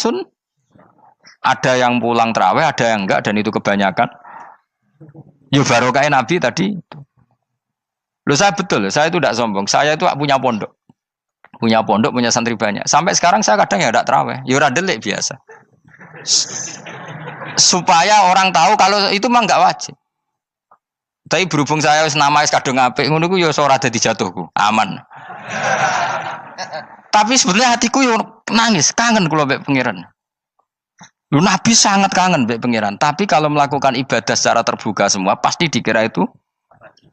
ada yang pulang tarawih, ada yang enggak, dan itu kebanyakan. Ya barokah Nabi tadi. Loh saya betul, saya itu tidak sombong. Saya itu punya pondok, punya santri banyak. Sampai sekarang saya kadang ya tidak tarawih, ya ora delik biasa. Supaya orang tahu kalau itu mah enggak wajib. Tapi berhubung saya nama kadung apik, ngono ku ya ora dadi jatuhku, aman. Tapi sebenarnya hatiku yo nangis, kangen kula mbek pangeran. Lu Nabi sangat kangen mbek pangeran, tapi kalau melakukan ibadah secara terbuka semua pasti dikira itu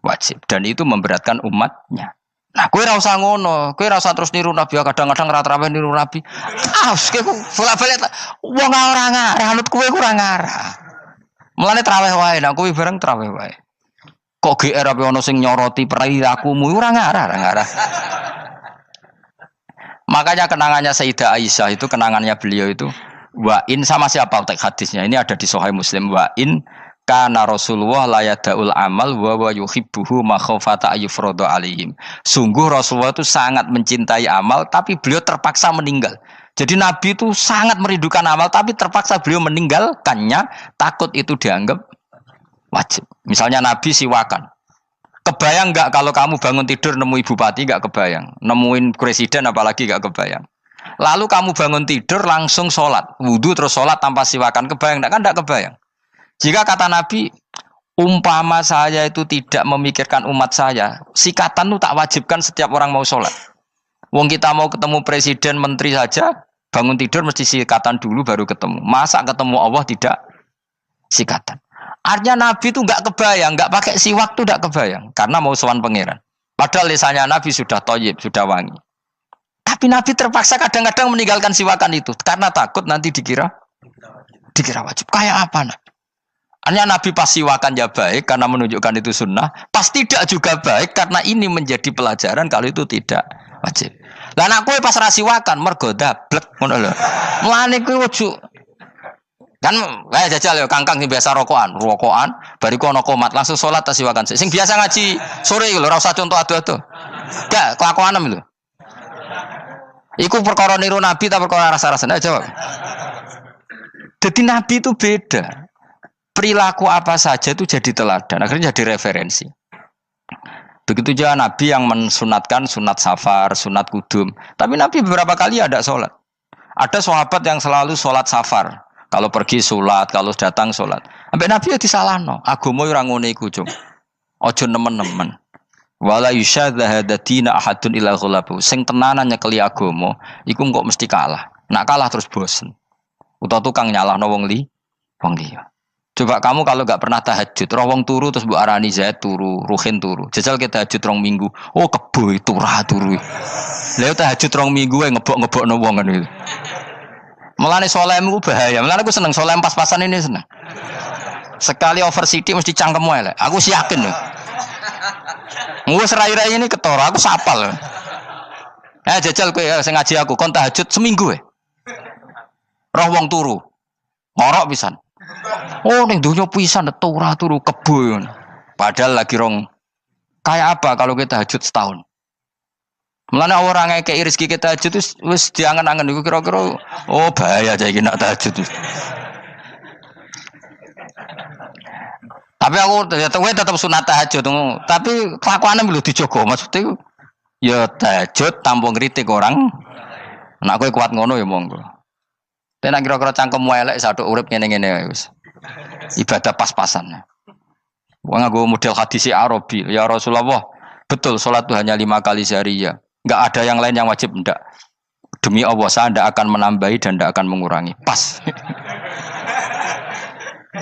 wajib dan itu memberatkan umatnya. Nah, kowe ora usah ngono, kowe ora usah terus niru Nabi, kadang-kadang ra traweh niru Nabi. Kowe bolak-balik wong ora ngarah, anut kowe ora ngarah. Mulane traweh wae, nek kowe bareng traweh wae. Kok GR apa ono sing nyoroti perilakumu ora ngarah. Makanya kenangannya Sayyidah Aisyah itu, kenangannya beliau itu wa in, sama siapa teks hadisnya ini ada di Sahih Muslim, wa in kana Rasulullah la yadaul amal wa yuhibbuhu makhafata ayyufrada alaihim. Sungguh Rasulullah itu sangat mencintai amal tapi beliau terpaksa meninggal Jadi Nabi itu sangat merindukan amal, tapi terpaksa beliau meninggalkannya, takut itu dianggap wajib. Misalnya Nabi siwakan. Kebayang nggak kalau kamu bangun tidur nemuin bupati, nggak kebayang. Nemuin presiden apalagi nggak kebayang. Lalu kamu bangun tidur langsung sholat, wudhu terus sholat tanpa siwakan, kebayang nggak? Kan nggak kebayang. Jika kata Nabi, umpama saya itu tidak memikirkan umat saya, sikatan itu tak wajibkan setiap orang mau sholat. Wong kita mau ketemu presiden, menteri saja, bangun tidur mesti sikatan dulu baru ketemu. Masa ketemu Allah tidak sikatan? Artinya Nabi itu nggak kebayang, nggak pakai siwak itu nggak kebayang, karena mau sowan pangeran. Padahal lisannya Nabi sudah thayyib, sudah wangi. Tapi Nabi terpaksa kadang-kadang meninggalkan siwakan itu, karena takut nanti dikira wajib. Kayak apa Nabi? Artinya Nabi pas siwakan ya baik karena menunjukkan itu sunnah, pas tidak juga baik karena ini menjadi pelajaran kalau itu tidak wajib. Lah anak kowe pas ra siwakan mergo dablek ngono lho. Mulane kowe ojo kan kayak jajal ya kangkang sing biasa rokokan, bariku ana komat langsung salat tas siwakan. Sing biasa ngaji sore lho ora usah contoh adu-adu. Gak kelakuanem lho. Iku perkara niru Nabi ta perkara rasa-rasa? Nah, jawab. Jadi Nabi itu beda. Perilaku apa saja itu jadi teladan, akhirnya jadi referensi. Begitu juga Nabi yang mensunatkan sunat safar, sunat kudum. Tapi Nabi beberapa kali ada sholat. Ada sahabat yang selalu sholat safar. Kalau pergi sholat, kalau datang sholat. Sampai Nabi ya disalahno. Agama orang ngene iku, Cung. Ojo nemen-nemen. Wala yusyadzahadatina ahadun ila ghulabu. Sing tenanan nyekeli agama, iku kok mesti kalah. Nak kalah terus bosen. Utawa tukang nyalahno wong liya. Coba kamu kalau gak pernah tahajud, roh wong turu terus Bu Arani Zaid turu, Ruhin turu. Jajal kita tahajud rong minggu. Oh kebo turah turu. Lha tahajud rong minggu ngebok-ngebokno wong kan itu. Mulane salehmu bahaya. Mulane aku seneng saleh pas-pasan ini seneng. Sekali over city mesti cangkemmu elek. Aku sih yakin lho. Wes rai-rai ini ketara, aku sapal. Jajal kowe sing ngaji aku kon tahajud seminggu roh wong turu. Ngorok pisan. Oh ning donya pisan ora turu kebo. Padahal lagi rong. Kayak apa kalau kita tahajud setahun? Mulane orang ngekeki rezeki kita tahajud wis diangen-angen iku kira-kira oh bahaya aja iki nak tahajud. Tapi aku tetap sunat tahajud, tapi kelakuannya belum dijogo. Maksudnya ya tahajud tanpa ngritik orang. Nak kowe kuat ngono ya monggo. Tapi nak kira-kira cangkemmu elek sadok urip ngene-ngene wis. Ibadah pas-pasan. Wong nggo model hadis Arabi, ya Rasulullah, betul salat itu hanya 5 kali sehari ya. Enggak ada yang lain yang wajib ndak. Demi Allah saya ndak akan menambahi dan ndak akan mengurangi. Pas.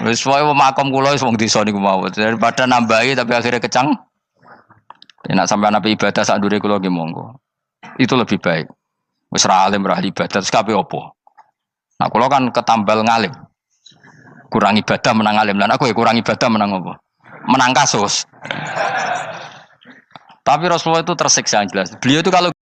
Wis wae makom kula wis wong desa niku mawon. Daripada nambahi tapi akhirnya kecang. Nek sampean ape ibadah sak ndure kula nggih monggo. Itu lebih baik. Wis ra alim ra ibadah terus kabeh opo. Nah kula kan ketambal ngalim. Kurang ibadah menang alim. Lan aku ya kurang ibadah menang apa? Menang kasus. Tapi Rasulullah itu tersiksa yang jelas. Beliau itu kalau